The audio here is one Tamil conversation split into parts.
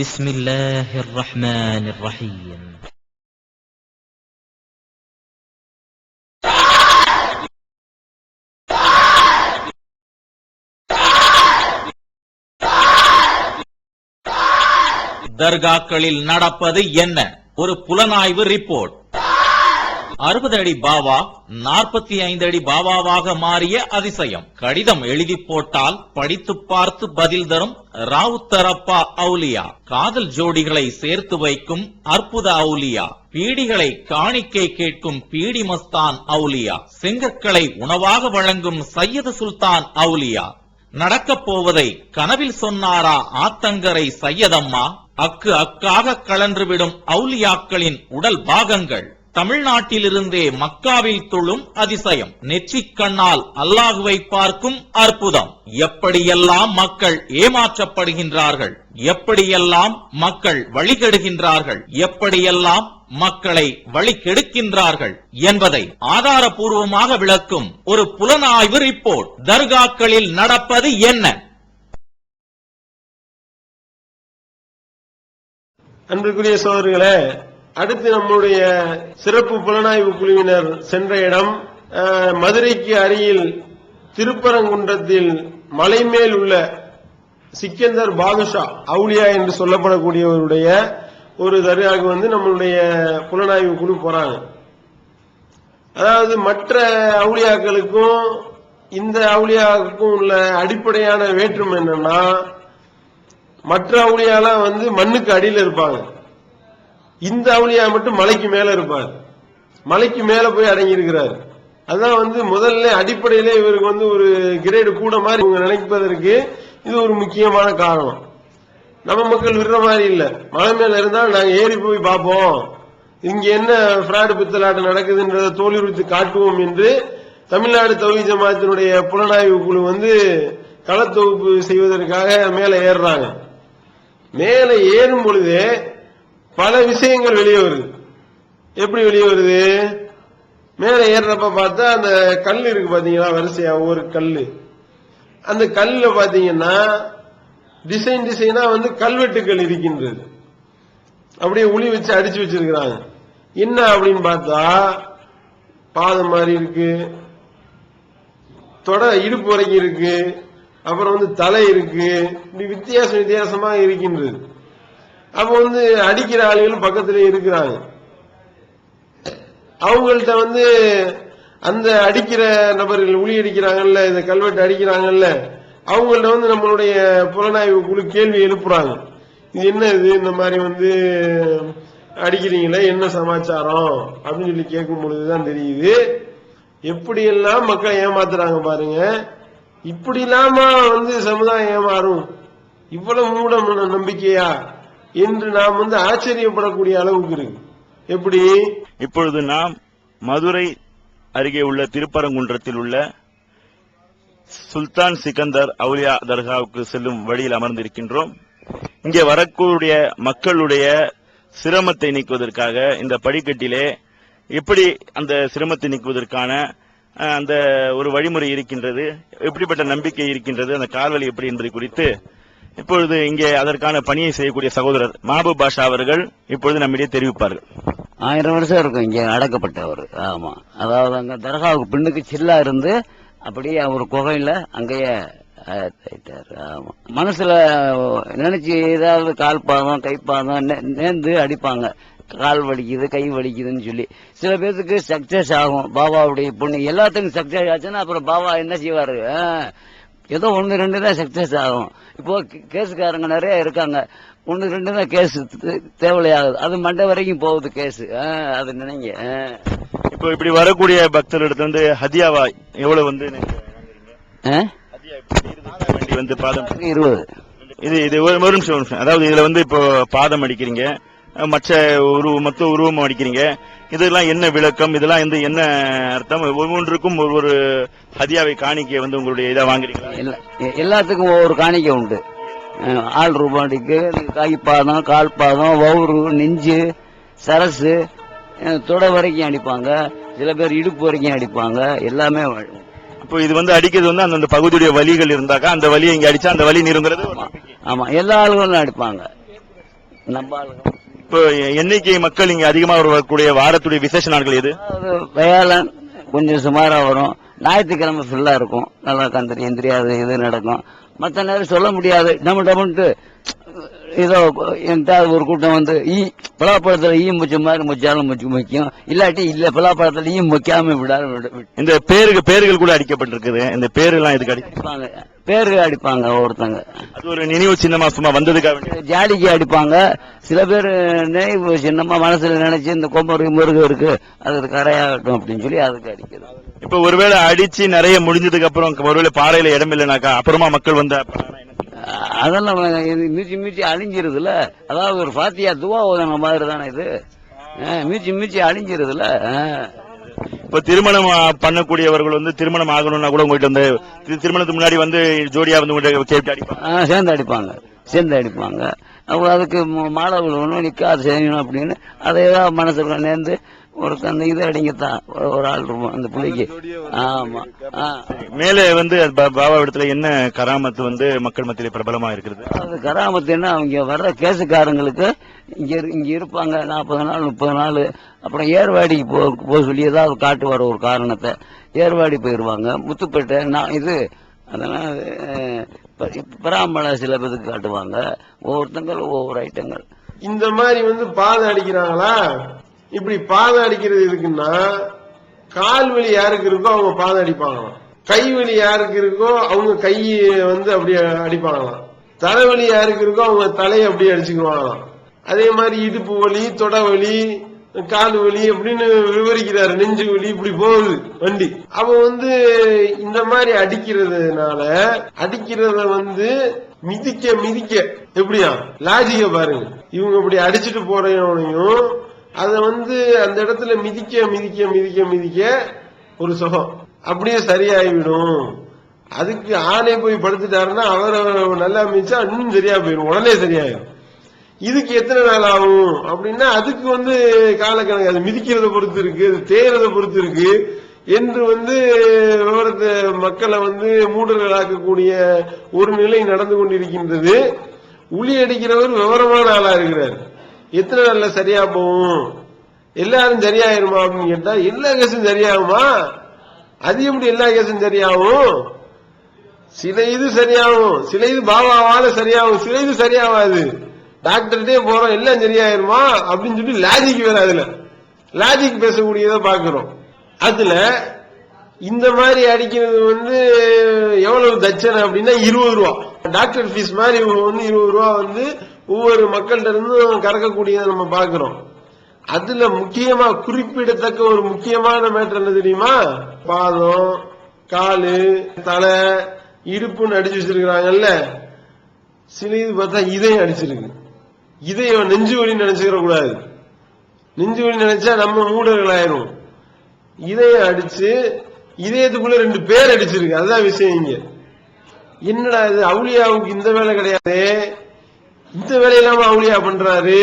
بسم الله الرحمن الرحيم. தர்காக்களில் நடப்பது என்ன? ஒரு புலனாய்வு ரிப்போர்ட். 60 அடி பாபா 45 அடி பாபாவாக மாறிய அதிசயம். கடிதம் எழுதி போட்டால் படித்து பார்த்து பதில் தரும் ராவுத்தரப்பா அவுலியா. காதல் ஜோடிகளை சேர்த்து வைக்கும் அற்புத அவுலியா. பீடிகளை காணிக்கை கேட்கும் பீடி மஸ்தான் அவுலியா. செங்கற்களை உணவாக வழங்கும் சையது சுல்தான் அவுலியா. நடக்கப் போவதை கனவில் சொன்னாரா ஆத்தங்கரை சையதம்மா? அக்கு அக்காக கலன்றுவிடும் அவுலியாக்களின் உடல் பாகங்கள். தமிழ்நாட்டிலிருந்தே மக்காவில் தொழும் அதிசயம். நெற்றிக் கண்ணால் அல்லாஹுவை பார்க்கும் அற்புதம். எப்படியெல்லாம் மக்கள் ஏமாற்றப்படுகின்றார்கள், எப்படியெல்லாம் மக்கள் வழிகெடுகின்றார்கள், எப்படியெல்லாம் மக்களை வழி கெடுக்கின்றார்கள் என்பதை ஆதாரபூர்வமாக விளக்கும் ஒரு புலனாய்வு ரிப்போர்ட். தர்காக்களில் நடப்பது என்ன? அன்பிற்குரிய சகோதரர்களே, அடுத்து நம்முடைய சிறப்பு புலனாய்வு குழுவினர் சென்ற இடம் மதுரைக்கு அருகில் திருப்பரங்குன்றத்தில் மலைமேல் உள்ள சிக்கந்தர் பாதுஷா அவுலியா என்று சொல்லப்படக்கூடியவருடைய ஒரு தர்காவுக்கு நம்மளுடைய புலனாய்வு குழு போறாங்க. அதாவது மற்ற அவுலியாக்களுக்கும் இந்த அவுலியாவுக்கும் உள்ள அடிப்படையான வேற்றுமை என்னன்னா, மற்ற அவுலியாலாம் மண்ணுக்கு அடியில் இருப்பாங்க. இந்த அவுலியா மட்டும் மலைக்கு மேல இருப்பார். மலைக்கு மேல போய் அடங்கி இருக்கிறார். அதான் முதல்ல அடிப்படையிலே இவருக்கு ஒரு கிரேடு கூட மாதிரி இவங்க நினைப்பதற்கு இது ஒரு முக்கியமான காரணம். நம்ம மக்கள் விடுற மாதிரி இல்ல. மலை மேல இருந்தால் நாங்க ஏறி போய் பார்ப்போம், இங்க என்ன பிராடு பித்தலாட்டம் நடக்குதுன்றதை தோலுரித்து காட்டுவோம் என்று தமிழ்நாடு தௌஹீத் ஜமாஅத்தினுடைய புலனாய்வு குழு களத்தொகுப்பு செய்வதற்காக மேல ஏறுறாங்க. மேல ஏறும் பொழுது பல விஷயங்கள் வெளியே வருது. எப்படி வெளியே வருது? மேல ஏறப்ப பார்த்தா அந்த கல் இருக்கு பாத்தீங்களா, வரிசையா ஒரு கல்லு. அந்த கல்ல பாத்தீங்கன்னா டிசைன் டிசைனா கல்வெட்டுக்கள் இருக்கின்றது. அப்படியே உளி வச்சு அடிச்சு வச்சிருக்கிறாங்க. என்ன அப்படின்னு பார்த்தா பாதம் மாதிரி இருக்கு, தொட இடுப்பு வரைக்கும் இருக்கு, அப்புறம் தலை இருக்கு. இப்படி வித்தியாசமா இருக்கின்றது. அப்ப அடிக்கிற ஆளுகளும் பக்கத்திலே இருக்கிறாங்க. அவங்கள்ட்ட அந்த அடிக்கிற நபர்கள் உளி அடிக்கிறாங்கல்ல, இந்த கல்வெட்டு அடிக்கிறாங்கல்ல, அவங்கள்ட்ட நம்மளுடைய புலனாய்வு குழு கேள்வி எழுப்புறாங்க. இது என்ன, இது இந்த மாதிரி அடிக்கிறீங்களே, என்ன சமாச்சாரம் அப்படின்னு சொல்லி கேட்கும் பொழுதுதான் தெரியுது எப்படியெல்லாம் மக்களை ஏமாத்துறாங்க பாருங்க. இப்படி இல்லாம சமுதாயம் ஏமாறும், இவ்வளவு மூட நம்பிக்கையா என்று நாம் ஆச்சரியப்படக்கூடிய அளவுக்கு இருக்கு. எப்படி? இப்பொழுது நாம் மதுரை அருகே உள்ள திருப்பரங்குன்றத்தில் உள்ள சுல்தான் சிக்கந்தர் அவுலியா தர்காவுக்கு செல்லும் வழியில் அமர்ந்திருக்கின்றோம். இங்கே வரக்கூடிய மக்களுடைய சிரமத்தை நீக்குவதற்காக இந்த படிக்கட்டிலே எப்படி அந்த சிரமத்தை நீக்குவதற்கான அந்த ஒரு வழிமுறை இருக்கின்றது, எப்படிப்பட்ட நம்பிக்கை இருக்கின்றது, அந்த கால்வழி எப்படி என்பதை குறித்து இப்பொழுது இங்கே அதற்கான பணியை செய்யக்கூடிய சகோதரர் மாபூப் பாஷா அவர்கள் இப்பொழுது நம்மிடையே தெரிவிப்பார்கள். 1000 வருஷம் இருக்கும் இங்க அடக்கப்பட்டவர். ஆமா, அதாவது அங்க தர்காவுக்கு பின்னுக்கு சில்லா இருந்து அப்படியே ஒரு குகையில அங்கேயே ஆமா, மனசுல நினைச்சு ஏதாவது கால் பாதம் கை பாதம் நேர்ந்து அடிப்பாங்க. கால் வலிக்குது கை வலிக்குதுன்னு சொல்லி சில பேருக்கு சக்சஸ் ஆகும். பாபாவுடைய பொண்ணு எல்லாத்துக்கும் சக்சஸ் ஆச்சுன்னா அப்புறம் பாபா என்ன செய்வாரு, ஏதோ 1-2 தான் சக்சஸ் ஆகும். இப்போ கேஸுக்காரங்க நிறைய இருக்காங்க, 1-2 தான் கேஸ் தேவையாகுது, அது மண்டை வரைக்கும் போகுது கேஸ். அது நினைங்க. இப்போ இப்படி வரக்கூடிய பக்தர்களிடத்துல ஹதியாவா எவ்வளவு பாதம் 20. இது ஒரு நிமிஷம். அதாவது இதுல இப்போ பாதம் அடிக்கிறீங்க, மற்ற உருவம் அடிக்கிறீங்க, இதெல்லாம் என்ன விளக்கம், இதெல்லாம் என்ன அர்த்தம்? ஒவ்வொன்றுக்கும் ஒவ்வொரு ஹதியாவை காணிக்கை உங்களுடைய இதை வாங்குறீங்களா? எல்லாத்துக்கும் ஒவ்வொரு காணிக்கை உண்டு. ஆள் ரூபாய்க்கு கை பாதம் கால் பாதம் வவுறு நெஞ்சு சரசு தொட வரைக்கும் அடிப்பாங்க. சில பேர் இடுப்பு வரைக்கும் அடிப்பாங்க. எல்லாமே இப்போ இது அடிக்கிறது அந்த பகுதியுடைய வலிகள் இருந்தாக்கா அந்த வலியை இங்க அடிச்சா அந்த வலி நீருங்கிறது. ஆமா, எல்லா ஆளுகளும் அடிப்பாங்க. நம்ம ஆளுங்க. இப்போ எண்ணிக்கை மக்கள் இங்க அதிகமாக வரக்கூடிய வாரத்துடைய விசேஷ நாட்கள் எது? வேளாண் கொஞ்சம் சுமாரா வரும். ஞாயிற்றுக்கிழமை ஃபுல்லா இருக்கும். நல்லா கந்திரி எந்திரி அது இது நடக்கும். மற்ற நேரம் சொல்ல முடியாது. டம்ட்டு ஏதோ என்கிட்ட ஒரு கூட்டம் வந்து பலாப்பழத்துல முச்ச மாதிரி முச்சாலும் முக்கியம், இல்லாட்டி இல்ல பலாப்பழத்துல முக்காம விடாது. இந்த பேர்கள் கூட அடிக்கப்பட்டிருக்குது. இந்த பேரெல்லாம் இதுக்கு அடிப்பாங்க, பேரு அடிப்பாங்க ஒருத்தங்க. அது ஒரு நினைவு சின்னமா சும்மா வந்ததுக்காக ஜாடிக்கு அடிப்பாங்க. சில பேர் நினைவு சின்னமா மனசுல நினைச்சு இந்த முருகு இருக்கு அது கரையாகட்டும் அப்படின்னு சொல்லி அதுக்கு அடிக்கிறது. இப்ப ஒருவேளை அடிச்சு நிறைய முடிஞ்சதுக்கு அப்புறம் ஒருவேளை பாறையில இடம் இல்லைனாக்கா அப்புறமா மக்கள் வந்து அதெல்லாம் மீச்சி அழிஞ்சிருதுல. அதாவது ஒரு பாத்தியா துவா ஓதன மாதிரி தானே இது. மீச்சி அழிஞ்சிருதுல. இப்ப திருமணம் பண்ணக்கூடியவர்கள் வந்து திருமணம் ஆகணும்னா கூட உங்ககிட்ட வந்து திருமணத்துக்கு முன்னாடி வந்து ஜோடியா வந்து உங்கள்கிட்ட அடிப்பாங்க, சேர்ந்து அடிப்பாங்க. அதுக்கு மாலை விழுவணும் நிக்காது செய்யணும் அப்படின்னு அதை ஏதாவது மனசுல நேர்ந்து ஒரு அந்த இது அடிங்கத்தான் ஒரு ஆள் இருக்கும் அந்த பிள்ளைக்கு. ஆமா. மேலே வந்து பாபா இடத்துல என்ன கராமத்து வந்து மக்கள் மத்தியில பிரபலமா இருக்கிறது? அது கராமத்து என்ன, அவங்க வர்ற கேசுக்காரங்களுக்கு இங்க இருப்பாங்க 40 நாள் 30 நாள். அப்புறம் ஏர்வாடிக்கு போக சொல்லி ஏதாவது காட்டு வர ஒரு காரணத்தை ஏர்வாடி போயிருவாங்க. முத்துப்பேட்டை இது அதெல்லாம் பராமலை சில பேருக்கு காட்டுவாங்க. ஒவ்வொருத்தங்கள் ஒவ்வொரு ஐட்டங்கள். இந்த மாதிரி வந்து பாதை அடிக்கிறாங்களா? இப்படி பாதை அடிக்கிறது இருக்குன்னா கால் வலி யாருக்கு இருக்கோ அவங்க பாதை அடிப்பாங்களாம், கை வலி யாருக்கு இருக்கோ அவங்க கையை வந்து அப்படியே அடிப்பாங்களாம், தலைவலி யாருக்கு இருக்கோ அவங்க தலையை அப்படியே அடிச்சுக்குவாங்களாம். அதே மாதிரி இடுப்பு வலி, தொட வலி, கால் வலி அப்படின்னு விவரிக்கிறாரு. நெஞ்சு வலி இப்படி போகுது வண்டி. அவ வந்து இந்த மாதிரி அடிக்கிறத வந்து மிதிக்க எப்படியா லாஜிக்க பாருங்க. இவங்க இப்படி அடிச்சுட்டு போறவனையும் அத வந்து அந்த இடத்துல மிதிக்க ஒரு சுகம் அப்படியே சரியாயிவிடும். அதுக்கு ஆளே போய் படுத்துட்டாருன்னா அவர் நல்லா மிதிச்சா இன்னும் சரியா போயிடும், உடனே சரியாயிடும். இதுக்கு எத்தனை நாள் ஆகும் அப்படின்னா அதுக்கு வந்து காலக்கணக்கு, அது மிதிக்கிறத பொறுத்து இருக்கு, அது தேயறத பொறுத்து இருக்கு என்று வந்து விவரத்தை மக்களை வந்து மூடர்களாக்கக்கூடிய ஒரு நிலை நடந்து கொண்டிருக்கின்றது. உளி அடிக்கிறவர் விவரமான ஆளா இருக்கிறார். எத்தனை நாள்ல சரியா போகும், எல்லாரும் சரியாயிருமா அப்படின்னு கேட்டா எல்லா கேஸும் சரியாகுமா? அது எப்படி எல்லா கேஸும் சரியாகும்? சில இது சரியாகும், சில இது பாபாவால சரியாகும், சில இது சரியாகாது. டாக்டர்கிட்டே போறோம் எல்லாம் சரியாயிருமா அப்படின்னு சொல்லி லாஜிக் வேற, அதுல லாஜிக் பேசக்கூடியதை பாக்குறோம். அதுல இந்த மாதிரி அடிக்கிறது வந்து எவ்வளவு தட்சணை அப்படின்னா 20 ரூபா டாக்டர் ஃபீஸ் மாதிரி வந்து 20 ரூபா வந்து ஒவ்வொரு மக்கள்கிட்ட இருந்தும் கறக்கக்கூடியதை நம்ம பாக்குறோம். அதுல முக்கியமா குறிப்பிடத்தக்க ஒரு முக்கியமான மேட்டர் என்ன தெரியுமா? பாதம், காலு, தலை, இடுப்புன்னு அடிச்சு வச்சிருக்கிறாங்கல்ல. சில இது பார்த்தா இதயம் அடிச்சிருக்கு. இதயம் நெஞ்சு வலி நினைச்சுக்கிற கூடாது. நெஞ்சு வலி நினைச்சா நம்ம மூடர்கள் ஆயிரும். இதயம் அடிச்சு இதயத்துக்குள்ள 2 பேர் அடிச்சிருக்கு. அதுதான் விஷயம். இங்க என்னடா இது, அவுளியாவுக்கு இந்த வேலை கிடையாது, இந்த வேலையெல்லாம அவுளியா பண்றாரு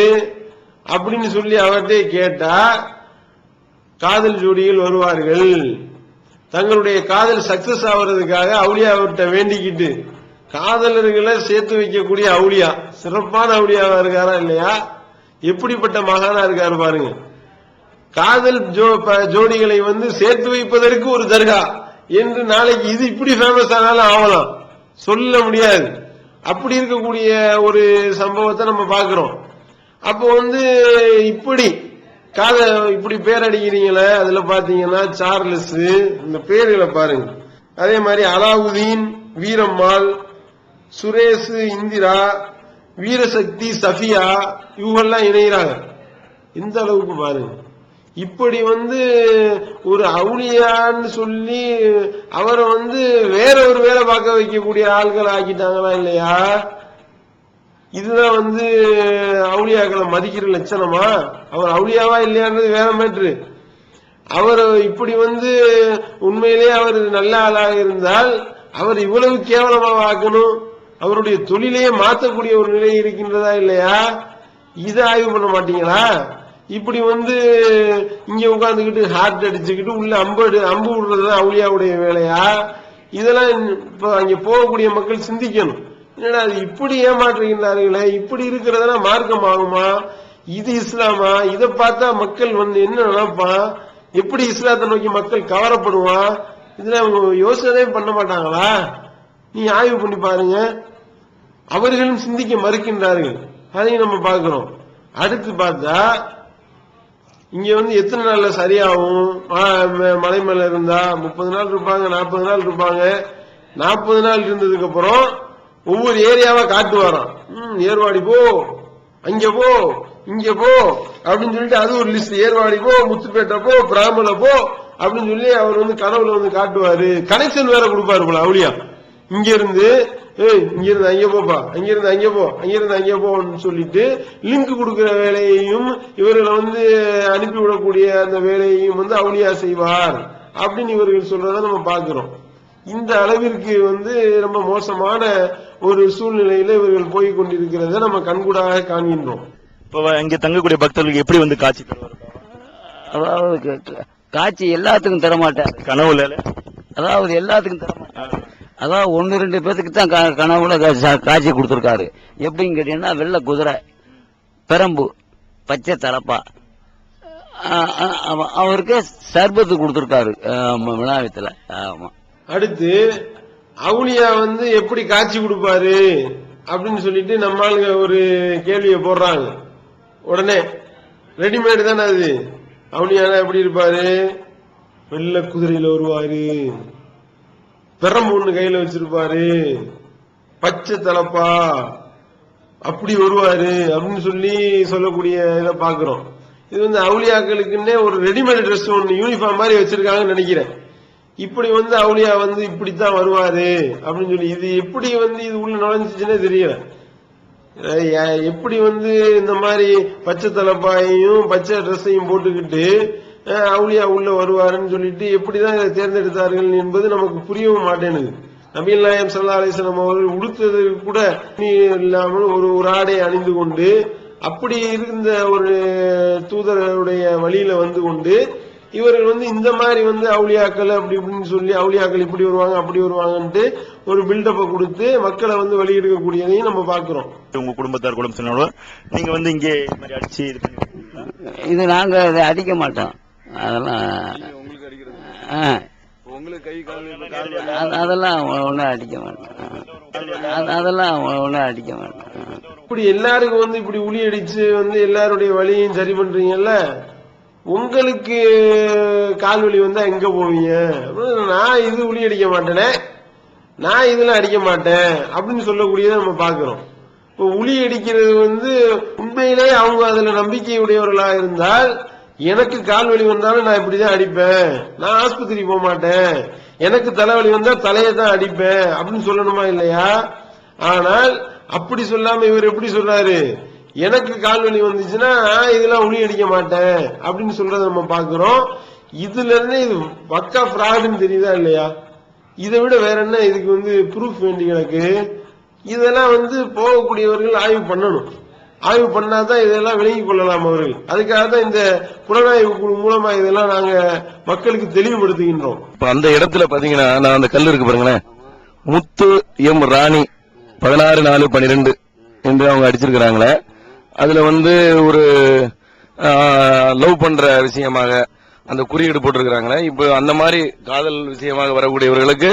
அப்படின்னு சொல்லி அவர்கிட்ட கேட்டா, காதல் ஜோடிகள் வருவார்கள், தங்களுடைய காதல் சக்சஸ் ஆகுறதுக்காக அவுளியா அவர்கிட்ட வேண்டிக்கிட்டு காதலர்களை சேர்த்து வைக்கக்கூடிய அவுளியா, சிறப்பான அவுளியாவா இருக்காரா இல்லையா? எப்படிப்பட்ட மகானா இருக்காரு பாருங்க. காதல் ஜோடிகளை வந்து சேர்த்து வைப்பதற்கு ஒரு தர்கா என்று நாளைக்கு இது இப்படி ஃபேமஸ் ஆனாலும் ஆகலாம், சொல்ல முடியாது. அப்படி இருக்கக்கூடிய ஒரு சம்பவத்தை நம்ம பாக்குறோம். அப்போ வந்து இப்படி இப்படி பேர் அடிக்கிறீங்களே, அதுல பாத்தீங்கன்னா சார்லஸ், இந்த பேர்களை பாருங்க. அதே மாதிரி அலாவுதீன், வீரம்மாள், சுரேஷ், இந்திரா, வீரசக்தி, சஃபியா, இவங்கெல்லாம் இணைகிறாங்க. இந்த அளவுக்கு பாருங்க. இப்படி வந்து ஒரு அவுளியான்னு சொல்லி அவரை வந்து வேற ஒரு வேலை பார்க்க வைக்கக்கூடிய ஆள்கள் ஆக்கிட்டாங்களா இல்லையா? இதுதான் வந்து அவுளியாக்களை மதிக்கிற லட்சணமா? அவர் அவுளியாவா இல்லையான்றது வேற மேட்ரு. அவர் இப்படி வந்து உண்மையிலேயே அவர் நல்ல ஆளாக இருந்தால் அவர் இவ்வளவு கேவலமாக ஆக்கணும், அவருடைய தொழிலையே மாற்றக்கூடிய ஒரு நிலை இருக்கின்றதா இல்லையா? இதை ஆய்வு பண்ண மாட்டீங்களா? இப்படி வந்து இங்க உட்கார்ந்துக்கிட்டு ஹார்ட் அடிச்சுக்கிட்டு உள்ள அம்பு விடுறதுதான் அவுளியாவுடைய வேலையா? இதெல்லாம் இப்ப அங்க போகக்கூடிய மக்கள் சிந்திக்கணும். என்னடா அது இப்படி ஏமாற்றுகின்றார்களே, இப்படி இருக்கிறதுனா மார்க்கம் ஆகுமா, இது இஸ்லாமா? இதை பார்த்தா மக்கள் என்ன நினைப்பான், எப்படி இஸ்லாத்தை நோக்கி மக்கள் கவரப்படுவான், இதுல அவங்க யோசனை பண்ண மாட்டாங்களா? நீ ஆய்வு பண்ணி பாருங்க. அவர்களும் சிந்திக்க மறுக்கின்றார்கள், அதையும் நம்ம பார்க்கிறோம். அடுத்து பார்த்தா இங்க எத்தனை நாள்ல சரியாகும்? மலை மேல இருந்தா 30 நாள் இருப்பாங்க, 40 நாள் இருப்பாங்க. 40 நாள் இருந்ததுக்கு அப்புறம் ஒவ்வொரு ஏரியாவா காட்டு வரோம். ஏர்வாடி போ, அங்க போ, இங்க போ அப்படின்னு சொல்லிட்டு அது ஒரு லிஸ்ட். ஏர்வாடி போ, முத்துப்பேட்டை போ, பிராமண போ அப்படின்னு சொல்லி அவர் கனவுல காட்டுவாரு. கனெக்ஷன் வேற கொடுப்பாரு போல அவளியா. இங்க இருந்து அங்க போப்பா, அங்கிருந்து அங்க போ, அங்கிருந்து அங்க போன்னு சொல்லிட்டு லிங்க் கொடுக்கிற வேலையையும் இவர்களை அனுப்பிவிடக்கூடிய அந்த வேலையையும் அவளியா செய்வார் அப்படின்னு இவர்கள் சொல்றத நம்ம பாக்குறோம். இந்த அளவிற்கு ரொம்ப மோசமான ஒரு சூழ்நிலையில இவர்கள் போய் கொண்டிருக்கிறத நம்ம கண்கூடாக காண்கின்றோம். இப்ப இங்க தங்கக்கூடிய பக்தர்களுக்கு எப்படி காட்சி தருவார்? அதாவது காட்சி எல்லாத்துக்கும் தரமாட்டார் கனவுல, அதாவது எல்லாத்துக்கும் தரமாட்டார். அதாவது 1-2 பேத்துக்கு தான் கனவுல காட்சி கொடுத்திருக்காரு. எப்படின்னு கேட்டீங்கன்னா, வெள்ளை குதிரை, பெரம்பு, பச்சை தலப்பா, அவருக்கு சர்பத்து கொடுத்திருக்காரு விழாவத்துல. ஆமா. அடுத்து அவுளியா எப்படி காட்சி கொடுப்பாரு அப்படின்னு சொல்லிட்டு நம்ம ஆளுங்க ஒரு கேள்வியை போடுறாங்க. உடனே ரெடிமேடு தானே அது. அவுளியானா எப்படி இருப்பாரு? வெள்ளை குதிரையில வருவாரு, பெரம்பு ஒண்ணு கையில வச்சிருப்பாரு, பச்சை தலப்பா, அப்படி வருவாரு அப்படின்னு சொல்லக்கூடிய இதை பாக்குறோம். இது அவுளியாக்களுக்குன்னே ஒரு ரெடிமேட் ட்ரெஸ் ஒண்ணு யூனிஃபார்ம் மாதிரி வச்சிருக்காங்கன்னு நினைக்கிறேன். இப்படி அவுளியா இப்படித்தான் வருவாரு அப்படின்னு சொல்லி இது எப்படி இது உள்ள நுழைஞ்சிச்சுன்னே தெரியல. எப்படி இந்த மாதிரி பச்சை தலப்பாயையும் பச்சை ட்ரெஸ்ஸையும் போட்டுக்கிட்டு அவுளியா உள்ள வருவாருன்னு சொல்லிட்டு எப்படிதான் இதை தேர்ந்தெடுத்தார்கள் என்பது நமக்கு புரியவும் மாட்டேனுது. நபிகள் நாயகம் ஸல்லல்லாஹு அலைஹி வஸல்லம் அவர்கள் உடுத்தது கூட இல்லாமல் ஒரு ஆடை அணிந்து கொண்டு அப்படி இருந்த ஒரு தூதருடைய வழியில கொண்டு இவர்கள் இந்த மாதிரி அவுளியாக்கள் அப்படி இப்படின்னு சொல்லி அவுளியாக்கள் இப்படி வருவாங்க அப்படி வருவாங்கன்ட்டு ஒரு பில்டப்பை கொடுத்து மக்களை வெளியெடுக்கக்கூடியதையும் நம்ம பாக்குறோம். உங்க குடும்பத்தார் குடும்பம் சொன்னாலும் நீங்க இங்கே அடிச்சு இது நாங்க அதை அடிக்க மாட்டோம். அதெல்லாம் அதெல்லாம் ஒன்னும் அடிக்க மாட்டோம். அதெல்லாம் ஒன்னும் அடிக்க மாட்டோம். இப்படி எல்லாருக்கும் இப்படி உளி அடிச்சு எல்லாருடைய வழியையும் சரி பண்றீங்கல்ல, உங்களுக்கு கால்வலி வந்தா எங்க போவீங்க? நான் இது உளி அடிக்க மாட்டேனே, நான் இதெல்லாம் அடிக்க மாட்டேன் அப்படின்னு சொல்லக்கூடியதை நம்ம பாக்குறோம். இப்போ உளி அடிக்கிறது உண்மையிலே அவங்க அதுல நம்பிக்கை உடையவர்களா இருந்தால், எனக்கு கால்வலி வந்தாலும் நான் இப்படிதான் அடிப்பேன், நான் ஆஸ்பத்திரி போக மாட்டேன், எனக்கு தலைவலி வந்தா தலையை தான் அடிப்பேன் அப்படின்னு சொல்லணுமா இல்லையா? ஆனால் அப்படி சொல்லாம இவர் எப்படி சொல்றாரு, எனக்கு கால்வலி வந்துச்சுன்னா இதெல்லாம் உளி அடிக்க மாட்டேன் அப்படின்னு சொல்றத நம்ம பாக்குறோம். இதுல இருந்து இது பக்கா ஃப்ராடுன்னு தெரியுதா இல்லையா? இதை விட வேற என்ன இதுக்கு ப்ரூஃப் வேண்டி கிடக்கு? இதெல்லாம் போகக்கூடியவர்கள் ஆய்வு பண்ணணும். ஆய்வு பண்ணாதான் இதெல்லாம் விளங்கிக் கொள்ளலாம் அவர்கள். அதுக்காக தான் இந்த புலனாய்வு குழு மூலமா இதெல்லாம் நாங்க மக்களுக்கு தெளிவுபடுத்துகின்றோம். அந்த இடத்துல பாத்தீங்கன்னா, நான் அந்த கல் இருக்கு பாருங்களேன், முத்து எம் ராணி 16/4/12 என்று அவங்க அடிச்சிருக்கிறாங்களே. அதுல ஒரு லவ் பண்ற விஷயமாக அந்த குறியீடு போட்டிருக்கிறாங்களே. இப்ப அந்த மாதிரி காதல் விஷயமாக வரக்கூடியவர்களுக்கு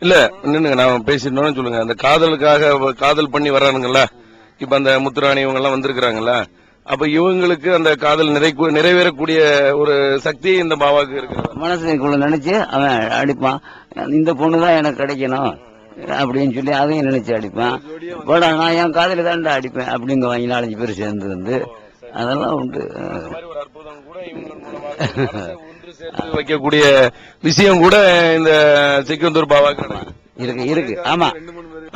இல்ல நின்னுங்க, நான் பேசிட்டோம்னு சொல்லுங்க. அந்த காதலுக்காக காதல் பண்ணி வர்றானுங்கல்ல, இப்ப அந்த முத்துராணி இவங்க எல்லாம் வந்திருக்கிறாங்கல்ல, அப்ப இவங்களுக்கு அந்த காதல் நிறைவேறக்கூடிய ஒரு சக்தி இந்த பாவாக்கு இருக்கு. மனசுக்குள்ள நினைச்சு அவன் அடிப்பான், இந்த பொண்ணுதான் எனக்கு கிடைக்கணும் அப்படின்னு சொல்லி அதையும் நினைச்சு அடிப்பேன். போடா நான் என் காதலி தாண்டா அடிப்பேன் அப்படிங்க வாங்கி 4-5 பேர் சேர்ந்து அதெல்லாம் உண்டு. வைக்கக்கூடிய விஷயம் கூட இந்த செக்கந்தூர் பாவாக்கு இருக்கு. ஆமா,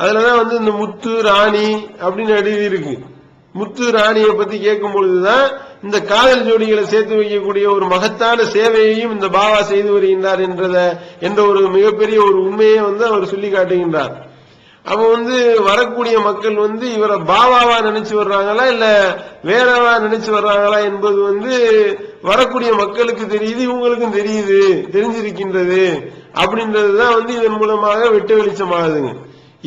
அதுலதான் இந்த முத்து ராணி அப்படின்னு எழுதி இருக்கு. முத்து ராணியை பத்தி கேட்கும் பொழுதுதான் இந்த காதல் ஜோடிகளை சேர்த்து வைக்கக்கூடிய ஒரு மகத்தான சேவையையும் இந்த பாவா செய்து வருகின்றார் என்ற ஒரு மிகப்பெரிய ஒரு உண்மையை அவர் சொல்லி காட்டுகின்றார். அப்ப வரக்கூடிய மக்கள் இவரை பாவாவா நினைச்சு வர்றாங்களா இல்ல வேறவா நினைச்சு வர்றாங்களா என்பது வரக்கூடிய மக்களுக்கு தெரியுது, இவங்களுக்கும் தெரியுது, தெரிஞ்சிருக்கின்றது அப்படின்றதுதான் இதன் மூலமாக வெட்ட வெளிச்சமாகுதுங்க.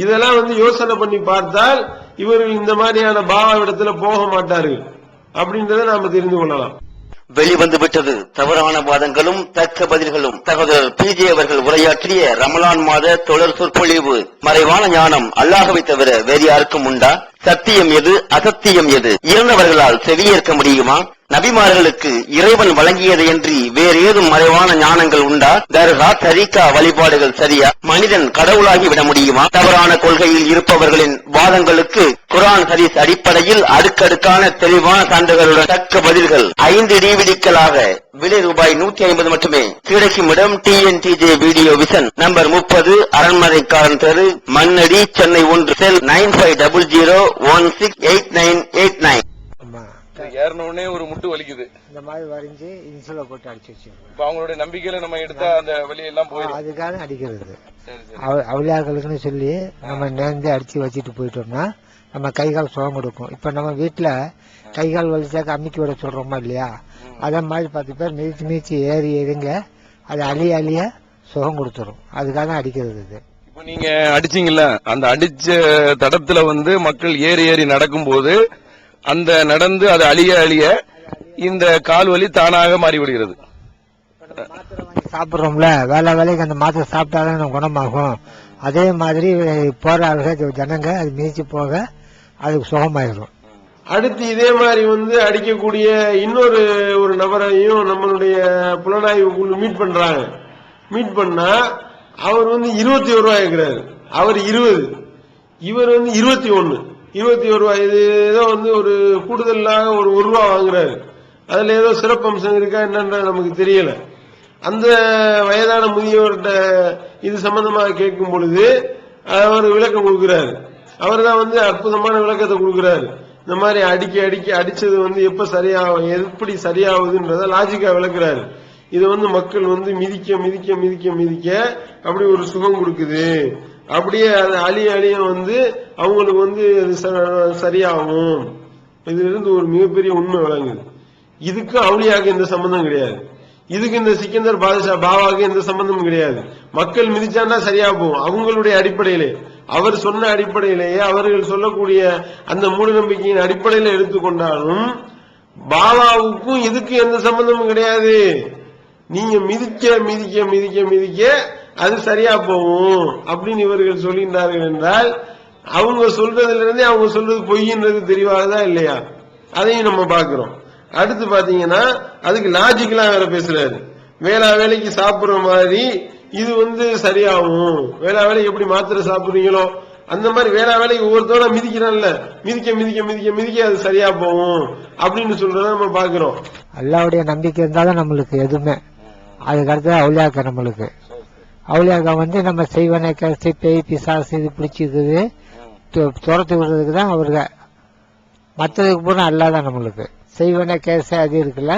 இதெல்லாம் வந்து யோசனை பண்ணி பார்த்தால் இவர்கள் இந்த மாதிரியான பாவாவிடத்துல போக மாட்டார்கள் அப்படின்றத நாம தெரிந்து கொள்ளலாம். வெளிவந்து விட்டது தவறான வாதங்களும் தக்க பதில்களும். சகோதரர் PJ அவர்கள் உரையாற்றிய ரமலான் மாத தொடர் சொற்பொழிவு. மறைவான ஞானம் அல்லாஹ்வை தவிர வேறு யாருக்கும் உண்டா? சத்தியம் எது, அசத்தியம் எது? இறந்தவர்களால் செவியேற்க முடியுமா? நபிமார்களுக்கு இறைவன் வழங்கியதையன்றி வேறு ஏதும் மறைவான ஞானங்கள் உண்டா? தர்கா, தரீகா வழிபாடுகள் சரியா? மனிதன் கடவுளாகி விட முடியுமா? தவறான கொள்கையில் இருப்பவர்களின் வாதங்களுக்கு குர்ஆன் ஹதீஸ் அடிப்படையில் அடுக்கடுக்கான தெளிவான சான்றுகளுடன் தக்க பதில்கள் 5 டிவிடிக்களாக விலை ரூபாய் 150 மட்டுமே. கிடைக்கும் இடம் TNTJ வீடியோ விஷன், நம்பர் 30, அரண்மனைக்காரன் தெரு, மண்ணடி, சென்னை 1, செல் 9500168989. ஏறினோடனே ஒரு முட்டு வலிக்குது, இந்த மாதிரி வரைஞ்சி இன்சுல போட்டு அடிச்சு வச்சிருக்கோம். இப்ப அவங்களுடைய நம்பிக்கையில நம்ம எடுத்தா அந்த வலியெல்லாம் போயிடும். அதுக்காக அடிக்கிறது. அவளியாக்களுக்குன்னு சொல்லி நம்ம நேர்ந்து அடிச்சு வச்சுட்டு போயிட்டோம்னா நம்ம கை கால் சுகம் கொடுக்கும். இப்ப நம்ம வீட்டுல கை கால் வலிச்சாக்க அம்மிக்கு விட சொல்றோமா இல்லையா, அதே மாதிரி 10 பேர் மிதிச்சு மிதிச்சு ஏறி ஏறிங்க அது அழிய சுகம் கொடுத்துரும். அதுக்காக தான் அடிக்கிறது இது. இப்ப நீங்க அடிச்சீங்கல்ல, அந்த அடிச்ச தடத்துல வந்து மக்கள் ஏறி ஏறி நடக்கும் போது அந்த நடந்து அது அழிய இந்த கால் வலி தானாக மாறிவிடுகிறது. மாத்திரை வாங்கி சாப்பிடுறோம்ல, வேலைக்கு அந்த மாத்திரை சாப்பிட்டாதான் நம்ம குணமாகும். அதே மாதிரி போற ஜனங்க அது மிதிச்சு போக அதுக்கு சுகமாயிடும். அடுத்து இதே மாதிரி வந்து அடிக்கக்கூடிய இன்னொரு நபரையும் நம்மளுடைய புலனாய்வு குழு மீட் பண்றாங்க. மீட் பண்ணா அவர் வந்து 21 ரூபாய் இருக்கிறாரு, அவர் 20, இவர் வந்து 21 ரூபாய். இது ஏதோ வந்து ஒரு கூடுதலாக ஒரு ரூபா வாங்குறாரு. அதுல ஏதோ சிறப்பம்சம் இருக்கா என்னன்ற நமக்கு தெரியல. அந்த வயதான முதியவர்கிட்ட இது சம்பந்தமாக கேட்கும் பொழுது அவர் விளக்கம் கொடுக்கிறாரு. அவர் தான் வந்து அற்புதமான விளக்கத்தை கொடுக்கிறாரு. இந்த மாதிரி அடிச்சது வந்து எப்ப சரியாகும், எப்படி சரியாகுதுன்றத லாஜிக்கா விளக்குறாரு. இது வந்து மக்கள் வந்து மிதிக்க அப்படி ஒரு சுகம் கொடுக்குது. அப்படியே அது அழிய வந்து அவங்களுக்கு வந்து சரியாகும். இதுல இருந்து ஒரு மிகப்பெரிய உண்மை விளங்குது. இதுக்கு அவுளியாக்கு எந்த சம்பந்தம் கிடையாது. இதுக்கு இந்த சிக்கந்தர் பாதுஷா பாபாவுக்கு எந்த சம்பந்தமும் கிடையாது. மக்கள் மிதிச்சாண்டா சரியா போகும். அவங்களுடைய அடிப்படையிலே, அவர் சொன்ன அடிப்படையிலேயே, அவர்கள் சொல்லக்கூடிய அந்த மூட நம்பிக்கையின் அடிப்படையில எடுத்துக்கொண்டாலும் பாபாவுக்கும் இதுக்கு எந்த சம்பந்தமும் கிடையாது. நீங்க மிதிக்க அது சரியா போகும் அப்படின்னு இவர்கள் சொல்கின்றார்கள் என்றால் அவங்க சொல்றதுல இருந்தே அவங்க சொல்றது பொய்ன்றது தெளிவாகதா இல்லையா? அதையும் நம்ம பாக்குறோம். அடுத்து பாத்தீங்கன்னா அதுக்கு லாஜிக்கலா வேற பேசுறாரு. வேலைக்கு சாப்பிடுற மாதிரி இது வந்து சரியாகும். வேலைக்கு எப்படி மாத்திரை சாப்பிடுறீங்களோ அந்த மாதிரி வேலைக்கு ஒவ்வொருத்தோட மிதிக்கிறான்ல, மிதிக்க அது சரியா போகும் அப்படின்னு சொல்றத நம்ம பாக்குறோம். அல்லாவுடைய நம்பிக்கை இருந்தாலும் நம்மளுக்கு எதுவுமே. அதுக்கடுத்து அவுளியாக்கா, நம்மளுக்கு அவுளியாக்கா வந்து நம்ம செய்வனை கசி பேய் பிசாசு இது பிடிச்சிருக்குது துரத்து விடுறதுக்கு தான் அவருங்க. மற்றதுக்கு பூரா அல்லாதான் நம்மளுக்கு. செய்வனை கேச அது இருக்குல்ல,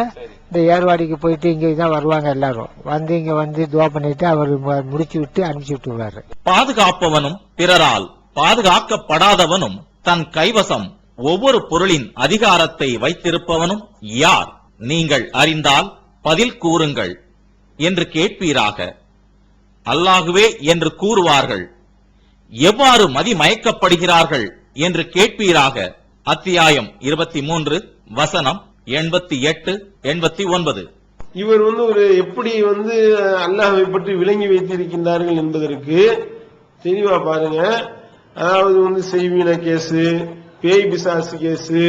இந்த ஏர்வாடிக்கு போயிட்டு இங்கதான் வருவாங்க எல்லாரும். வந்து இங்க வந்து துவா பண்ணிட்டு அவர் முடிச்சு விட்டு அனுப்பிச்சு விட்டுருவாரு. பாதுகாப்பவனும் பிறரால் பாதுகாக்கப்படாதவனும் தன் கைவசம் ஒவ்வொரு பொருளின் அதிகாரத்தை வைத்திருப்பவனும் யார்? நீங்கள் அறிந்தால் பதில் கூறுங்கள் என்று கேட்பீராக. அல்லாஹுவே என்று கூறுவார்கள். எவ்வாறு மதிமயக்கப்படுகிறார்கள் என்று கேட்பீராக. அத்தியாயம் 23 வசனம் 88, 89. இவர் வந்து ஒரு எப்படி வந்து அல்லாஹ்வை பற்றி விளங்கி வைத்திருக்கின்றார்கள் என்பதற்கு தெளிவா பாருங்க. அதாவது வந்து செய்வீன கேசு, பேய் பிசாசு கேசு,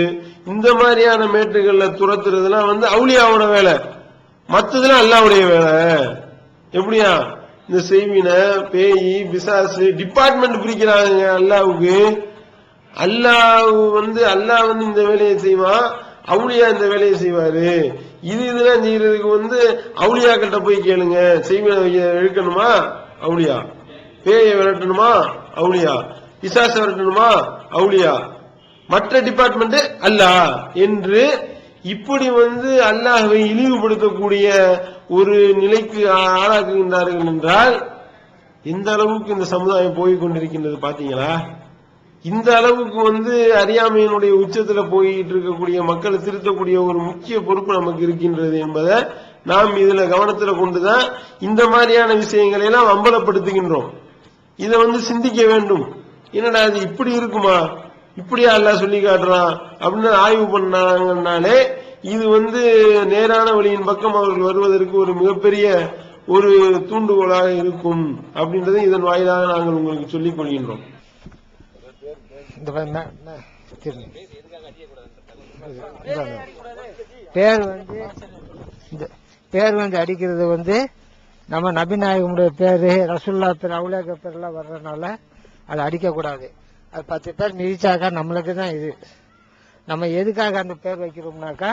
இந்த மாதிரியான மேட்டுகள்ல துரத்துறதுலாம் வந்து அவுளியாவோட வேலை, மற்றதுலாம் அல்லாஹ்வுடைய வேலை. எப்படியா இந்த செய்வீன பேய் பிசாசு டிபார்ட்மெண்ட் பிரிக்கிறாங்க அல்லாஹ்வுக்கு. அல்லாஹ் வந்து இந்த வேலையை செய்வான், அவுளியா இந்த வேலையை செய்வாரு. இதெல்லாம் செய்யறதுக்கு வந்து அவுளியா கிட்ட போய் கேளுங்க. செய்வீன இழுக்கணுமா அவுளியா, பேயை விரட்டணுமா அவுளியா, பிசாச விரட்டணுமா அவுளியா, மற்ற டிபார்ட்மெண்ட் அல்லாஹ் என்று இப்படி வந்து அல்லாஹ்வை இழிவுபடுத்தக்கூடிய ஒரு நிலைக்கு ஆளாக்குகின்றார்கள் என்றால் இந்த அளவுக்கு இந்த சமுதாயம் போய் கொண்டிருக்கின்றது பாத்தீங்களா? இந்த அளவுக்கு வந்து அறியாமையினுடைய உச்சத்துல போயிட்டு இருக்கக்கூடிய மக்களை திருத்தக்கூடிய ஒரு முக்கிய பொறுப்பு நமக்கு இருக்கின்றது என்பதை நாம் இதுல கவனத்துல கொண்டுதான் இந்த மாதிரியான விஷயங்களை எல்லாம் அம்பலப்படுத்துகின்றோம். இதை வந்து சிந்திக்க வேண்டும். என்னடா அது இப்படி இருக்குமா, இப்படியா அல்லாஹ் சொல்லி காட்டுறான் அப்படின்னு ஆய்வு பண்ணாங்கன்னாலே இது நேரான வழியின் பக்கம் அவர்கள் வருவதற்கு ஒரு மிகப்பெரிய ஒரு தூண்டுகோலாக இருக்கும் அப்படின்றதை இதன் வாயிலாக நாங்கள் உங்களுக்கு சொல்லிக் கொள்கின்றோம். பேர் அடிக்கிறது நம்ம நபிநாயகமுடைய பேரு, ரசூல்லா பேர், அவுலியா பேர்லாம் வர்றதுனால அதை அடிக்க கூடாது. அது 10 பேர் மிதிச்சாக்கா நம்மளுக்கு தான் இது. நம்ம எதுக்காக அந்த பேர் வைக்கிறோம்னாக்கா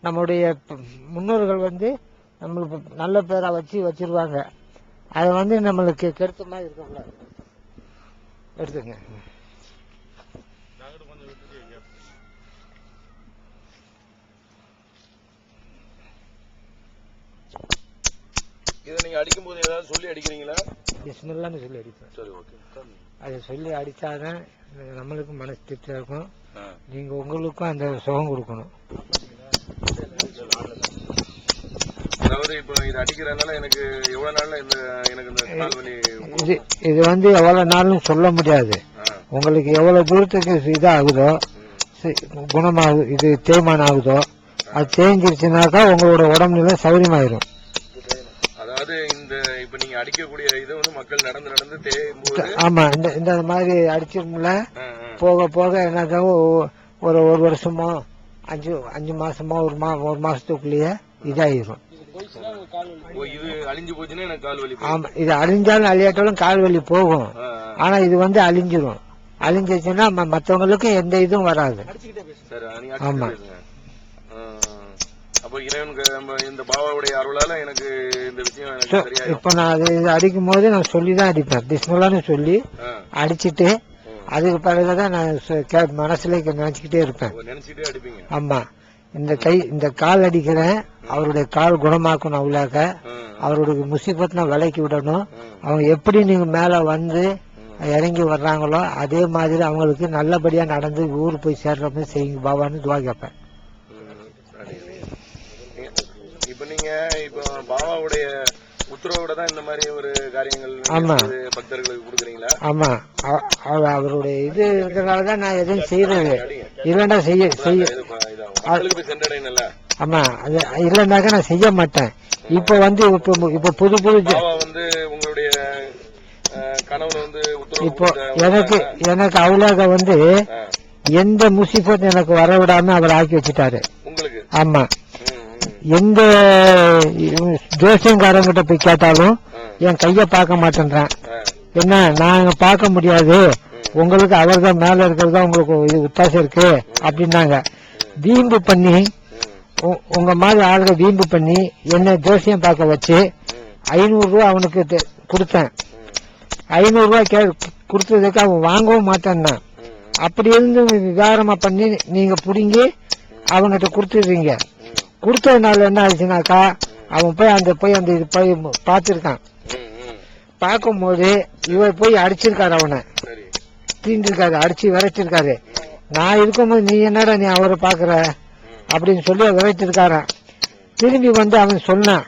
நம்முடைய முன்னோர்கள் நம்மளுக்கு நல்ல பேரா வச்சிருவாங்க. அதை நம்மளுக்கு கெடுத்த மாதிரி இருக்கக்கூடாது. எடுத்துங்க. இதை நீங்க அடிக்கும் போது ஏதாவது சொல்லி அடிக்கிறீங்களா? பிஸ்மில்லான்னு சொல்லி அடிப்பேன். சரி, ஓகே. அதை சொல்லி அடிச்சாதான் நம்மளுக்கும் மனசு திருப்தியா இருக்கும். நீங்க உங்களுக்கும் அந்த சுகம் கொடுக்கணும். அதாவது இப்ப இது அடிக்கிறதுனால எனக்கு எவ்வளவு நாள்ல எனக்கு இந்த கால் வலி இது எவ்வளவு நாள்னு சொல்ல முடியாது. உங்களுக்கு எவ்வளவு தூரத்துக்கு இதாகுதோ, குணமாகு, இது தேய்மானம் ஆகுதோ, அது தேய்ஞ்சிருச்சுனாக்கா உங்களோட உடம்புல சௌரியமாயிரும். அதாவது இப்ப நீங்க அடிக்கக்கூடிய இது மக்கள் நடந்து தேயும்போது, ஆமா, இந்த மாதிரி அடிச்சிரும்ல, போக போக என்னக்கா ஒரு வருஷமோ 5 மாசமோ ஒரு மாசத்துக்குள்ளேயே இதாயிரும். இது அழிஞ்சு போச்சுன்னா எனக்கு கால் வலி. ஆமா, இது அழிஞ்சாலும் அழியாட்டாலும் கால் வலி போகும். ஆனா இது அழிஞ்சிரும். அழிஞ்சிச்சுன்னா மத்தவங்களுக்கு எந்த இதுவும் வராது. ஆமா. அப்ப இறைவனுக்கு இந்த பாபாவுடைய அருளால எனக்கு இந்த விஷயம் இப்ப நான் அது அடிக்கும் போது நான் சொல்லிதான் அடிப்பேன். பிஸ்மில்லான்னு சொல்லி அடிச்சிட்டு அதுக்கு பிறகுதான் நான் மனசுல நினைச்சுக்கிட்டே இருப்பேன். நினைச்சுட்டே அடிப்பீங்க? ஆமா. இந்த கால் அடிக்கிறேன், அவருடைய கால் குணமாக்கணும், அவ்வளாக்க அவருடைய முசீபத்தை விலைக்கு விடணும். அவங்க எப்படி நீங்க மேல இறங்கி வர்றாங்களோ அதே மாதிரி அவங்களுக்கு நல்லபடியா நடந்து ஊர் போய் சேர்ற மாதிரி செய்யுங்க பாபான்னு துவா கேட்பேன். இப்ப நீங்க பாபாவுடைய உத்தரவோட தான் இந்த மாதிரி ஒரு காரியங்கள் பக்தர்களுக்கு கொடுக்குறீங்களா? ஆமா, அவருடைய இது இருக்கிறதுனாலதான் நான் எதுவும் செய்யறது. இல்லைன்னா செய்ய ஆமா, இல்லைன்னாக்கா நான் செய்ய மாட்டேன். இப்ப இப்ப புது உங்களுடைய கனவுல இப்போ எனக்கு அவ்வளோக எந்த முசீபத் எனக்கு வர விடாம அவர் ஆக்கி வச்சுட்டாரு. ஆமா, எந்த ஜோசியங்காரங்கிட்ட போய் கேட்டாலும் என் கைய பார்க்க மாட்டேன்றான். என்ன, நாங்க பார்க்க முடியாது, உங்களுக்கு அவர் தான் மேல இருக்கிறதா உங்களுக்கு இது உத்தாசம் இருக்கு அப்படின்னாங்க. வீம்பு பண்ணி, உங்க மாதிரி ஆளுக வீம்பு பண்ணி என்ன ஜோசியம் பார்க்க வச்சு 500 ரூபா அவனுக்கு கொடுத்தேன். 500 ரூபாய் கொடுத்ததுக்கு அவன் வாங்கவும் மாட்டான்னா. அப்படி இருந்து விவகாரமா பண்ணி நீங்க புடுங்கி அவன்கிட்ட கொடுத்துடுறீங்க. கொடுத்ததுனால என்ன ஆச்சுனாக்கா அவன் போய் அந்த இது போய் பார்த்திருக்கான். பார்க்கும் போது இவர் போய் அடிச்சிருக்காரு, அவனை தீண்டிருக்காரு, அடிச்சு விரைச்சிருக்காரு. நான் இருக்கும்போது நீ என்னடா நீ அவரை பாக்குற அப்படின்னு சொல்லி விரைச்சிருக்காரான். திரும்பி அவன் சொன்னான்,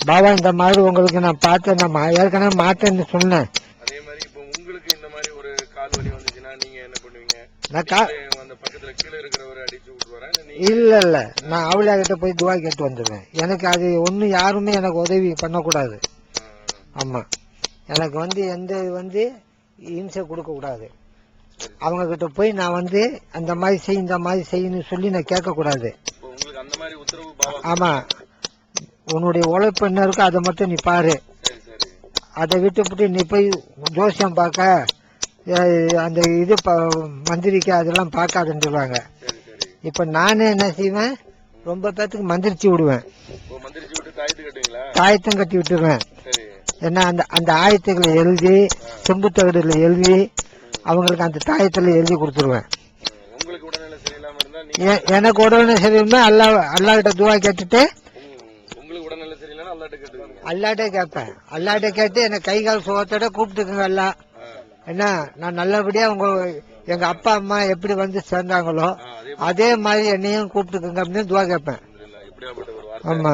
பாபா இந்த மாதிரி உங்களுக்கு நான் பார்த்தேன், நான் ஏற்கனவே மாட்டேன்னு சொன்னேன். இல்ல நான் அவளியா கிட்ட போய் துவா கேட்டு வந்துடுவேன். எனக்கு அது ஒண்ணு யாருமே எனக்கு உதவி பண்ணக்கூடாது. ஆமா, எனக்கு எந்த இம்சை கொடுக்க கூடாது. அவங்க கிட்ட போய் நான் அந்த மாதிரி செய் இந்த மாதிரி செய்யணும்னு சொல்லி நான் கேட்க கூடாது. ஆமா, உன்னுடைய உழைப்பு என்ன இருக்கோ அதை மட்டும் நீ பாரு. அதை விட்டு நீ போய் ஜோசியம் பார்க்க அந்த இது மந்திரிக்க அதெல்லாம் பார்க்காதுன்றாங்க. இப்ப நானே என்ன செய்வேன், ரொம்ப பேத்துக்கு மந்திரிச்சு விடுவேன், தாயத்தம் கட்டி விட்டுருவேன். ஏன்னா அந்த ஆயத்துக்களை எழுதி செம்பு தகடுல எழுதி அவங்களுக்கு அந்த தாயத்துல எழுதி கொடுத்துருவேன். எனக்கு உடனே சரியில்லை அல்லாஹ்கிட்ட துவா கேட்டுட்டு அல்லாட்டே கேட்பேன். அல்லாட்டே கேட்டு எனக்கு கை கால் சுகத்தோட கூப்பிட்டுக்குங்க எல்லாம். என்ன, நான் நல்லபடியா எங்க அப்பா அம்மா எப்படி சேர்ந்தாங்களோ அதே மாதிரி என்னையும் கூப்பிட்டுக்குங்க அப்படின்னு துவா கேட்பேன். ஆமா,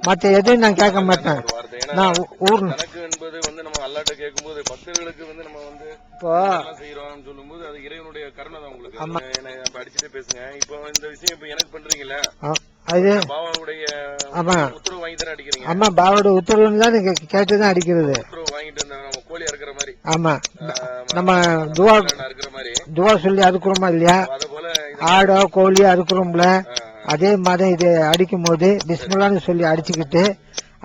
மத்த எதையும் நான் கேட்க மாட்டேன். நான் ஊர் என்பது நம்ம அல்லாட்ட கேட்கும் போது பக்தர்களுக்கு நம்ம இப்போ செய்யறோம் சொல்லும்போது அது இறைவனுடைய கருணை தான் உங்களுக்கு. ஆமா. அடிச்சுட்டு பேசுங்க. இப்போ இந்த விஷயம் இப்ப எனக்கு பண்றீங்கல்ல, அது பாபாவுடைய ஆமா உத்தரவு வாங்கி தானே அடிக்கிறீங்க. ஆமா பாவோட உத்தரவுன்னு தான் நீங்க கேட்டுதான் அடிக்கிறது. உத்தரவு வாங்கிட்டு நம்ம கோழி அறுக்கிற மாதிரி, ஆமா நம்ம துவா அறுக்கிற மாதிரி துவா சொல்லி அறுக்குறோமா இல்லையா, அத போல ஆடோ கோழியோ அறுக்குறோம்ல, அதே மாதிரி இது அடிக்கும் போது பிஸ்மில்லான்னு சொல்லி அடிச்சுக்கிட்டு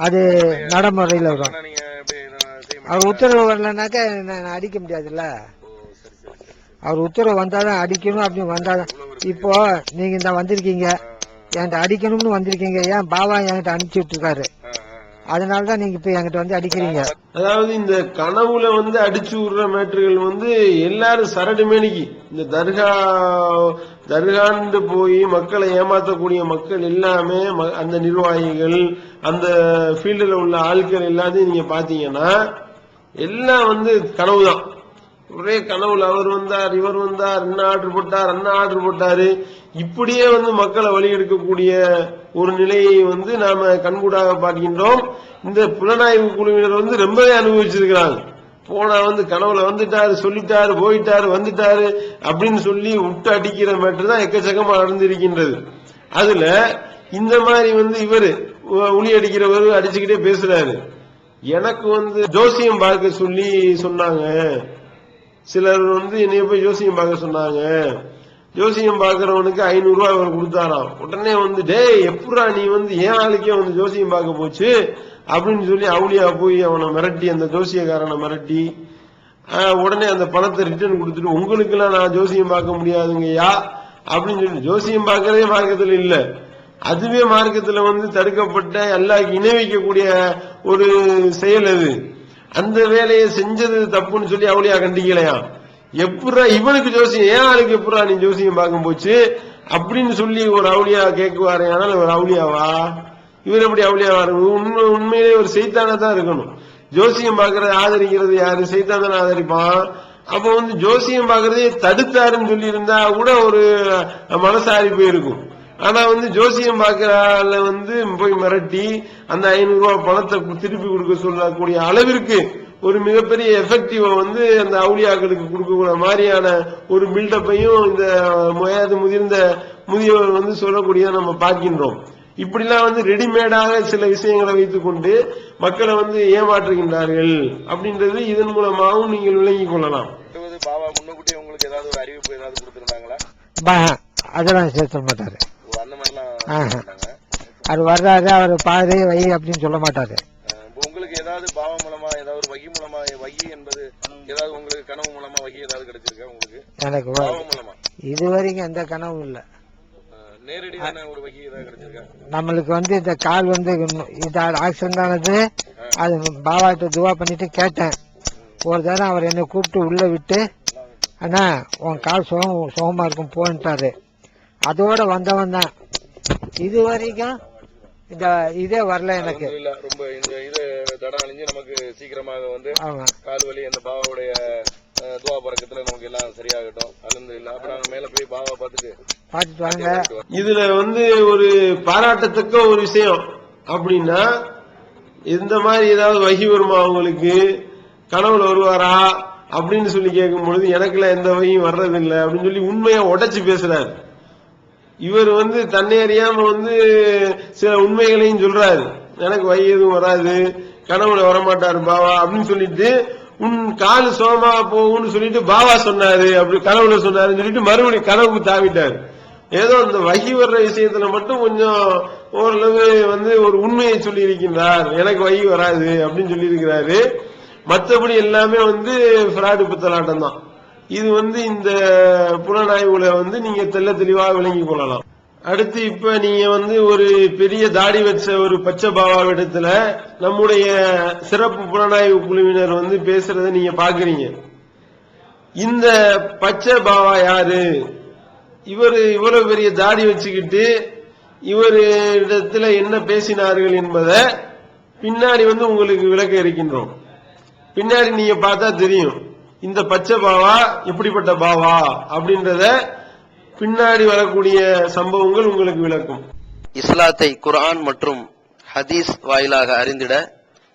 அது நடைமுறையில வரும். நீங்க அவர் உத்தரவு வரலனாக்க நான் அடிக்க முடியாதுல்ல. அவர் உத்தரவு வந்தாதான் அடிக்கணும் அப்படின்னு வந்தாதான். இப்போ நீங்க இந்த வந்திருக்கீங்க, என்கிட்ட அடிக்கணும்னு வந்திருக்கீங்க, ஏன் பாபா என்கிட்ட அனுப்பிச்சு விட்டுருக்காரு, அதனாலதான் நீங்க இப்ப என்கிட்ட வந்து அடிக்கிறீங்க. அதாவது இந்த கனவுல வந்து அடிச்சு விடுற மேட்டர்கள் வந்து எல்லாரும் சரடு மேனிக்கு இந்த தர்காண்டு போய் மக்களை ஏமாற்றக்கூடிய மக்கள் எல்லாமே அந்த நிர்வாகிகள் அந்த ஃபீல்டுல உள்ள ஆட்கள் எல்லாத்தையும் நீங்க பாத்தீங்கன்னா எல்லாம் வந்து கனவு தான். ஒரே கனவுல அவர் வந்தார், இவர் வந்தார், என்ன ஆர்டர் போட்டார், அண்ணா ஆர்டர் போட்டாரு, இப்படியே வந்து மக்களை வழி எடுக்கக்கூடிய ஒரு நிலையை வந்து நாம கண்கூடாக பார்க்கின்றோம். இந்த புலனாய்வு குழுவினர் வந்து ரொம்பவே அனுபவிச்சிருக்கிறாங்க. போனா வந்து கனவுல வந்துட்டாரு, சொல்லிட்டாரு, போயிட்டாரு, வந்துட்டாரு அப்படின்னு சொல்லி விட்டு அடிக்கிற மேட்டர் தான் எக்கச்சக்கமா நடந்திருக்கின்றது. அதுல இந்த மாதிரி வந்து இவரு உளி அடிக்கிறவரு அடிச்சுக்கிட்டே பேசுறாரு. எனக்கு வந்து ஜோசியம் பார்க்க சொல்லி சொன்னாங்க, சிலர் வந்து என்னைய போய் ஜோசியம் பார்க்க சொன்னாங்க, ஜோசியம் பார்க்கிறவனுக்கு 500 ரூபாய் அவர் கொடுத்தாராம். உடனே வந்து டேய் எப்படா நீ வந்து ஏன் ஆளுக்கே வந்து ஜோசியம் பார்க்க போச்சு அப்படின்னு சொல்லி அவுளியா போய் அவனை மிரட்டி, அந்த ஜோசியக்காரனை மிரட்டி உடனே அந்த பணத்தை ரிட்டர்ன் கொடுத்துட்டு உங்களுக்கு எல்லாம் நான் ஜோசியம் பார்க்க முடியாதுங்கய்யா அப்படின்னு சொல்லி, ஜோசியம் பார்க்கறதே மார்க்கத்தில் இல்ல, அதுவே மார்க்கத்துல வந்து தடுக்கப்பட்ட அல்லாஹ்க்கு இணை வைக்கக்கூடிய ஒரு செயல் அது. அந்த வேலையை செஞ்சது தப்புன்னு சொல்லி அவுளியா கண்டிக்கலையா. எப்படா இவனுக்கு ஜோசியம், ஏன் ஆளுக்கு எப்படா நீ ஜோசியம் பார்க்க போச்சு அப்படின்னு சொல்லி ஒரு அவுளியா கேட்குவாரு. ஆனால் ஒரு அவுளியாவா இவர் எப்படி அவுளியாவா இருக்கும்? உண்மையிலே ஒரு சைத்தானா தான் இருக்கணும். ஜோசியம் பார்க்கறது ஆதரிக்கிறது யாரு? சைத்தான் தானே ஆதரிப்பான். அப்ப வந்து ஜோசியம் பார்க்கறதே தடுத்தாருன்னு சொல்லி இருந்தா கூட ஒரு மனசாரி போயிருக்கும். ஆனா வந்து ஜோசியம் பார்க்கறால வந்து போய் மிரட்டி அந்த 500 ரூபாய் பணத்தை திருப்பி கொடுக்க சொல்லக்கூடிய அளவிற்கு ஒரு மிகப்பெரிய எஃபெக்டிவ வந்து அந்த அவுளியாக்களுக்கு கொடுக்கக்கூடிய மாதிரியான ஒரு பில்டப்பையும் இந்த முதிர்ந்த முதியவர் வந்து சொல்லக்கூடியதை நம்ம பார்க்கின்றோம். இப்படிலாம் வந்து ரெடிமேடாக சில விஷயங்களை வைத்துக் கொண்டு மக்களை வந்து ஏமாற்றுகின்றார்கள் அப்படின்றது இதன் மூலமாகவும் நீங்கள் விளங்கிக் கொள்ளலாம். பாபா முன்னக்கூட்டி உங்களுக்கு ஏதாவது ஒரு அறிவிப்பு ஏதாவது கொடுத்திருந்தாங்களா? அதெல்லாம் சேர்த்த மாட்டாரு. அந்த மாதிரிலாம் அது வர்றாரு, அவர் பாரு வை அப்படின்னு சொல்ல மாட்டாரு. உங்களுக்கு ஏதாவது பாவம் மூலமா ஏதாவது வகி மூலமா, வகி என்பது ஏதாவது உங்களுக்கு கனவு மூலமா வகி ஏதாவது கிடைச்சிருக்கா உங்களுக்கு? எனக்கு பாவம் மூலமா இதுவரைக்கும் எந்த கனவும் இல்ல. நேரடியான ஒரு வகி ஏதாவது கிடைச்சிருக்கா? நம்மளுக்கு வந்து இந்த கால் வந்து இது ஆக்சிடென்ட் ஆனது, அது பாபாட்ட துவா பண்ணிட்டு கேட்டேன். ஒரு தடவை அவர் என்னை கூப்பிட்டு உள்ள விட்டு, அண்ணா உன் கால் சுகமா இருக்கும் போன்ட்டாரு. அதோட வந்தவன் தான். இது வரைக்கும் இந்த இதே வரல எனக்கு. ரொம்ப இந்த இது தடம் அழிஞ்சு நமக்கு சீக்கிரமாக வந்து கால் வலி அந்த பாபாவுடைய துவா பறக்கத்துல நமக்கு எல்லாம் சரியாகட்டும். அல்ஹம்துலில்லாஹ். அப்ப நாங்க மேல போய் பாபா பார்த்துட்டு வாங்க. இதுல வந்து ஒரு பாராட்டத்தக்க ஒரு விஷயம் அப்படின்னா, இந்த மாதிரி ஏதாவது வகி வருமா அவங்களுக்கு, கனவுல வருவாரா அப்படின்னு சொல்லி கேட்கும் பொழுது எனக்குலாம் எந்த வகையும் வர்றதில்லை அப்படின்னு சொல்லி உண்மையா உடைச்சு பேசுறாரு. இவர் வந்து தன்னை அறியாம வந்து சில உண்மைகளையும் சொல்றாரு. எனக்கு வகி எதுவும் வராது, கனவுல வரமாட்டாரு பாவா அப்படின்னு சொல்லிட்டு, உன் கால் சோமா போகும்னு சொல்லிட்டு பாவா சொன்னாரு, அப்படி கனவுல சொன்னாருன்னு சொல்லிட்டு மறுபடியும் கனவுக்கு தாவிட்டாரு. ஏதோ இந்த வகி வர்ற விஷயத்துல மட்டும் கொஞ்சம் ஓரளவு வந்து ஒரு உண்மையை சொல்லி இருக்கின்றார், எனக்கு வகி வராது அப்படின்னு சொல்லி இருக்கிறாரு. மற்றபடி எல்லாமே வந்து பிராடு புத்தலாட்டம் தான். இது வந்து இந்த புலனாய்வுல வந்து நீங்க தெள்ள தெளிவாக விளங்கிக் கொள்ளலாம். அடுத்து இப்ப நீங்க வந்து ஒரு பெரிய தாடி வச்ச ஒரு பச்சை பாபாவிடத்துல நம்முடைய சிறப்பு புலனாய்வு குழுவினர் வந்து பேசுறத நீங்க பாக்குறீங்க. இந்த பச்சை பாபா யாரு, இவரு இவ்வளவு பெரிய தாடி வச்சுக்கிட்டு இவர் இடத்துல என்ன பேசினார்கள் என்பதை பின்னாடி வந்து உங்களுக்கு விளக்க இருக்கின்றோம். பின்னாடி நீங்க பார்த்தா தெரியும் இந்த பச்சை பாவா எப்படிப்பட்ட பாவா அப்படின்றத பின்னாடி வரக்கூடிய சம்பவங்கள் உங்களுக்கு விளக்கும். இஸ்லாத்தை குர்ஆன் மற்றும் ஹதீஸ் வாயிலாக அறிந்திட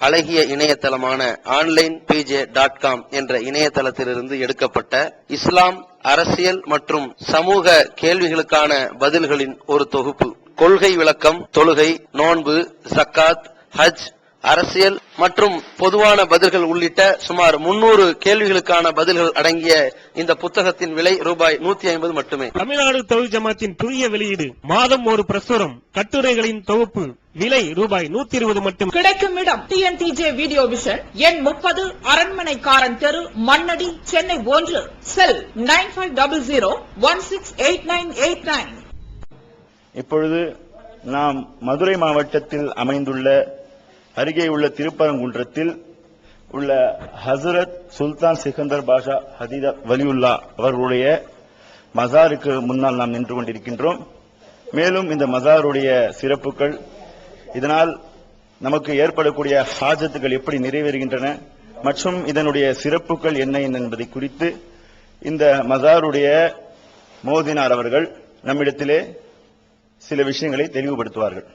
அழகிய இணையதளமான onlinepj.com என்ற இணையதளத்திலிருந்து எடுக்கப்பட்ட இஸ்லாம், அரசியல் மற்றும் சமூக கேள்விகளுக்கான பதில்களின் ஒரு தொகுப்பு. கொள்கை விளக்கம், தொழுகை, நோன்பு, ஜக்காத், ஹஜ், அரசியல் மற்றும் பொதுவான பதில்கள் உள்ளிட்ட சுமார் 300 கேள்விகளுக்கான பதில்கள் அடங்கிய இந்த புத்தகத்தின் விலை ரூபாய் 150 மட்டுமே. தமிழ்நாடு தௌஹீத் ஜமாத்தின் புதிய வெளியீடு, மாதம் ஒரு பிரசுரம், கட்டுரைகளின் தொகுப்பு, விலை ரூபாய் 120 மட்டும். கிடைக்கும் இடம் TNTJ வீடியோ விஷன், எண் 30, அரண்மனைக்காரன் தெரு, மண்ணடி, சென்னை 1. செல் 9500168989. இப்பொழுது நாம் மதுரை மாவட்டத்தில் அமைந்துள்ள அருகே உள்ள திருப்பரங்குன்றத்தில் உள்ள ஹசரத் சுல்தான் சிக்கந்தர் பாஷா ஹதீதா வலியுல்லா அவர்களுடைய மசாருக்கு முன்னால் நாம் நின்று கொண்டிருக்கின்றோம். மேலும் இந்த மசாருடைய சிறப்புகள், இதனால் நமக்கு ஏற்படக்கூடிய ஹாஜத்துகள் எப்படி நிறைவேறுகின்றன மற்றும் இதனுடைய சிறப்புகள் என்ன என்பதை குறித்து இந்த மசாருடைய மோதினார் அவர்கள் நம்மிடத்திலே சில விஷயங்களை தெளிவுபடுத்துவார்கள்.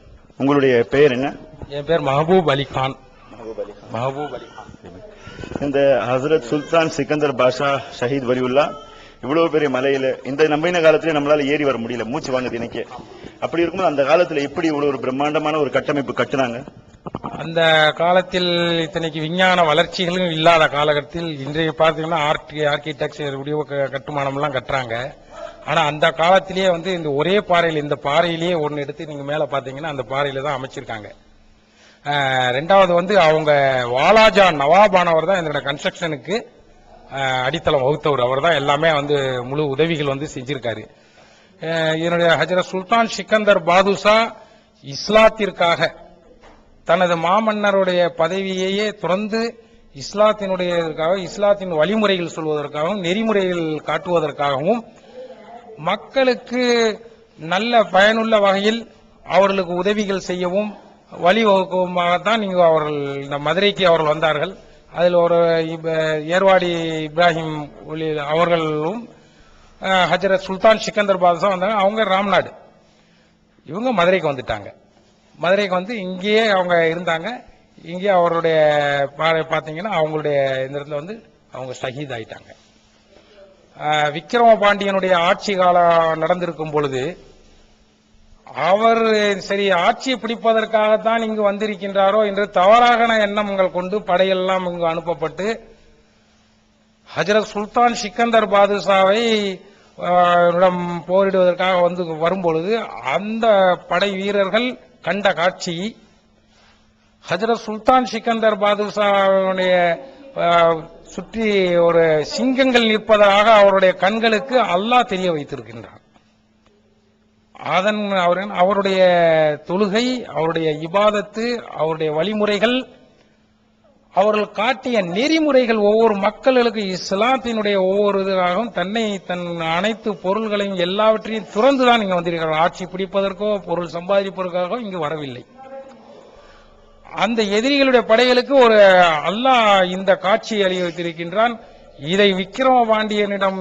உங்களுடைய பெயர் என்ன? என் பேர் மஹபூப் அலி கான். இந்த ஹசரத் சுல்தான் சிக்கந்தர் பாஷா ஷஹீத் வலியுல்லா இவ்வளவு பெரிய மலையில இந்த நம்பின காலத்திலே நம்மளால ஏறி வர முடியல, மூச்சு வாங்குது எனக்கு. அப்படி இருக்கும்போது அந்த காலத்துல எப்படி இவ்வளவு ஒரு பிரம்மாண்டமான ஒரு கட்டமைப்பு கட்டுனாங்க? அந்த காலத்தில் இத்தனைக்கு விஞ்ஞான வளர்ச்சிகளும் இல்லாத காலகட்டத்தில் இன்றைய பார்த்தீங்கன்னா ஆர்கிடெக்சர் கட்டுமானம் எல்லாம் கட்டுறாங்க. ஆனா அந்த காலத்திலேயே இந்த ஒரே பாறையில், இந்த பாறையிலேயே ஒன்னு எடுத்து நீங்க மேல பாத்தீங்கன்னா அந்த பாறையில தான் அமைச்சிருக்காங்க. ரெண்டாவது அவங்க வாலாஜா நவாபானவர் தான் இந்த கன்ஸ்ட்ரக்ஷனுக்கு அடித்தளம் வகுத்தவர். அவர் தான் எல்லாமே முழு உதவிகள் செஞ்சிருக்காரு. இதனுடைய ஹஜரத் சுல்தான் சிக்கந்தர் பாதுஷா இஸ்லாத்திற்காக தனது மாமன்னருடைய பதவியையே துறந்து இஸ்லாத்தின் வழிமுறைகள் சொல்வதற்காகவும் நெறிமுறைகள் காட்டுவதற்காகவும் மக்களுக்கு நல்ல பயனுள்ள வகையில் அவர்களுக்கு உதவிகள் செய்யவும் வழிவகுக்குமாகத்தான் இங்கு அவர்கள் இந்த மதுரைக்கு அவர்கள் வந்தார்கள். அதில் ஒரு ஏர்வாடி இப்ராஹிம் அவர்களும் ஹஜரத் சுல்தான் சிக்கந்தர் பாதுஷா வந்தாங்க. அவங்க ராம்நாடு, இவங்க மதுரைக்கு வந்துட்டாங்க. மதுரைக்கு இங்கேயே அவங்க இருந்தாங்க. இங்கே அவருடைய பார்த்தீங்கன்னா அவங்களுடைய இந்த இடத்துல அவங்க ஷஹீத் ஆயிட்டாங்க. விக்ரம பாண்டியனுடைய ஆட்சி காலம் நடந்திருக்கும் பொழுது அவர் சரி ஆட்சியை பிடிப்பதற்காகத்தான் இங்கு வந்திருக்கின்றாரோ என்று தவறான எண்ணங்கள் கொண்டு படையெல்லாம் இங்கு அனுப்பப்பட்டு ஹஜரத் சுல்தான் சிக்கந்தர் பாதுஷாவை போரிடுவதற்காக வரும்பொழுது அந்த படை வீரர்கள் கண்ட காட்சி, ஹஜரத் சுல்தான் சிக்கந்தர் பாதுஷாவுடைய சுற்றி ஒரு சிங்கங்கள் நிற்பதாக அவருடைய கண்களுக்கு அல்லாஹ் தெரிய வைத்திருக்கின்றார். அவருடைய தொழுகை, அவருடைய இபாதத்து, அவருடைய வழிமுறைகள், அவர்கள் காட்டிய நெறிமுறைகள் ஒவ்வொரு மக்களுக்கு இஸ்லாத்தினுடைய ஒவ்வொரு இதுக்காகவும் தன் அனைத்து பொருள்களையும் எல்லாவற்றையும் துறந்துதான் இங்க வந்திருக்கிறார்கள். ஆட்சி பிடிப்பதற்கோ பொருள் சம்பாதிப்பதற்காகவோ இங்கு வரவில்லை. அந்த எதிரிகளுடைய படைகளுக்கு ஒரு அல்லாஹ் இந்த காட்சியை அளித்திருக்கின்றான். இதை விக்ரம பாண்டியனிடம்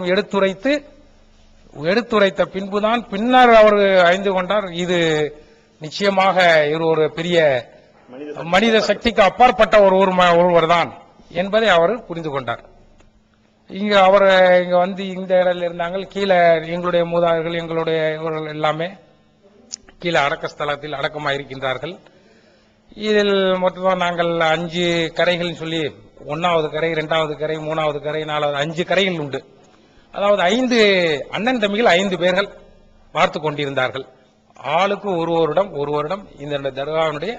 எடுத்துரைத்த பின்புதான் பின்னர் அவர் அறிந்து கொண்டார், இது நிச்சயமாக ஒரு பெரிய மனித சக்திக்கு அப்பாற்பட்ட ஒருவர் தான் என்பதை அவர் புரிந்து கொண்டார். இங்க அவர் இந்த இடத்துல இருந்தாங்க. கீழே எங்களுடைய மூதாதையர்கள், எங்களுடைய எல்லாமே கீழே அடக்க ஸ்தலத்தில் அடக்கமாயிருக்கின்றார்கள். இதில் மொத்தம் நாங்கள் 5 கரைகள் சொல்லி 1வது கரை, 2வது கரை, 3வது கரை, 4வது 5 கரைகள் உண்டு. அதாவது 5 அண்ணன் தம்பிகள் 5 பேர்கள் பார்த்து கொண்டிருந்தார்கள். ஆளுக்கு ஒரு வருடம் இந்த தர்காவினுடைய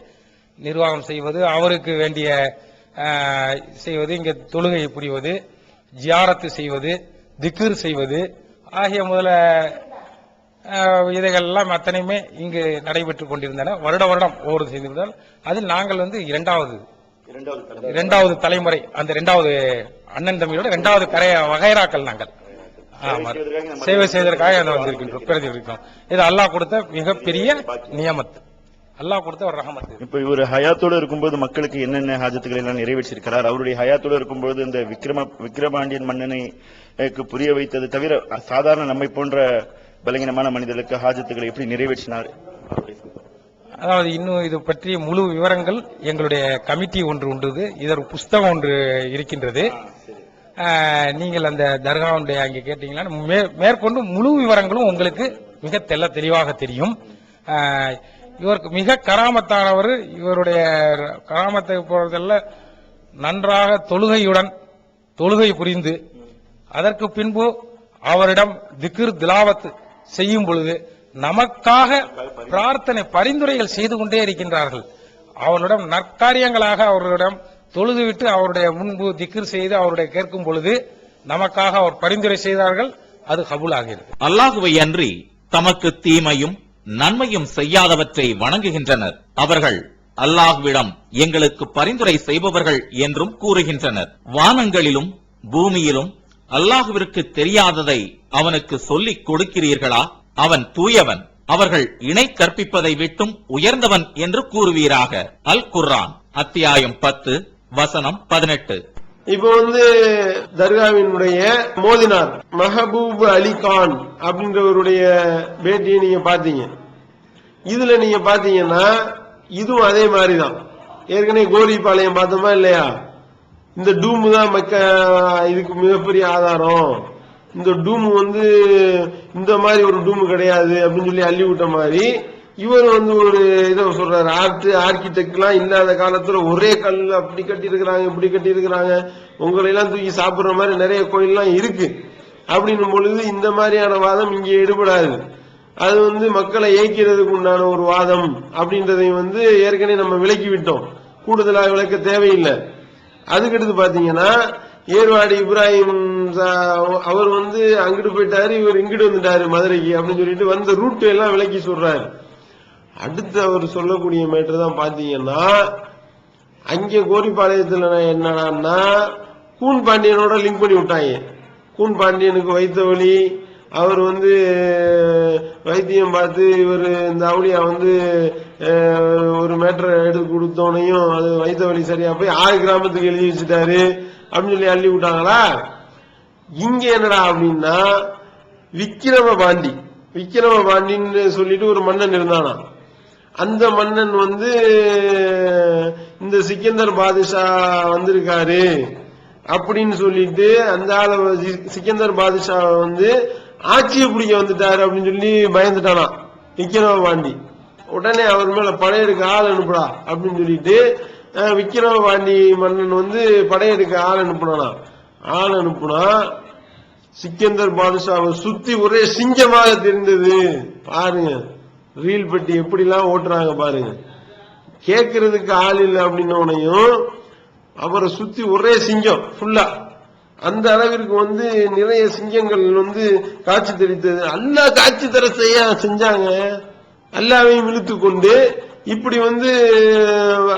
நிர்வாகம் செய்வது, அவருக்கு வேண்டிய செய்வது, இங்க தொழுகை புரிவது, ஜியாரத்து செய்வது, திக்ர் செய்வது ஆகிய முதல இதைகள் எல்லாம் அத்தனையுமே இங்கு நடைபெற்றுக் கொண்டிருந்தன. வருடம் ஒவ்வொரு செய்திருந்தால் அதில் நாங்கள் 2வது தலைமுறை, அந்த 2வது அண்ணன் தம்பியோட 2வது வகைராக்கள் நாங்கள் சேவை செய்வதற்காக வந்திருக்கின்றோம். இது அல்லாஹ் கொடுத்த மிகப்பெரிய நியமத், அல்லாஹ் கொடுத்த ஒரு ரஹமத். இப்ப இவர் ஹயாத்தோடு இருக்கும்போது மக்களுக்கு என்னென்ன ஹாஜத்துக்களை எல்லாம் நிறைவேற்றிருக்கிறார்? அவருடைய ஹயாத்தோடு இருக்கும்போது இந்த விக்ரமாண்டியன் மன்னனை புரிய வைத்தது தவிர சாதாரண நம்மை போன்ற பலகீனமான மனிதர்களுக்கு ஹாஜத்துக்களை எப்படி நிறைவேற்றினார்? அதாவது இன்னும் இது பற்றிய முழு விவரங்கள் எங்களுடைய கமிட்டி ஒன்று உண்டு, இதற்கு புஸ்தகம் ஒன்று இருக்கின்றது. நீங்கள் அந்த தர்காவுடைய அங்கே கேட்டீங்கன்னா மேற்கொண்டு முழு விவரங்களும் உங்களுக்கு மிக தெளிவாக தெரியும். இவருக்கு மிக கராமத்தானவர். இவருடைய கராமத்தை போறதல்ல, நன்றாக தொழுகை புரிந்து அதற்கு பின்பு அவரிடம் திக்ர் திலாவத் செய்யும் பொழுது நமக்காக பிரார்த்தனை பரிந்துரைகள் செய்து கொண்டே இருக்கின்றார்கள். அவரிடம் நற்காரியங்களாக அவரிடம் தொழுதுவிட்டு அவருடைய முன்பு திக்ர் செய்து அவருடைய கேட்கும் பொழுது நமக்காக அவர் பரிந்துரை செய்தார்கள், அது கபூல் ஆகிறது. அல்லாஹுவை அன்றி தமக்கு தீமையும் நன்மையும் செய்யாதவற்றை வணங்குகின்றனர். அவர்கள் அல்லாஹ்விடம் எங்களுக்கு பரிந்துரை செய்பவர்கள் என்றும் கூறுகின்றனர். வானங்களிலும் பூமியிலும் அல்லாஹுவிற்கு தெரியாததை அவனுக்கு சொல்லிக் கொடுக்கிறீர்களா? அவன் தூயவன், அவர்கள் இணை கற்பிப்பதை விட்டும் உயர்ந்தவன் என்று கூறுவீராக. அல் குர்ஆன் அத்தியாயம் 10 வசனம் 18. இப்ப தர்காவினுடைய மோதினார் மஹபூப் அலி கான் அப்படின்றவருடைய பேட்டியை நீங்க பாத்தீங்க. இதுல நீங்க பாத்தீங்கன்னா இதுவும் அதே மாதிரிதான். ஏற்கனவே கோரிப்பாளையம் பார்த்தோமா இல்லையா? இந்த டூம் தான் இதுக்கு மிகப்பெரிய ஆதாரம். இந்த டூம் இந்த மாதிரி ஒரு டூம் கிடையாது அப்படின்னு சொல்லி அள்ளி விட்ட மாதிரி இவர் ஒரு இதை சொல்றாரு. ஆர்கிடெக்ட் எல்லாம் இல்லாத காலத்துல ஒரே கல் அப்படி கட்டி இருக்கிறாங்க, இப்படி கட்டி இருக்கிறாங்க, உங்களை எல்லாம் தூக்கி சாப்பிடுற மாதிரி நிறைய கோயில் எல்லாம் இருக்கு அப்படின்னும் பொழுது இந்த மாதிரியான வாதம் இங்கே ஈடுபடாது. அது மக்களை ஏய்க்கிறதுக்கு உண்டான ஒரு வாதம் அப்படின்றதையும் ஏற்கனவே நம்ம விலக்கி விட்டோம், கூடுதலாக விளக்க தேவையில்லை. அதுக்கடுத்து பாத்தீங்கன்னா ஏர்வாடி இப்ராஹிம் அவர் அங்கிட்டு போயிட்டாரு, இவர் இங்கிட்டு வந்துட்டாரு மதுரைக்கு அப்படின்னு சொல்லிட்டு வந்த ரூட் எல்லாம் விலக்கி சொல்றாரு. அடுத்து அவர் சொல்லக்கூடிய மேட்டர் தான் பாத்தீங்கன்னா அங்கே கோரிப்பாளையத்துல என்னன்னா கூன் பாண்டியனோட லிங்க் பண்ணி விட்டாங்க. கூன் பாண்டியனுக்கு வைத்த வழி, அவர் வைத்தியம் பார்த்து இவர் இந்த அவுளியா ஒரு மேட்டரை எடுத்து கொடுத்தோனையும் அது வைத்த வழி சரியா போய் 6 கிராமத்துக்கு எழுதி வச்சுட்டாரு அப்படின்னு சொல்லி அள்ளி விட்டாங்களா. இங்க என்னடா அப்படின்னா விக்கிரம பாண்டின்னு சொல்லிட்டு ஒரு மன்னன் இருந்தானா. அந்த மன்னன் இந்த சிக்கந்தர் பாதுஷா வந்திருக்காரு அப்படின்னு சொல்லிட்டு அந்த ஆள சிக்கந்தர் பாதுஷா ஆட்சியை பிடிக்க வந்துட்டாரு அப்படின்னு சொல்லி பயந்துட்டானா விக்கிரம பாண்டி. உடனே அவர் மேல படையெடுக்க ஆள் அனுப்புடா அப்படின்னு சொல்லிட்டு விக்கிரம பாண்டி மன்னன் படையெடுக்க ஆள் அனுப்புனா. ஆள் அனுப்புனா சிக்கந்தர் பாதுஷாவை சுத்தி ஒரே சிங்கமாக தெரிந்தது. பாருங்க ரீல் பெட்டி எப்படி எல்லாம் ஓட்டுறாங்க பாருங்க. கேட்கறதுக்கு ஆள் இல்லை அப்படின்னோனையும் அவரை சுத்தி ஒரே சிங்கம் ஃபுல்லா. அந்த அளவிற்கு நிறைய சிங்கங்கள் காட்சி தெரித்தது. அல்லாஹ் காட்சி தர செஞ்சாங்க. அல்லாஹ்வையும் இழுத்து கொண்டு இப்படி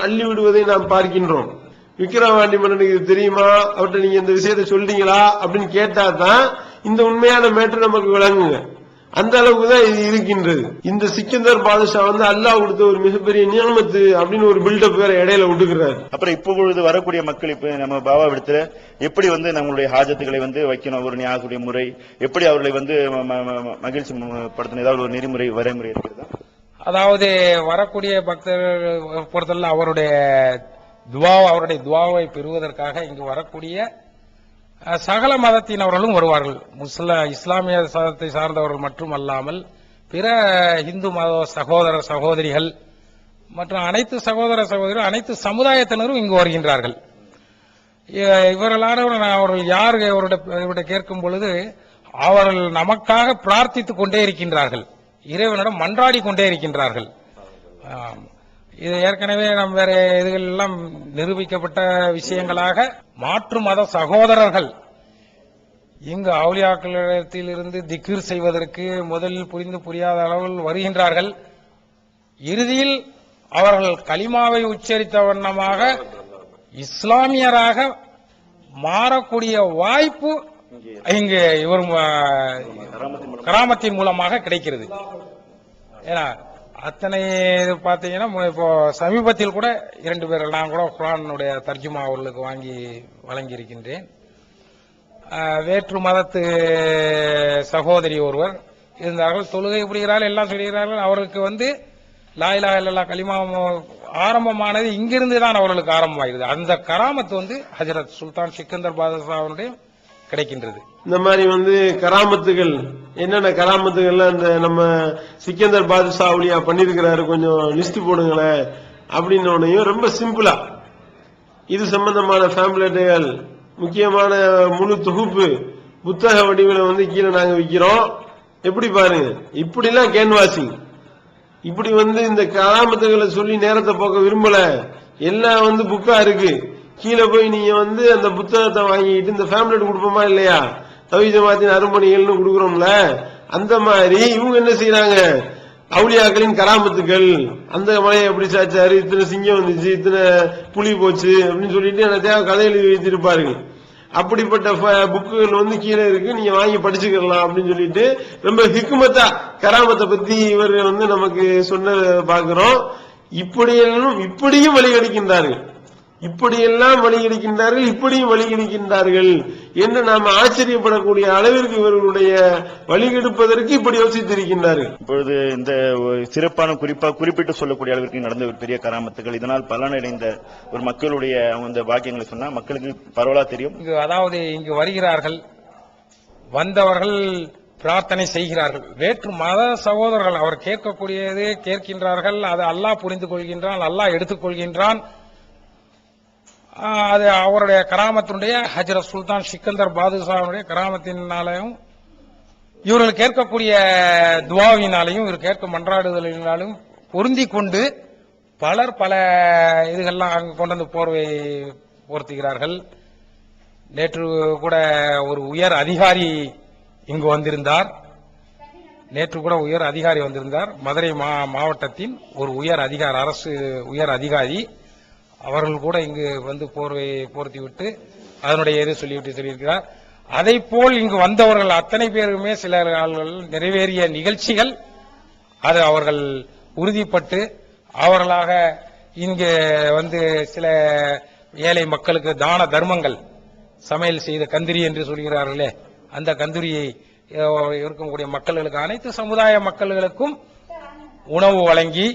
அள்ளி விடுவதை நாம் பார்க்கின்றோம். விக்கிரவாண்டி மன்னனுக்கு இது தெரியுமா, அவர்கிட்ட நீங்க இந்த விஷயத்தை சொல்றீங்களா அப்படின்னு கேட்டா தான் இந்த உண்மையான மேட்டர் நமக்கு விளங்குங்க. அந்த அளவுக்கு தான் இது இருக்கின்றது. இந்த சிக்கந்தர் பாதுஷா அல்லாஹ் கொடுத்த ஒரு மிகப்பெரிய நியமத்து அப்படின்னு ஒரு பில்டப் வேற இடையில விட்டுக்கிறாரு. அப்புறம் இப்பொழுது வரக்கூடிய மக்கள் இப்ப நம்ம பாபா இடத்துல எப்படி நம்மளுடைய ஹாஜத்துகளை வைக்கணும், ஒரு நியாயக்கூடிய முறை எப்படி அவர்களை மகிழ்ச்சி படுத்தணும், ஏதாவது ஒரு நெறிமுறை வரைமுறை இருக்கிறதா? அதாவது வரக்கூடிய பக்தர்கள் பொறுத்தவரை அவருடைய துவாவை பெறுவதற்காக இங்கு வரக்கூடிய சகல மதத்தினவர்களும் வருவார்கள். இஸ்லாமிய மதத்தை சார்ந்தவர்கள் மட்டும் அல்லாமல் பிற இந்து மத சகோதர சகோதரிகள் மற்றும் அனைத்து சகோதர சகோதரிகள் அனைத்து சமுதாயத்தினரும் இங்கு வருகின்றார்கள். அவர்கள் யார் இவருடைய கேட்கும் பொழுது அவர்கள் நமக்காக பிரார்த்தித்துக் கொண்டே இருக்கின்றார்கள், இறைவனிடம் மன்றாடி கொண்டே இருக்கின்றார்கள். இது ஏற்கனவே நம் வேற இதுகள் எல்லாம் நிரூபிக்கப்பட்ட விஷயங்களாக மாற்று மத சகோதரர்கள் இங்கு அவுலியாக்களிடத்தில் இருந்து திக்ர் செய்வதற்கு முதலில் புரியாத அளவில் வருகின்றார்கள். இறுதியில் அவர்கள் கலிமாவை உச்சரித்த வண்ணமாக இஸ்லாமியராக மாறக்கூடிய வாய்ப்பு இங்கு இவர் கராமத்தின் மூலமாக கிடைக்கிறது. ஏன்னா அத்தனை பாத்தீங்கன்னா இப்போ சமீபத்தில் கூட 2 பேர் நான் கூட குர்ஆனுடைய தர்ஜுமா அவர்களுக்கு வாங்கி வழங்கி இருக்கின்றேன். வேற்று மதத்து சகோதரி ஒருவர் இருந்தார்கள், தொழுகை புரிகிறார்கள், எல்லாம் சொல்கிறார்கள். அவருக்கு லா இலாஹ இல்லல்லாஹ் கலிமா ஆரம்பமானது இங்கிருந்து தான் அவர்களுக்கு ஆரம்பமாகிறது. அந்த கராமத்து ஹஜ்ரத் சுல்தான் சிக்கந்தர் பாதுஷா அவருடைய கிடைக்கின்றது. இந்த மாதிரி கராமத்துகள் என்னென்ன கராமத்துகள்லாம் இந்த நம்ம சிக்கந்தர் பாதுஷா அவலியா பண்ணிருக்கிறாரு, கொஞ்சம் லிஸ்ட் போடுங்களேன் அப்படின்னு ரொம்ப சிம்பிளா இது சம்பந்தமான ஃபேம்லெட்டுகள் முக்கியமான முழு தொகுப்பு புத்தக வடிவில் கீழே நாங்க விக்கிறோம். எப்படி பாருங்க, இப்படிலாம் கேன்வாசிங், இப்படி இந்த கராமத்துகளை சொல்லி நேரத்தை போக்க விரும்பல, எல்லாம் புக்கா இருக்கு. கீழே போய் நீங்க அந்த புத்தகத்தை வாங்கிட்டு இந்த ஃபேம்லெட் கொடுப்போமா இல்லையா, தவி ஜமாத்தின் அருமணிகள்னு கொடுக்குறோம்ல, அந்த மாதிரி இவங்க என்ன செய்யறாங்க, அவுலியாக்களின் கராமத்துக்கள், அந்த மலையை எப்படி சாச்சாரு, இத்தனை சிங்கம் வந்துச்சு, இத்தனை புலி போச்சு அப்படின்னு சொல்லிட்டு என்னத்தையா கதை எழுதி வைத்திருப்பார்கள். அப்படிப்பட்ட புக்குகள் கீழே இருக்கு, நீங்க வாங்கி படிச்சுக்கலாம் அப்படின்னு சொல்லிட்டு ரொம்ப ஹிக்மத்தா கராமத்தை பத்தி இவர் நமக்கு சொன்ன பாக்குறோம். இப்படியும் வழிகடிக்கின்றார்கள், இப்படியெல்லாம் வழிகடிக்கின்றார்கள், இப்படியும் வழிகடிக்கின்றார்கள் என்று நாம் ஆச்சரியப்படக்கூடிய அளவிற்கு இவர்களுடைய வழிகெடுப்பதற்கு இப்படி யோசித்திருக்கின்றார்கள். இப்பொழுது இந்த சிறப்பான குறிப்பிட்டு சொல்லக்கூடிய அளவிற்கு நடந்த ஒரு பெரிய கராமத்துகள், இதனால் பலனடைந்த ஒரு மக்களுடைய அந்த வாக்கியங்களை சொன்னா மக்களுக்கு பரவலா தெரியும். அதாவது இங்கு வருகிறார்கள், வந்தவர்கள் பிரார்த்தனை செய்கிறார்கள், வேற்று மத சகோதரர்கள் அவர் கேட்கக்கூடியது கேட்கின்றார்கள், அதை அல்லாஹ் புரிந்து கொள்கின்றான், அல்லாஹ் எடுத்துக்கொள்கின்றான். அது அவருடைய கராமத்தினுடைய ஹஜ்ரத் சுல்தான் சிக்கந்தர் பாதுஷாவுடைய கராமத்தினாலையும் இவர்கள் கேட்கக்கூடிய துவாவினாலையும் இவர் கேட்கும் மன்றாடுதலினாலும் பொருந்தி கொண்டு பலர் பல இதுகள்லாம் அங்கு கொண்டு போர்வை போர்த்துகிறார்கள். நேற்று கூட ஒரு உயர் அதிகாரி இங்கு வந்திருந்தார். மதுரை மாவட்டத்தின் ஒரு உயர் அதிகாரி, அரசு உயர் அதிகாரி, அவர்கள் கூட இங்கு போர்வை போர்த்தி விட்டு அதனுடைய எது சொல்லியிருக்கிறார். அதை போல் இங்கு வந்தவர்கள் அத்தனை பேருமே சில நிறைவேறிய நிகழ்ச்சிகள் அது அவர்கள் உறுதிப்பட்டு அவர்களாக இங்கு சில ஏழை மக்களுக்கு தான தர்மங்கள், சமையல் செய்த கந்திரி என்று சொல்கிறார்களே, அந்த கந்திரியை இருக்கக்கூடிய மக்களுக்கு, அனைத்து சமுதாய மக்களுக்கும் உணவு வழங்கி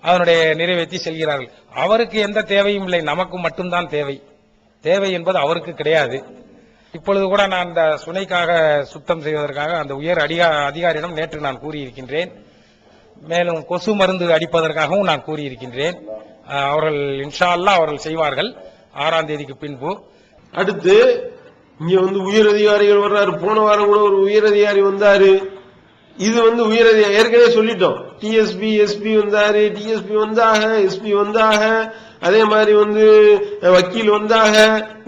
அதனுடைய நிறைவேற்றி செல்கிறார்கள். அவருக்கு எந்த தேவையும் இல்லை, நமக்கு மட்டும்தான் தேவை என்பது அவருக்கு கிடையாது. இப்பொழுது கூட நான் அந்த சுனைக்காக சுத்தம் செய்வதற்காக அந்த உயர் அதிகாரியிடம் நேற்று நான் கூறியிருக்கின்றேன். மேலும் கொசு மருந்து அடிப்பதற்காகவும் நான் கூறியிருக்கின்றேன். அவர்கள் இன்ஷா அல்லாஹ் அவர்கள் செய்வார்கள் 6ஆம் தேதிக்கு பின்பு. அடுத்து இங்க உயர் அதிகாரிகள் வர்றாரு. போன வாரம் கூட ஒரு உயர் அதிகாரி வந்தாரு. இது உயர் அதிகாரி ஏற்கனவே சொல்லிட்டோம். டிஎஸ்பி எஸ்பி வந்தாரு, டிஎஸ்பி வந்தாக, எஸ்பி வந்தாக, அதே மாதிரி வக்கீல் வந்தாக.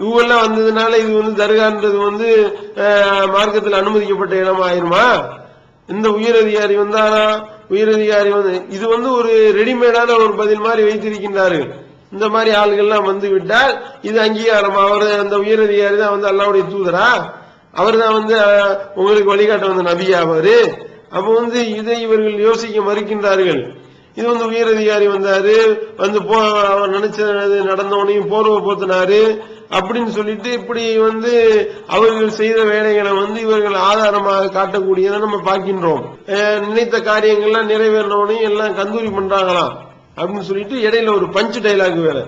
இவங்கெல்லாம் வந்ததுனால இது தர்கான்றது மார்க்கத்தில் அனுமதிக்கப்பட்ட இடமா ஆயிருமா? இந்த உயர் அதிகாரி வந்தாரா, உயர் அதிகாரி இது ஒரு ரெடிமேடான ஒரு பதில் மாதிரி வைத்திருக்கின்றாரு. இந்த மாதிரி ஆளுகள்லாம் விட்டால் இது அங்கீகாரம். அவர் அந்த உயர் அதிகாரி தான் அல்லாஹ்வுடைய தூதரா, அவர் தான் உங்களுக்கு வழிகாட்ட நபியா அவரு. அப்ப இதை இவர்கள் யோசிக்க மறுக்கின்றார்கள். இது உயர் அதிகாரி வந்தாரு, அவர் நினைச்சது நடந்தவனையும் போர்வை போத்தினாரு அப்படின்னு சொல்லிட்டு இப்படி அவர்கள் செய்த வேலைகளை இவர்கள் ஆதாரமாக காட்டக்கூடியதை நம்ம பார்க்கின்றோம். நினைத்த காரியங்கள்லாம் நிறைவேறினவனையும் எல்லாம் கந்தூரி பண்றாங்களாம் அப்படின்னு சொல்லிட்டு இடையில ஒரு பஞ்ச் டைலாக் வேற.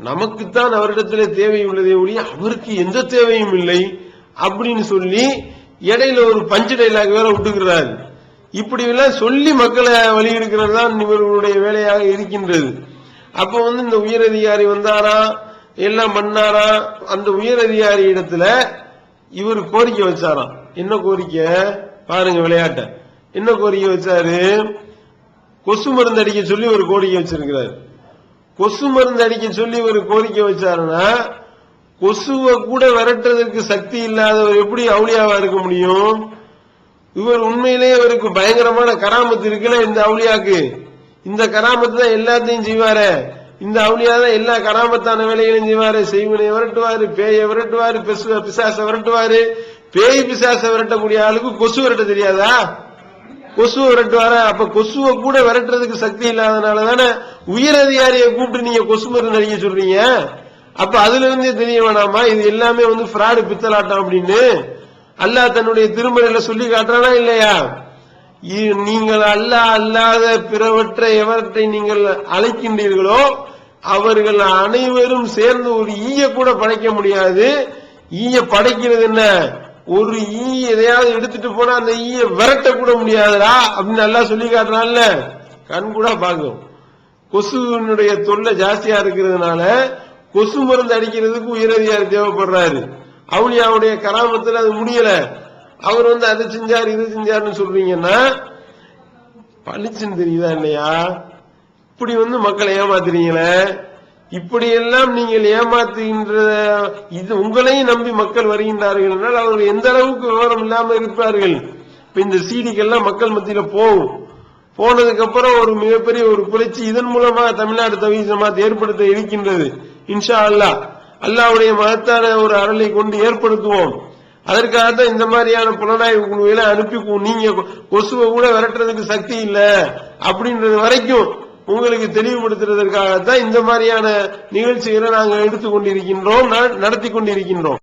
நமக்குத்தான் அவரிடத்திலே தேவை உள்ளதே ஒழிய அவருக்கு எந்த தேவையும் இல்லை அப்படின்னு சொல்லி இடையில ஒரு பஞ்ச் டைலாக் வேற விட்டுக்கிறாரு. இப்படி எல்லாம் சொல்லி மக்களை வழியெடுக்கிறது தான் இவர்களுடைய வேலையாக இருக்கின்றது. அப்ப இந்த உயர் அதிகாரி வந்தாரா, எல்லாம் பண்ணாரா, அந்த உயர் அதிகாரி இடத்துல இவர் கோரிக்கை வச்சாராம். என்ன கோரிக்கை பாருங்க, விளையாட்ட என்ன கோரிக்கை வச்சாரு? கொசு மருந்து அடிக்க சொல்லி ஒரு கோரிக்கை வச்சிருக்கிறார். கொசு மருந்து அடிக்க சொல்லி ஒரு கோரிக்கை வச்சாருன்னா, கொசுவை கூட விரட்டுறதுக்கு சக்தி இல்லாதவர் எப்படி அவுலியாவா இருக்க முடியும்? இவர் உண்மையிலேயே இவருக்கு பயங்கரமான கராமத்து இருக்குல்ல இந்த அவுலியாக்கு. இந்த கராமத்து தான் எல்லாத்தையும் செய்வாரு. இந்த அவுலியா தான் எல்லா கராமத்தான வேலைகளையும் செய்வாரு. செய்வனை விரட்டுவாரு, பேயை விரட்டுவாரு, பிசாச விரட்டுவாரு. பேய் பிசாச விரட்டக்கூடிய ஆளுக்கு கொசு விரட்ட தெரியாதா? கொசுவை விரட்டுவாரா? அப்ப கொசுவை கூட விரட்டுறதுக்கு சக்தி இல்லாதனால தானே உயர் அதிகாரியை கூப்பிட்டு நீங்க கொசு மருந்து அடிக்க சொல்றீங்க. அப்ப அதுல இருந்தே தெரிய வேணாமா இது எல்லாமே பிராடு பித்தலாட்டம் அப்படின்னு? அல்லாஹ் தன்னுடைய திருமறையில சொல்லி காட்டுறானா இல்லையா? நீங்கள் அல்லாத பிறவற்ற எவற்றை நீங்கள் அழைக்கின்றீர்களோ அவர்கள் அனைவரும் சேர்ந்து ஒரு ஈய கூட படைக்க முடியாது. ஈய படைக்கிறது என்ன, ஒரு ஈ எதையாவது எடுத்துட்டு போனா அந்த ஈய விரட்ட கூட முடியாதுடா அப்படின்னு நல்லா சொல்லி காட்டுறான்ல, கண் கூட பார்க்கும். கொசுனுடைய தொல்லை ஜாஸ்தியா இருக்கிறதுனால கொசு மருந்து அடிக்கிறதுக்கு உயரதிகாரி தேவைப்படுறாரு. அவுளியாவுடைய கராமத்துல அது முடியல, அவர் அதை செஞ்சாரு இது செஞ்சாருன்னு சொல்றீங்கன்னா பளிச்சுன்னு தெரியுதா இல்லையா? இப்படி மக்களை ஏமாத்துறீங்களே, இப்படியெல்லாம் நீங்கள் ஏமாத்துகின்ற இது உங்களையும் நம்பி மக்கள் வருகின்றார்கள் என்றால் அவர்கள் எந்த அளவுக்கு விவரம் இல்லாம இருப்பார்கள். இப்ப இந்த சீடிக்கெல்லாம் மக்கள் மத்தியில போனதுக்கு அப்புறம் ஒரு மிகப்பெரிய ஒரு புரட்சி இதன் மூலமா தமிழ்நாடு தவ்ஹீத் ஜமாத் ஏற்படுத்த இருக்கின்றது. இன்ஷா அல்லாஹ் அல்லாஹ்வுடைய மகத்தான ஒரு அருளை கொண்டு ஏற்படுத்துவோம். அதற்காகத்தான் இந்த மாதிரியான புலனாய்வு குழுவை அனுப்பி நீங்க கொசுவை கூட விரட்டுறதுக்கு சக்தி இல்ல அப்படின்றது வரைக்கும் உங்களுக்கு தெளிவுபடுத்துறதற்காகத்தான் இந்த மாதிரியான நிகழ்ச்சிகளை நாங்கள் எடுத்துக் கொண்டிருக்கின்றோம், நடத்தி கொண்டிருக்கின்றோம்.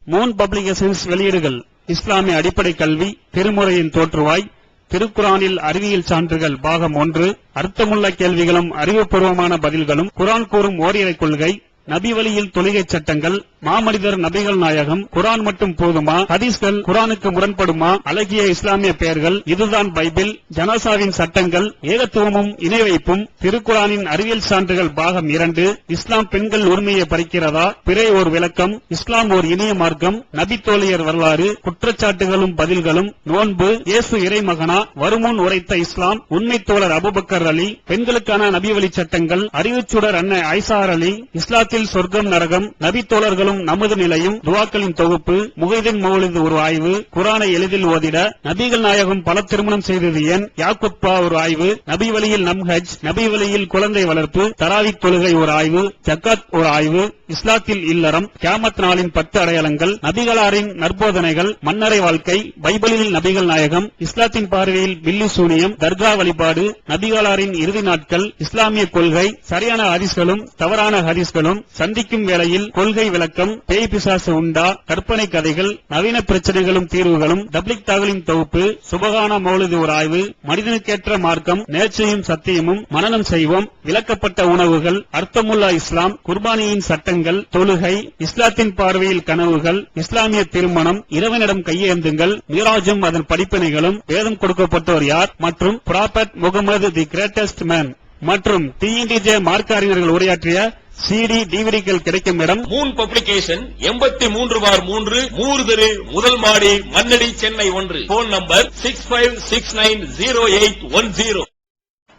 மூன் பப்ளிகேஷன்ஸ் வெளியீடுகள் இஸ்லாமிய அடிப்படை கல்வி, திருமுறையின் தோற்றுவாய், திருக்குரானில் அறிவியல் சான்றுகள் பாகம் 1, அர்த்தமுள்ள கேள்விகளும் அறிவுபூர்வமான பதில்களும், குரான் கூறும் ஓரிரை கொள்கை, நபி வழியில் தொழுகை சட்டங்கள், மாமனிதர் நபிகள் நாயகம், குரான் மட்டும் போதுமா, ஹதீஸ்கள் குரானுக்கு முரண்படுமா, அழகிய இஸ்லாமிய பெயர்கள், இதுதான் பைபிள், ஜனாசாவின் சட்டங்கள், ஏகத்துவமும் இணை வைப்பும், திருக்குரானின் அறிவியல் சான்றுகள் பாகம் 2, இஸ்லாம் பெண்கள் உரிமையை பறிக்கிறதா, பிறை ஓர் விளக்கம், இஸ்லாம் ஓர் இனிய மார்க்கம், நபி தோழியர் வரலாறு, குற்றச்சாட்டுகளும் பதில்களும், நோன்பு, இயேசு இறைமகனா, வருமுன் உரைத்த இஸ்லாம், உண்மை தோழர் அபுபக்கர் அலி, பெண்களுக்கான நபி வழி சட்டங்கள், அறிவுச்சுடர் அன்னை ஐசார் அலி, இஸ்லாத்தில் சொர்க்கம் நரகம், நபி தோழர்களும் நமது நிலையும், துவாக்களின் தொகுப்பு, முகைதீன் மௌலிது ஒரு ஆய்வு, குரானை எளிதில் ஓதிட, நபிகள் நாயகம் பல திருமணம் செய்தது ஏன், யாக்குத்பா ஒரு ஆய்வு, நபி வழியில் நம்ஹஜ், நபி வழியில் குழந்தை வளர்ப்பு, தராவித் தொழுகை ஒரு ஆய்வு, ஜக்காத் ஒரு ஆய்வு, இஸ்லாத்தில் இல்லறம், கியாமத் நாளின் 10 அடையாளங்கள், நபிகளாரின் நற்போதனைகள், மன்னரை வாழ்க்கை, பைபிளில் நபிகள் நாயகம், இஸ்லாத்தின் பார்வையில் பில்லி சூனியம், தர்கா வழிபாடு, நபிகளாரின் இறுதி நாட்கள், இஸ்லாமிய கொள்கை, சரியான ஹதீஸ்களும் தவறான ஹதீஸ்களும், சந்திக்கும் வேளையில் கொள்கை விளக்கம், பேய் பிசாசு உண்டா, கற்பனை கதைகள், நவீன பிரச்சனைகளும் தீர்வுகளும், தப்லிக் தாகலின் தொகுப்பு, சுபகான மௌலிது ஒரு ஆய்வு, மனிதனுக்கேற்ற மார்க்கம், நேர்ச்சையும் சத்தியமும், மனனம் செய்வோம், விளக்கப்பட்ட உணவுகள், அர்த்தமுல்லா இஸ்லாம், குர்பானியின் சட்டங்கள், தொழுகை, இஸ்லாத்தின் பார்வையில் கனவுகள், இஸ்லாமிய திருமணம், இறைவனிடம் கையேந்துங்கள், மீராஜும் அதன் படிப்பினைகளும், வேதம் கொடுக்கப்பட்டோர் யார், மற்றும் prophet Mohammed the greatest man மற்றும் TNTJ மார்க்க அறிஞர்கள் உரையாற்றிய CD டிவிடிகள் கிடைக்கும் இடம் மூன் பப்ளிகேஷன் 83/3 மூர்தரு முதல் மாடி மண்ணடி சென்னை 1. Phone number 65690810.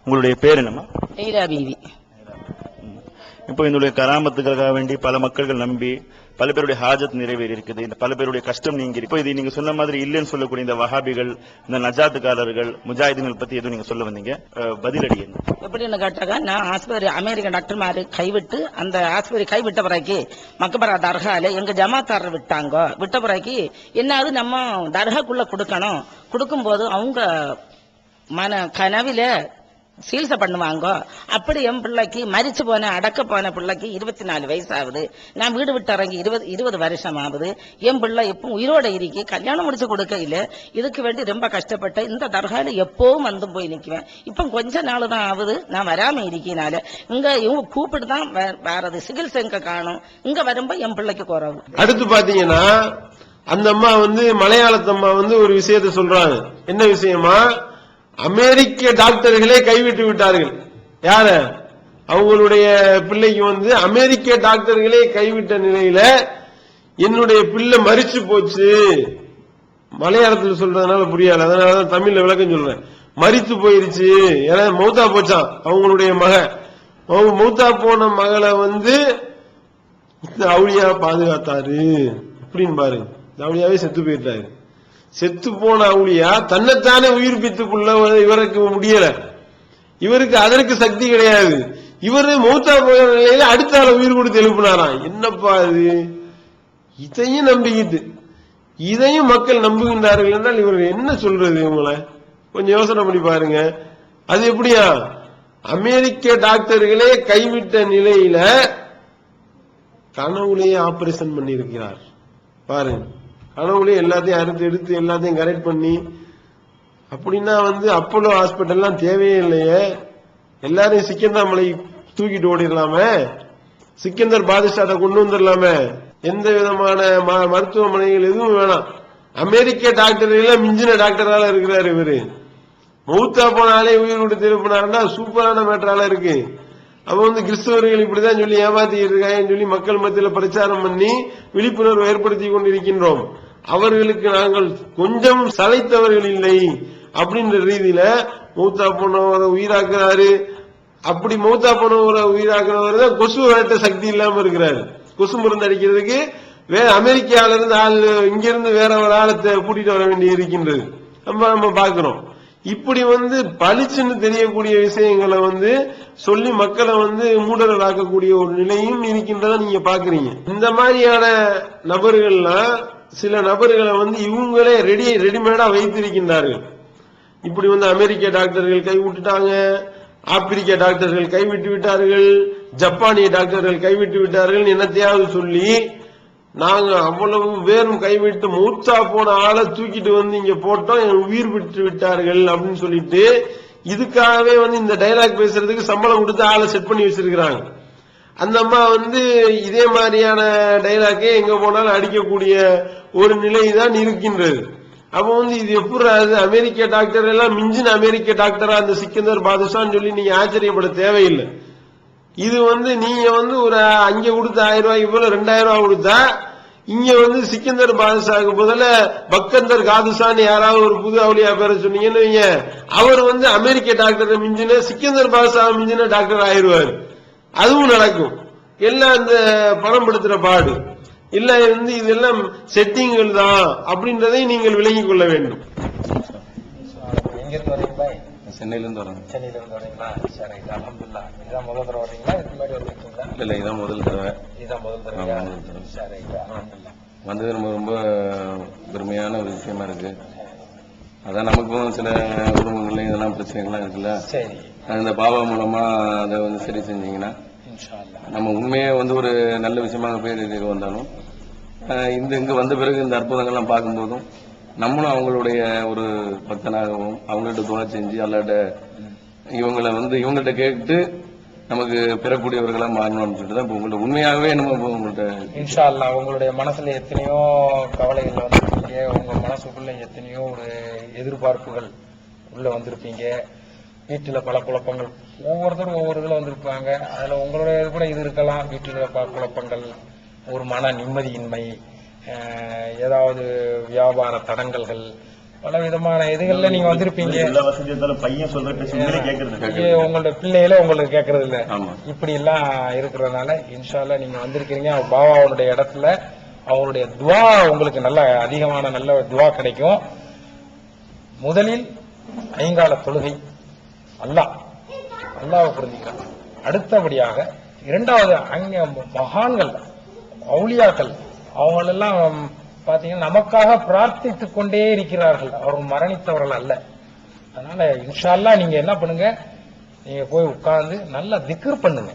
உங்களுடைய பேர் என்னமா? பீவி. இப்போ இந்த கராமத்துக்காக வேண்டி பல மக்கள்கள் நம்பி பல பேருடைய ஹாஜத் நிறைவேறி இருக்குது, இந்த பல பேருடைய கஷ்டம் நீங்கி. இப்போ இது நீங்க சொன்ன மாதிரி இல்லைன்னு சொல்லக்கூடிய இந்த வஹாபிகள், இந்த நஜாத்துக்காரர்கள், முஜாஹிதீன்கள் பத்தி எதுவும் நீங்க சொல்ல வந்தீங்க, பதிலடி என்ன? எப்படின்னு கேட்டாங்க, நான் ஆஸ்பத்திரி அமெரிக்க டாக்டர் மாதிரி கைவிட்டு அந்த ஆஸ்பத்திரி கைவிட்ட பிறகு மக்கபரா தர்கால எங்க ஜமாத்தாரர் விட்ட பிறகு என்னாவது நம்ம தர்காக்குள்ள கொடுக்கணும். கொடுக்கும்போது அவங்க கனவில சிகிச்சை பண்ணுவாங்க. அப்படி என் பிள்ளைக்கு மரிச்சு போன அடக்க போன பிள்ளைக்கு 24 வயசு ஆகுது. நான் வீடு விட்டு இறங்கி 20 வருஷம் ஆகுது. என் பிள்ளை எப்பவும் உயிரோட இருக்கி கல்யாணம் முடிச்சு கொடுக்க இல்ல. இதுக்கு வேண்டி ரொம்ப கஷ்டப்பட்டு இந்த தர்கால எப்பவும் வந்து போய் நிக்குவேன். இப்ப கொஞ்ச நாள் தான் ஆகுது நான் வராம இருக்கனால இவங்க கூப்பிட்டு தான் வேறது சிகிச்சை எங்க காணும். இங்க வரும்போது என் பிள்ளைக்கு குறவு. அடுத்து பாத்தீங்கன்னா அந்த அம்மா மலையாளத்தம்மா ஒரு விஷயத்தை சொல்றாங்க. என்ன விஷயமா? அமெரிக்க டாக்டர்களே கைவிட்டு விட்டார்கள். யார? அவங்களுடைய பிள்ளைக்கு அமெரிக்க டாக்டர்களே கைவிட்ட நிலையில என்னுடைய பிள்ளை மரிச்சு போச்சு. மலையாளத்தில் சொல்றதுனால புரியாது, அதனாலதான் தமிழ்ல விளக்கம் சொல்றேன். மரித்து போயிருச்சு, ஏன்னா மௌத்தா போச்சான் அவங்களுடைய அவங்க மௌத்தா போன மகளை அவுளியா பாதுகாத்தாரு அப்படின்னு பாரு. அவுளியாவே செத்து போயிட்டாரு. செத்து போன அவுளியா தன்னைத்தானே உயிர்ப்பித்துக்குள்ள இவருக்கு முடியல. இவருக்கு அதற்கு சக்தி கிடையாது. இவரு மௌத்தா போன நிலையில அடுத்த ஆள உயிர் கொடுத்து எழுப்பினாராம். என்னப்பா இது? இதையும் நம்பிக்கிட்டு இதையும் மக்கள் நம்புகின்றார்கள் என்றால் இவர்கள் என்ன சொல்றது? இவங்களை கொஞ்சம் யோசனை பண்ணி பாருங்க. அது எப்படியா? அமெரிக்க டாக்டர்களே கைவிட்ட நிலையில கனவுலேயே ஆபரேஷன் பண்ணி இருக்கிறார் பாருங்க. கனவுலேயே எல்லாத்தையும் அறுத்து எடுத்து எல்லாத்தையும் கரெக்ட் பண்ணி அப்படின்னா அப்போலோ ஹாஸ்பிட்டல்லாம் தேவையே இல்லையே, எல்லாரையும் சிக்கந்தர் மலை தூக்கிட்டு ஓடிடலாமே, சிக்கந்தர் பாதுஷாத்தை கொண்டு வந்துடலாமே, எந்த விதமான மருத்துவமனைகள் எதுவும் வேணாம். அமெரிக்க டாக்டர்கள் மிஞ்சின டாக்டரால இருக்கிறாரு இவரு. மௌத்தா போனாலே உயிர் கொடுத்து எழுப்பினாருன்னா சூப்பரான மேட்டரால இருக்கு. அப்ப கிறிஸ்தவர்கள் இப்படிதான் சொல்லி ஏமாத்திட்டு இருக்காங்கன்னு சொல்லி மக்கள் மத்தியில் பிரச்சாரம் பண்ணி விழிப்புணர்வு ஏற்படுத்தி கொண்டிருக்கின்றோம். அவர்களுக்கு நாங்கள் கொஞ்சம் சளைத்தவர்கள் இல்லை அப்படின்ற ரீதியில மௌத்தா போனவரை உயிராக்குறாரு. அப்படி மௌத்தா போனவரை உயிராக்குறவர் தான் கொசு விரட்ட சக்தி இல்லாம இருக்கிறாரு. கொசு மருந்து அடிக்கிறதுக்கு வேற அமெரிக்கால இருந்து ஆள் இங்கிருந்து வேற ஒரு ஆளத்தை கூட்டிட்டு வர வேண்டி இருக்கின்றது. நம்ம பாக்குறோம். இப்படி பளிச்சுன்னு தெரியக்கூடிய விஷயங்களை சொல்லி மக்களை மூடலாக்கக்கூடிய ஒரு நிலையும் இருக்கின்றத நீங்க பாக்குறீங்க. இந்த மாதிரியான நபர்கள்லாம் சில நபர்களை இவங்களே ரெடிமேடா வைத்திருக்கின்றார்கள். இப்படி அமெரிக்க டாக்டர்கள் கைவிட்டுட்டாங்க, ஆப்பிரிக்க டாக்டர்கள் கைவிட்டு விட்டார்கள், ஜப்பானிய டாக்டர்கள் கைவிட்டு விட்டார்கள், என்னத்தையாவது சொல்லி நாங்க அவ்வளவு பேரும் கைவிட்டு மூத்தா போன ஆளை தூக்கிட்டு இங்க போட்டோம், உயிர் விட்டு விட்டார்கள் அப்படின்னு சொல்லிட்டு இதுக்காகவே இந்த டைலாக் பேசுறதுக்கு சம்பளம் கொடுத்து ஆளை செட் பண்ணி வச்சிருக்கிறாங்க. அந்த அம்மா இதே மாதிரியான டைலாக்கே எங்க போனாலும் அடிக்கக்கூடிய ஒரு நிலைதான் இருக்கின்றது. அப்ப இது எப்படி அமெரிக்க டாக்டர் எல்லாம் மிஞ்சின அமெரிக்க டாக்டரா அந்த சிக்கந்தர் பாதுஷான்னு சொல்லி நீங்க ஆச்சரியப்பட தேவையில்லை. இது நீங்க ஒரு அங்க கொடுத்த 1000 ரூபாய்க்கு போல 2000 ரூபாய் கொடுத்தா இங்க சிக்கந்தர் பாதுஷாவுக்கு பதில பக்கந்தர் காதுஷான்னு யாராவது ஒரு புது அவளியா பேர சொன்னீங்கன்னு அவர் அமெரிக்க டாக்டர் மிஞ்சின சிக்கந்தர் பாதுஷா மிஞ்சின டாக்டர் ஆயிடுவாரு. அதுவும் நடக்கும். எல்லாம் அந்த பணம் படுத்துற பாடு இல்ல இதெல்லாம் செட்டிங்கள் தான் அப்படின்றதை நீங்கள் விளங்கிக் கொள்ள வேண்டும். சென்னையிலிருந்து வரோம். சென்னையிலிருந்து வரீங்களா? சரி, அல்ஹம்துலில்லாஹ். இதான் முதல் தடவை வரீங்களா? இதுக்கு முன்னாடி வந்திருக்கீங்களா? இல்ல இதான் முதல் தடவை. இதான் முதல் தடவை. சரி, அல்ஹம்துலில்லாஹ். வந்தது ரொம்ப ரொம்ப பெருமையான ஒரு விஷயமா இருக்கு. அதான் நமக்கும் சில குடும்பங்கள்ல இதெல்லாம் பிரச்சனைகள்லாம் இருக்குல்ல. சரி, இந்த பாபா மூலமா அதை சரி செஞ்சீங்கன்னா நம்ம உண்மையே ஒரு நல்ல விஷயமாக பேர் வந்தாலும் இங்க வந்த பிறகு இந்த அற்புதங்கள்லாம் பார்க்கும்போதும் நம்மளும் அவங்களுடைய ஒரு பக்தனாகவும் அவங்கள்ட்ட துவா செஞ்சு அல்லாட்ட இவங்களை இவங்கள்ட்ட கேட்டு நமக்கு பெறக்கூடியவர்களா மாறணும்னு சொல்லிட்டு தான் உங்கள்ட்ட உண்மையாகவே நம்ம உங்கள்கிட்ட இன்ஷா அல்லாஹ் உங்களுடைய மனசுல எத்தனையோ கவலைகள் வந்திருப்பீங்க, உங்க மனசுக்குள்ள எத்தனையோ ஒரு எதிர்பார்ப்புகள் உள்ள வந்திருப்பீங்க, வீட்டுல பல குழப்பங்கள் ஒவ்வொருத்தரும் ஒவ்வொரு இதுல வந்திருப்பாங்க. அதுல உங்களுடைய கூட இது இருக்கலாம். வீட்டுல பல குழப்பங்கள், ஒரு மன நிம்மதியின்மை, ஏதாவது வியாபார தடங்கல்கள், பல விதமான இதுகள்ல நீங்க வந்திருப்பீங்க. பையன் சொல்ற உங்களோட பிள்ளைகளே உங்களுக்கு கேட்கறது இல்ல. இப்படி எல்லாம் இருக்கிறதுனால இன்ஷா அல்லாஹ் நீங்க வந்திருக்கீங்க. பாபாவுடைய இடத்துல அவருடைய துவா உங்களுக்கு நல்ல அதிகமான நல்ல துவா கிடைக்கும். முதலில் ஐங்கால தொழுகை, அல்லாஹ்வை புரிஞ்சுக்கிறாங்க. அடுத்தபடியாக இரண்டாவது அங்க மகான்கள் அவுலியாக்கள் அவங்களெல்லாம் பாத்தீங்கன்னா நமக்காக பிரார்த்தித்துக் கொண்டே இருக்கிறார்கள். அவர்கள் மரணித்தவர்கள் அல்ல. அதனால இன்ஷா அல்லாஹ் நீங்க என்ன பண்ணுங்க, நீங்க போய் உட்கார்ந்து நல்லா திக்ர் பண்ணுங்க.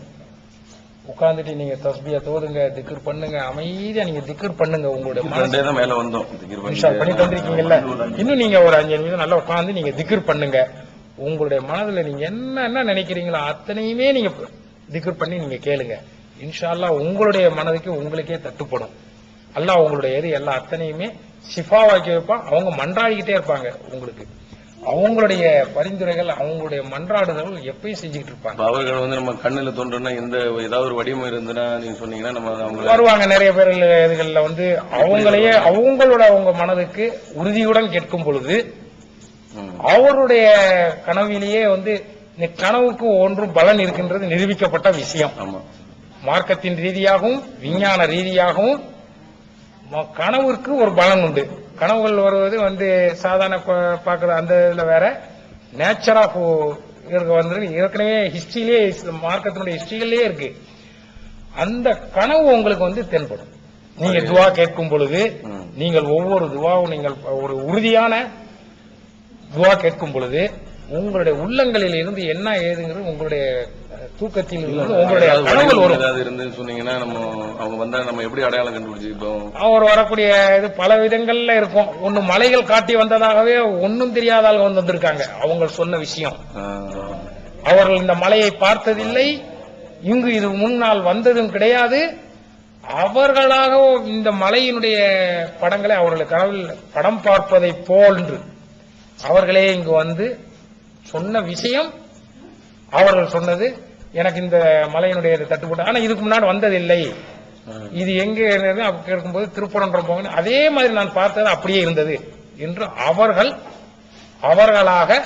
உட்கார்ந்துட்டு நீங்க தஸ்பியா தோதுங்க, திக்ர் பண்ணுங்க, அமைதியா நீங்க திக்ர் பண்ணுங்க. உங்களுடைய மேல வந்தோம் பண்ணிட்டு வந்திருக்கீங்கல்ல, இன்னும் நீங்க ஒரு 5 நிமிஷம் நல்லா உட்கார்ந்து நீங்க திக்ர் பண்ணுங்க. உங்களுடைய மனதுல நீங்க என்ன நினைக்கிறீங்களோ அத்தனையுமே நீங்க திக்ர் பண்ணி நீங்க கேளுங்க. இன்ஷா அல்லாஹ் உங்களுடைய மனதுக்கு உங்களுக்கே தட்டுப்படும். அல்லாஹ் உங்களுடைய எல்லா அத்தனையுமே ஷிஃபாவாக்கி வைப்பான். அவங்க மன்றாடிக்கிட்டே இருப்பாங்க. உங்களுக்கு அவங்களுடைய பரிந்துரைகள், அவங்களுடைய மன்றாடுதல் எப்பயும் செஞ்சுக்கிட்டு இருப்பாங்க. அவர்கள் நம்ம கண்ணுல தோன்றனா எந்த ஏதாவது ஒரு வடிவம் இருந்துன்னா நீங்க சொன்னீங்கன்னா நம்ம அவங்க வருவாங்க. நிறைய பேர் இதுகள்ல அவங்களையே அவங்க மனதுக்கு உறுதியுடன் கேட்கும் பொழுது அவருடைய கனவிலேயே இந்த கனவுக்கு ஒன்றும் பலன் இருக்கின்றது நிரூபிக்கப்பட்ட விஷயம். மார்க்கத்தின் ரீதியாகவும் விஞ்ஞான ரீதியாகவும் கனவுக்கு ஒரு பலன் உண்டு. கனவுகள் வருவது சாதாரண பாக்குற அந்த இதுல வேற, நேச்சர் ஆஃப் ஏற்கனவே ஹிஸ்டரியிலே மார்க்கத்தினுடைய ஹிஸ்டரியிலே இருக்கு. அந்த கனவு உங்களுக்கு தென்படும். நீங்க துவா கேட்கும் பொழுது நீங்கள் ஒவ்வொரு துவாவும் நீங்கள் ஒரு உறுதியான துவா கேட்கும் பொழுது உங்களுடைய உள்ளங்களில் இருந்து என்ன ஏதுங்கிறது உங்களுடைய தூக்கத்தில் இருந்து உங்களுடைய கனவுகள் வரும். ஏதாவது இருந்து சொன்னீங்கன்னா நம்ம அவங்க வந்தா நம்ம எப்படி அடையாளம் கண்டுபிடிச்சிப்போம்? அவர் வரக்கூடிய இது பல விதங்கள்ல இருக்கும். ஒன்னு மலைகள் காட்டி வந்ததாகவே ஒன்னும் தெரியாத ஆள் வந்திருக்காங்க. அவங்க சொன்ன விஷயம், அவர்கள் இந்த மலையை பார்த்ததில்லை, இங்கு இது முன்னால் வந்ததும் கிடையாது. அவர்களாக இந்த மலையினுடைய படங்களை அவர்கள் கனவில் படம் பார்ப்பதை போன்று அவர்களே இங்கு வந்து சொன்ன விஷயம். அவர்கள் சொன்னது, எனக்கு இந்த மலையினுடைய தட்டுப்பட்டு, ஆனா இதுக்கு முன்னாடி வந்ததில்லை, இது எங்க இருக்கும்போது திருப்பரங்குன்றம் போங்க, அதே மாதிரி நான் பார்த்தது அப்படியே இருந்தது என்று அவர்களாக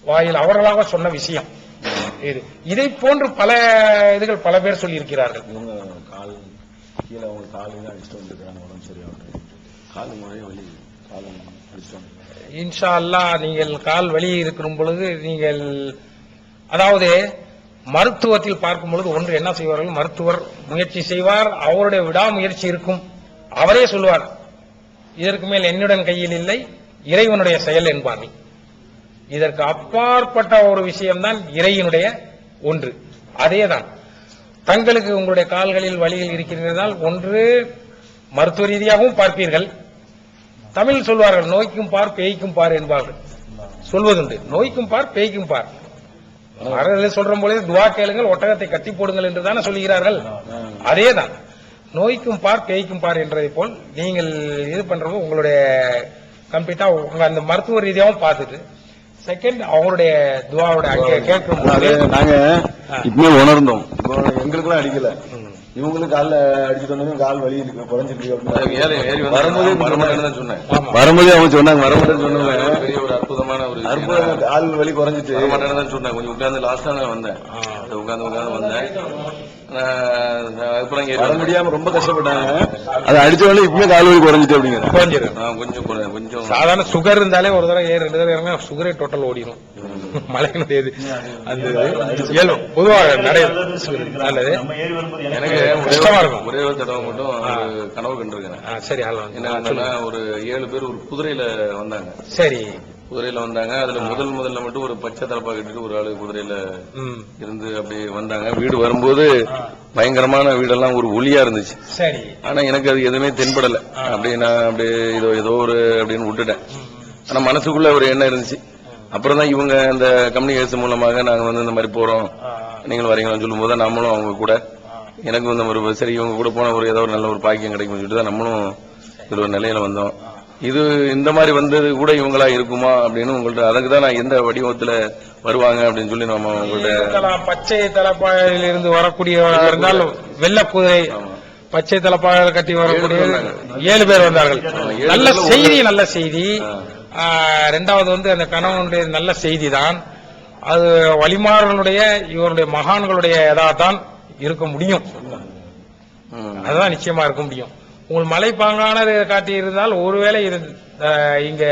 வாயில் அவர்களாக சொன்ன விஷயம் இது. இதை போன்று பல இதுகள் பல பேர் சொல்லி இருக்கிறார்கள். இன்ஷா அல்லாஹ் நீங்கள் கால் வலி இருக்கும் பொழுது நீங்கள் அதாவது மருத்துவத்தில் பார்க்கும் பொழுது ஒன்று என்ன செய்வார்கள், மருத்துவர் முயற்சி செய்வார், அவருடைய விடாமுயற்சி இருக்கும், அவரே சொல்லுவார் இதற்கு மேல் என்னுடன் கையில் இல்லை, இறைவனுடைய செயல் என்பார்கள். இதற்கு அப்பாற்பட்ட ஒரு விஷயம்தான் இறைவனுடைய ஒன்று. அதேதான் தங்களுக்கு உங்களுடைய கால்களில் வலிகள் இருக்கிறதால் ஒன்று மருத்துவ ரீதியாகவும் பார்ப்பீர்கள். தமிழ் சொல்வார்கள், நோய்க்கும் பார் பேய்க்கும் பார் என்பார்கள், சொல்வதுண்டு. நோய்க்கும் பார் பேய்க்கும் பார். சொல்ற பொழுது துவா கேளுங்கள், ஒட்டகத்தை கட்டி போடுங்கள் என்று தானே சொல்லுகிறார்கள். அதேதான் நோய்க்கும் பார் பேய்க்கும் பார் என்றதை போல் நீங்கள் இது பண்றது உங்களுடைய கம்ப்ளீட்டா உங்க அந்த மருத்துவ ரீதியாகவும் பார்த்துட்டு செகண்ட் அவங்களுடைய துவாவோட அங்கே கேட்கும் போது நாங்க இப்பவே உணர்ந்தோம். எங்களுக்குலாம் அடிக்கல, இவங்களுக்கு கால அடிச்சு சொன்னதும் கால் வலி குறைஞ்சிருக்கு. வரும்போதே அவங்க சொன்னாங்க, வரமாட்டேன்னு சொன்னாங்க. பெரிய ஒரு அற்புதமான ஒரு கால் வலி குறைஞ்சிட்டு வரமாட்டேன்னு தான் சொன்னாங்க. கொஞ்சம் உட்கார்ந்து லாஸ்டா நான் வந்தேன், உட்கார்ந்து வந்தேன். அப்புறம் வர முடியாம ரொம்ப கஷ்டப்பட்டாங்க. அதை அடிச்சவொடனே இப்பவே கால் வலி குறைஞ்சிட்டு அப்படிங்கிற கொஞ்சம் சாதாரண சுகர் இருந்தாலே ஒரு தடவை 2 தடவை இறங்க சுகரே டோட்டல் ஓடிடும். மலையினுடைய அந்த பொதுவாக நல்லது. எனக்கு கஷ்டமா இருக்கும். ஒரே ஒரு தடவை மட்டும் கனவு கண்டிருக்கேன். சரி, என்ன ஒரு 7 பேர் ஒரு குதிரையில வந்தாங்க. சரி, குதிரையில வந்தாங்க. அதுல முதல்ல மட்டும் ஒரு பச்சை தலப்பா கட்டிட்டு ஒரு ஆளு குதிரையில இருந்து அப்படி வந்தாங்க. வீடு வரும்போது பயங்கரமான வீடெல்லாம் ஒரு ஒளியா இருந்துச்சு. சரி, ஆனா எனக்கு அது எதுவுமே தென்படல. அப்படி நான் அப்படியே ஏதோ ஒரு அப்படின்னு விட்டுட்டேன். ஆனா மனசுக்குள்ள ஒரு எண்ணம் இருந்துச்சு. அப்புறம் தான் இவங்க இந்த கம்யூனிகேஷன் மூலமாக நாங்க வந்து இந்த மாதிரி போறோம், நீங்களும் வரீங்களான்னு சொல்லும் போது நம்மளும் அவங்க கூட எனக்கு வந்து ஒரு சரி இவங்க கூட போன ஒரு ஏதோ ஒரு நல்ல ஒரு பாக்கியம் கிடைக்கும் சொல்லிட்டு தான் நம்மளும் இதுல ஒரு நிலையில வந்தோம். இது இந்த மாதிரி வந்தது கூட இவங்களா இருக்குமா அப்படின்னு உங்கள்ட்ட, அதுக்கு தான் நான் எந்த வடிவத்துல வருவாங்க அப்படின்னு சொல்லி நம்ம உங்கள்ட்ட. பச்சை தலைப்பாயில் இருந்து வரக்கூடிய இருந்தாலும் வெள்ள குதிரை பச்சை தலைப்பாயில் கட்டி வரக்கூடிய 7 பேர் வந்தார்கள். நல்ல செய்தி. இரண்டாவது வந்து அந்த கணவனுடைய நல்ல செய்தி தான். அது வழிமாறனுடைய இவருடைய மகான்களுடைய தான் இருக்க முடியும். அதுதான் நிச்சயமா இருக்க முடியும். உங்கள் மலைப்பாங்கான காட்டி இருந்தால் ஒருவேளை இங்க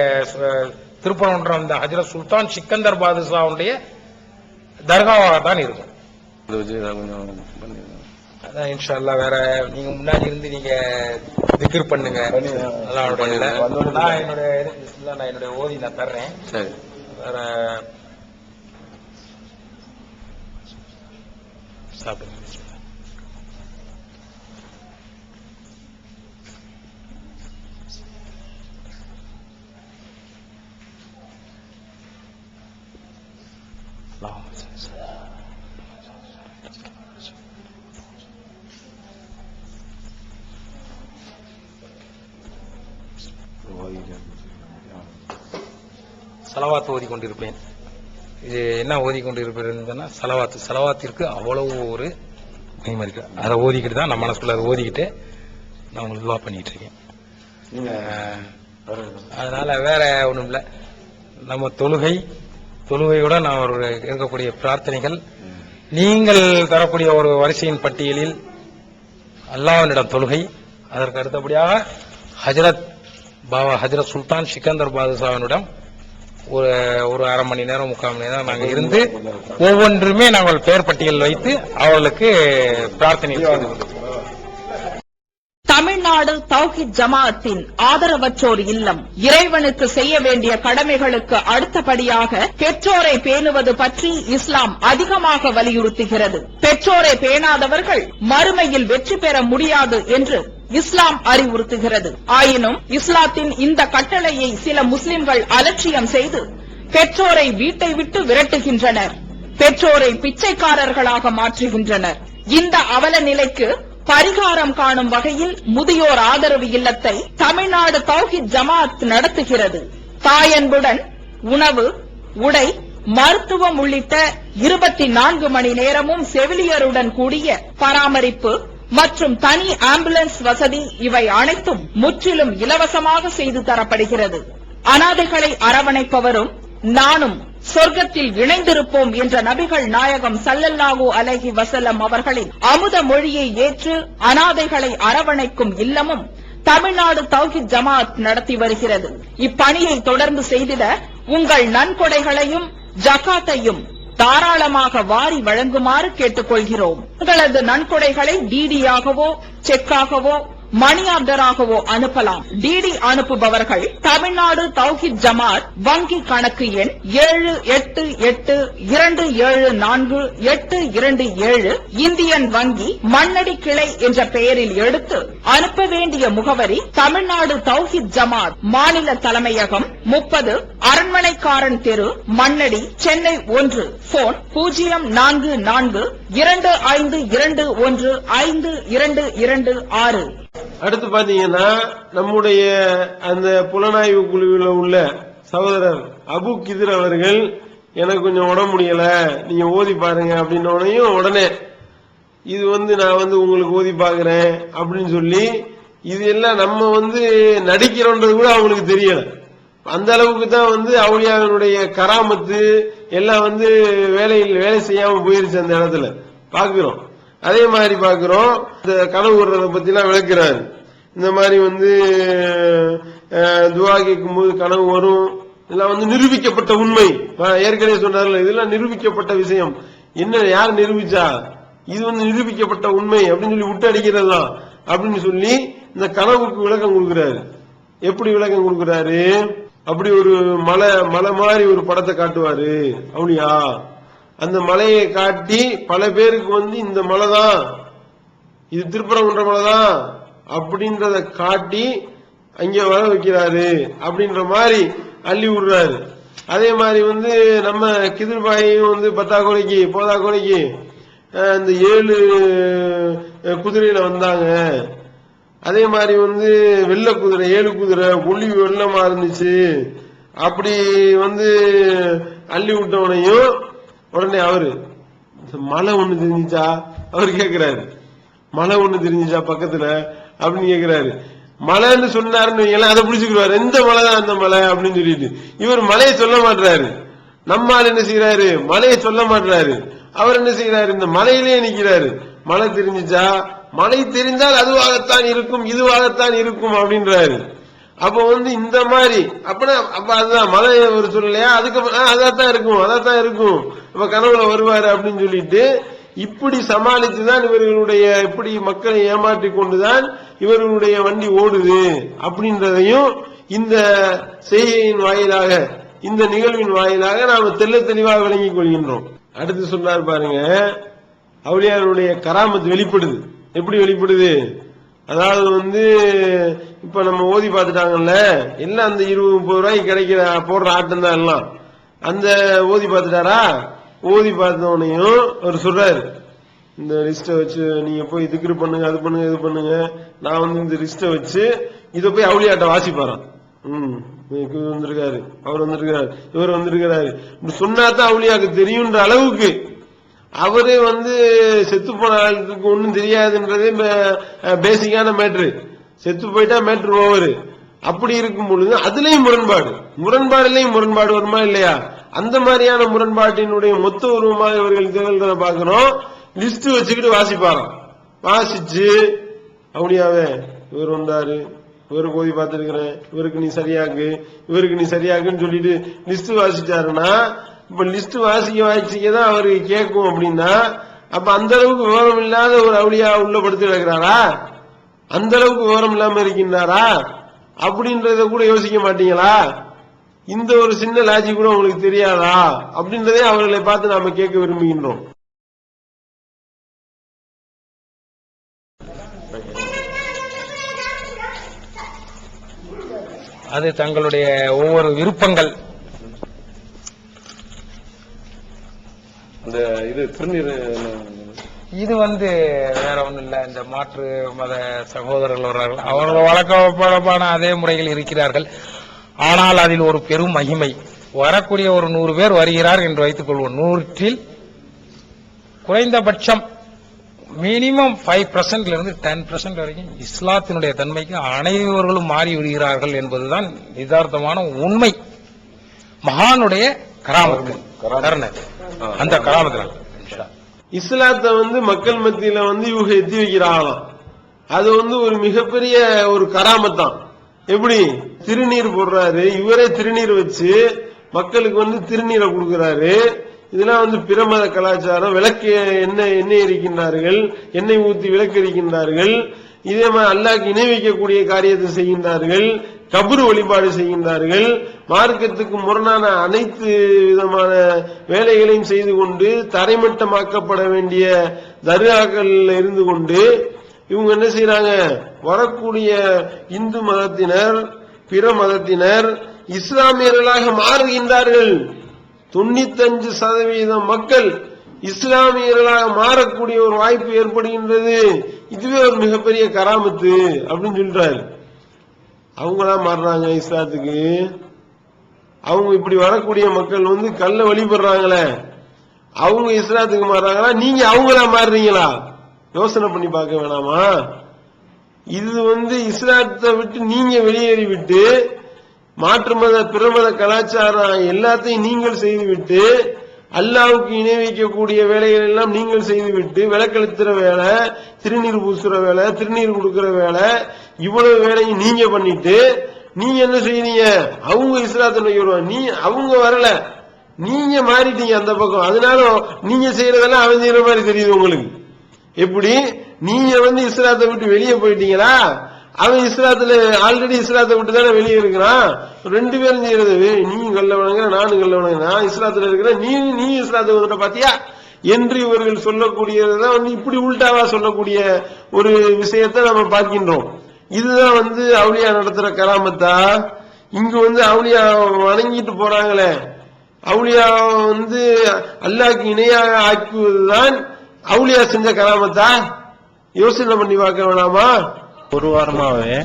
திருப்பரங்குன்றம் இந்த ஹஜ்ரத் சுல்தான் சிக்கந்தர் பாதுஷாவுடைய தர்காவாக தான் இருக்கும். அதான் இன்ஷா அல்லாஹ். வேற நீங்க முன்னாடி இருந்து நீங்க திக்ர் பண்ணுங்க. நான் என்னுடைய ஓதி நான் தர்றேன். சரி, வேற சாப்பிடுங்க. சலவாத்து ஓதி கொண்டிருப்பேன். இது என்ன ஓதி கொண்டிருப்பேன், சலவாத்திற்கு அவ்வளவு ஒரு மகிமை இருக்கு. அதை ஓதிக்கிட்டு தான் நம்ம மனசுக்குள்ள அதை ஓதிக்கிட்டு நான் உங்களுக்கு துவா பண்ணிட்டு இருக்கேன். அதனால வேற ஒண்ணும் இல்லை. நம்ம தொழுகையோட நான் ஒரு இருக்கக்கூடிய பிரார்த்தனைகள், நீங்கள் தரக்கூடிய ஒரு வரிசையின் பட்டியலில் அல்லாஹ்விடம் தொழுகை, அதற்கு அடுத்தபடியாக ஹஜ்ரத் சுல்தான் சிக்கந்தர் பாதுஷாவினிடம் ஒரு அரை மணி நேரம் 3/4 மணி நேரம் நாங்கள் இருந்து ஒவ்வொன்றுமே நாங்கள் பெயர் பட்டியல் வைத்து அவர்களுக்கு பிரார்த்தனை செய்து தமிழ்நாடு தௌஹீத் ஜமாஅத்தின் ஆதரவற்றோர் இல்லம் இறைவனுக்கு செய்ய வேண்டிய கடமைகளுக்கு அடுத்தபடியாக பெற்றோரை பேணுவது பற்றி இஸ்லாம் அதிகமாக வலியுறுத்துகிறது. பெற்றோரை பேணாதவர்கள் மறுமையில் வெற்றி பெற முடியாது என்று இஸ்லாம் அறிவுறுத்துகிறது. ஆயினும் இஸ்லாத்தின் இந்த கட்டளையை சில முஸ்லிம்கள் அலட்சியம் செய்து பெற்றோரை வீட்டை விட்டு விரட்டுகின்றனர், பெற்றோரை பிச்சைக்காரர்களாக மாற்றுகின்றனர். இந்த அவல நிலைக்கு பரிகாரம் காணும் வகையில் முதியோர் ஆதரவு இல்லத்தை தமிழ்நாடு தௌஹீத் ஜமாஅத் நடத்துகிறது. தாயன்புடன் உணவு, உடை, மருத்துவம் உள்ளிட்ட 24 மணி நேரமும் செவிலியருடன் கூடிய பராமரிப்பு மற்றும் தனி ஆம்புலன்ஸ் வசதி இவை அனைத்தும் முற்றிலும் இலவசமாக செய்து தரப்படுகிறது. அனாதைகளை அரவணைப்பவரும் நானும் சொர்க்கத்தில் இணைந்திருப்போம் என்ற நபிகள் நாயகம் ஸல்லல்லாஹு அலைஹி வஸல்லம் அவர்களின் அமுத மொழியை ஏற்று அனாதைகளை அரவணைக்கும் இல்லமும் தமிழ்நாடு தௌஹீத் ஜமாஅத் நடத்தி வருகிறது. இப்பணியை தொடர்ந்து செய்திட உங்கள் நன்கொடைகளையும் ஜகாத்தையும் தாராளமாக வாரி வழங்குமாறு கேட்டுக்கொள்கிறோம். உங்களது நன்கொடைகளை டிடியாகவோ செக்காகவோ மணி ஆர்டராகவோ அனுப்பலாம். டிடி அனுப்புபவர்கள் தமிழ்நாடு தௌஹீத் ஜமாஅத் வங்கி கணக்கு எண் 7882748227 இந்தியன் வங்கி மண்ணடி கிளை என்ற பெயரில் எடுத்து அனுப்ப வேண்டிய முகவரி தமிழ்நாடு தௌஹீத் ஜமாஅத் மாநில தலைமையகம் 30 அரண்மனைக்காரன் தெரு மண்ணடி சென்னை 1. போன் 044215215226. அடுத்து பாத்தீங்கன்னா நம்முடைய அந்த புலனாய்வு குழுவில் உள்ள சகோதரர் அபு கிதிர் அவர்கள் எனக்கு கொஞ்சம் உடம்பு முடியல, நீங்க ஓதி பாருங்க அப்படின்னோடையும் உடனே இது நான் உங்களுக்கு ஓதி பாக்குறேன் அப்படின்னு சொல்லி இது எல்லாம் நம்ம நடிக்கிறோன்றது கூட அவங்களுக்கு தெரியல. அந்த அளவுக்கு தான் அவுலியாவினுடைய கராமத்து எல்லாம் வேலை செய்யாம போயிருச்சு அந்த இடத்துல பாக்குறோம். அதே மாதிரி பாக்குறோம் இந்த கனவு வர்றதை பத்தி எல்லாம் விளக்குறாரு. இந்த மாதிரி துவா கேட்கும் போது கனவு வரும், இதெல்லாம் நிரூபிக்கப்பட்ட உண்மை. ஏற்கனவே சொன்னார்ல, இதெல்லாம் நிரூபிக்கப்பட்ட விஷயம். என்ன யார் நிரூபிச்சா? இது நிரூபிக்கப்பட்ட உண்மை அப்படின்னு சொல்லி விட்டு அடிக்கிறது தான் அப்படின்னு சொல்லி இந்த கனவுக்கு விளக்கம் கொடுக்கிறாரு. எப்படி விளக்கம் கொடுக்கிறாரு? அப்படி ஒரு மலை மாதிரி ஒரு படத்தை காட்டுவாரு அவளியா. அந்த மலையை காட்டி பல பேருக்கு இந்த மலை தான், இது திருப்பரங்குன்ற மலை தான் அப்படின்றத காட்டி அங்க வர வைக்கிறாரு அப்படின்ற மாதிரி அள்ளி விடுறாரு. அதே மாதிரி நம்ம கிதிர்பாயும் பத்தாக்கோலைக்கு போதாக்கோலைக்கு இந்த 7 குதிரையில வந்தாங்க. அதே மாதிரி வெள்ளை குதிரை 7 குதிரை ஒளி வெள்ளமா இருந்துச்சு. அப்படி அள்ளி விட்டவனையும் உடனே அவரு மலை ஒண்ணு தெரிஞ்சிச்சா அவரு கேக்குறாரு, மலை ஒண்ணு தெரிஞ்சிச்சா பக்கத்துல அப்படின்னு கேக்குறாரு. மலைன்னு சொன்னாருன்னு அதை பிடிச்சுக்கிறாரு, எந்த மலை தான் அந்த மலை அப்படின்னு சொல்லிட்டு இவர் மலையை சொல்ல மாட்டாரு. நம்மால் என்ன செய்யறாரு? மலையை சொல்ல மாட்டாரு. அவர் என்ன செய்யறாரு? இந்த மலையிலேயே நிக்கிறாரு. மலை தெரிஞ்சிச்சா? மலை தெரிந்தால் அதுவாகத்தான் இருக்கும், இதுவாகத்தான் இருக்கும் அப்படின்றாரு. அப்ப இந்த மாதிரி அப்ப அதுதான் மலை ஒரு சொல்லலையா, அதுக்கப்புறம் அதான் இருக்கும், அதான் இருக்கும், அப்ப கனவுல வருவாரு அப்படின்னு சொல்லிட்டு இப்படி சமாளித்துதான் இவர்களுடைய இப்படி மக்களை ஏமாற்றி கொண்டுதான் இவர்களுடைய வண்டி ஓடுது அப்படின்றதையும் இந்த செய்தியின் வாயிலாக, இந்த நிகழ்வின் வாயிலாக நாம தெள்ள தெளிவாக விளங்கிக் கொள்கின்றோம். அடுத்து சொன்னார் பாருங்க, அவுலியாருடைய கராமத்து வெளிப்படுது. எப்படி வெளிப்படுது? அதாவது இப்ப நம்ம ஓதி பார்த்துட்டாங்கல்ல, எல்லாம் அந்த 20-30 ரூபாய்க்கு கிடைக்கிற போடுற ஆட்டம் தான் எல்லாம். அந்த ஓதி பார்த்துட்டாரா? ஓதி பார்த்தவனையும் அவர் சொல்றாரு, இந்த லிஸ்ட வச்சு நீங்க போய் திக்ரு பண்ணுங்க, அது பண்ணுங்க, இது பண்ணுங்க. நான் இந்த லிஸ்ட வச்சு இத போய் அவுலியாட்ட வாசிப்பாராம். வந்திருக்காரு, அவர் வந்திருக்கிறாரு, இவர் வந்திருக்கிறாரு சொன்னாதான் அவுலியாக்கு தெரியுன்ற அளவுக்கு அவரு செத்து போன ஆளுக்கு ஒன்னும் தெரியாதுன்றதே பேசிக்கான மேட்ரு. செத்து போயிட்டா மேட்ரு ஓவரு. அப்படி இருக்கும் பொழுது அதுலயும் முரண்பாடுலயும் முரண்பாடு வருமா இல்லையா? அந்த மாதிரியான முரண்பாட்டினுடைய மொத்த உருவமாக இவர்கள் திகழ்கிறத பாக்கிறோம். லிஸ்ட் வச்சுக்கிட்டு வாசிப்பாராம். வாசிச்சு அவுலியாவே இவர் வந்தாரு, இவருக்கு ஓதி பார்த்திருக்கிறேன், இவருக்கு நீ சரியாக்கு, இவருக்கு நீ சரியாக்குன்னு சொல்லிட்டு லிஸ்ட் வாசிச்சாருன்னா, இப்ப லிஸ்ட் வாசிக்கதான் அவருக்கு கேட்கும் அப்படின்னா, அப்ப அந்த அளவுக்கு விவரம் இல்லாத ஒரு அவுலியா உள்ள படுத்து கிடக்கிறாரா? அந்த அளவுக்கு விவரம் இல்லாம இருக்கின்றாரா அப்படின்றத கூட யோசிக்க மாட்டீங்களா? இந்த ஒரு சின்ன லாஜிக் கூட உங்களுக்கு தெரியாதா அப்படின்றதே அவர்களை பார்த்து நாம கேட்க விரும்புகின்றோம். அது தங்களுடைய ஒவ்வொரு விருப்பங்கள். இது வேற ஒண்ணும் இல்ல. இந்த மாற்று மத சகோதரர்கள் வர்றார்கள், அவர்கள் வழக்கமான அதே முறையில் இருக்கிறார்கள். ஆனால் அதில் ஒரு பெரும் மகிமை, வரக்கூடிய ஒரு 100 பேர் வருகிறார் என்று வைத்துக் கொள்வோம். 100ல் குறைந்தபட்சம் மினிமம் 5% இருந்து 10% வரைக்கும் இஸ்லாத்தினுடைய தன்மைக்கு அனைவர்களும் மாறி விடுகிறார்கள் என்பதுதான் யதார்த்தமான உண்மை. மகானுடைய கராமத்து அந்த கராமத்தினால் இஸ்லாத்தை மக்கள் மத்தியில இவங்க எத்தி வைக்கிறாங்களாம். அது ஒரு மிகப்பெரிய ஒரு கராமத்தான். எப்படி திருநீர் போடுறாரு, இவரே திருநீர் வச்சு மக்களுக்கு திருநீரை கொடுக்கிறாரு. இதெல்லாம் பிற மத கலாச்சாரம். விளக்கு எண்ணெய் இருக்கின்றார்கள், எண்ணெய் ஊத்தி விளக்கு இருக்கின்றார்கள். இதே மாதிரி அல்லாஹ்க்கு இணை வைக்கக்கூடிய காரியத்தை செய்கின்றார்கள், கபரு வழிபாடு செய்கின்றார்கள். மார்க்கத்துக்கு முரணான அனைத்து விதமான வேலைகளையும் செய்து கொண்டு தரைமட்டமாக்கப்பட வேண்டிய தர்காக்கள் இருந்து கொண்டு இவங்க என்ன செய்யறாங்க? வரக்கூடிய இந்து மதத்தினர், பிற மதத்தினர் இஸ்லாமியர்களாக மாறுகின்றார்கள். 95% மக்கள் இஸ்லாமியர்களாக மாறக்கூடிய ஒரு வாய்ப்பு ஏற்படுகின்றது. இதுவே ஒரு மிகப்பெரிய கராமத்து அப்படின்னு சொல்றாரு. அவங்களா மாறுறாங்க இஸ்லாத்துக்கு. அவங்க இப்படி வரக்கூடிய மக்கள் கல்ல வழிபடுறாங்களே, அவங்க இஸ்லாத்துக்கு மாறுறாங்களா? நீங்க அவங்களா மாறுறீங்களா? யோசனை பண்ணி பார்க்க வேணாமா? இது இஸ்லாத்தை விட்டு நீங்க வெளியேறி விட்டு மாற்று மத பிற மத கலாச்சாரம் எல்லாத்தையும் நீங்கள் செய்துவிட்டு அல்லாஹ்வுக்கு இணை வைக்கக்கூடிய வேலைகள் எல்லாம் நீங்கள் செய்துவிட்டு விளக்கெழுத்துற வேலை, திருநீர் பூசுற வேலை, திருநீர் கொடுக்கிற வேலை, இவ்வளவு வேலையும் நீங்க பண்ணிட்டு நீங்க என்ன செய்யறீங்க? அவங்க இஸ்லாத்தை நோக்கி வருவாங்க, அவங்க வரல, நீங்க மாறிட்டீங்க அந்த பக்கம். அதனால நீங்க செய்யறதெல்லாம் அவன் செய்யற மாதிரி தெரியுது உங்களுக்கு. எப்படி நீங்க இஸ்லாத்தை விட்டு வெளியே போயிட்டீங்களா? அவன் இஸ்லாத்துல ஆல்ரெடி இஸ்லாத்தை விட்டு தானே வெளியே இருக்கிறான். 2 பேரும் செய்யறது, நீயும் கல்ல வணங்குற, நானும் கல்ல வணங்குறேன், நான் இஸ்லாத்துல இருக்கிறேன், நீ இஸ்லாத்தை வந்துட்ட பாத்தியா என்று இவர்கள் சொல்லக்கூடியதான் இப்படி உள்டாவா சொல்லக்கூடிய ஒரு விஷயத்தை நம்ம பார்க்கின்றோம். இதுதான் அவுலியா நடத்துற கராமத்தா? இங்கு அவுலியா வணங்கிட்டு போறாங்களே, அவுலியா அல்லாஹ்க்கு இணையாக ஆக்குவதுதான் அவுலியா செஞ்ச கராமத்தா? யோசனை பண்ணி பார்க்க வேணாமா? ஒரு வாரமாவே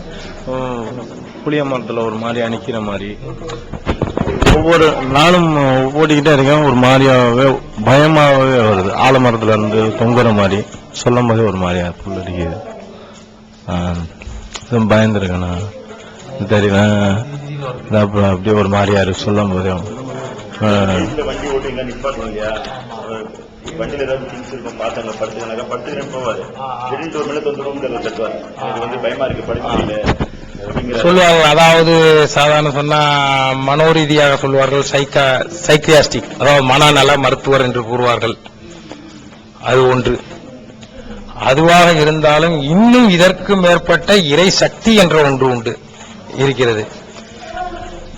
புளிய மரத்துல ஒரு மாதிரி அணிக்கிற மாதிரி ஒவ்வொரு நாளும் ஓடிக்கிட்டே இருக்கேன். ஒரு மாதிரியாவே பயமாவே வருது. ஆலமரத்துல இருந்து தொங்குற மாதிரி சொல்லும் போதே ஒரு மாதிரியா புல் அடிக்குது. பயந்துருக்கேன் நான், தெரியல அப்படியே ஒரு மாதிரியா இருக்கு சொல்லும் போதே. வண்டியில ஏதாவது திங்ஸ் இருக்கும், பார்த்தாங்க படுத்துக்காங்க, படுத்துக்கிறேன் போவாரு, திடீர்னு ஒரு மேல தொந்தரவும் கட்டுவாரு. எனக்கு பயமா இருக்கு, படிக்க முடியல சொல்லுவாங்க. அதாவது சாதாரண சொன்னா மனோரீதியாக சொல்வார்கள், சைக்கியாஸ்டிக், அதாவது மனநல மருத்துவர் என்று கூறுவார்கள். அது ஒன்று. அதுவாக இருந்தாலும் இன்னும் இதற்கு மேற்பட்ட இறை சக்தி என்ற ஒன்று உண்டு இருக்கிறது.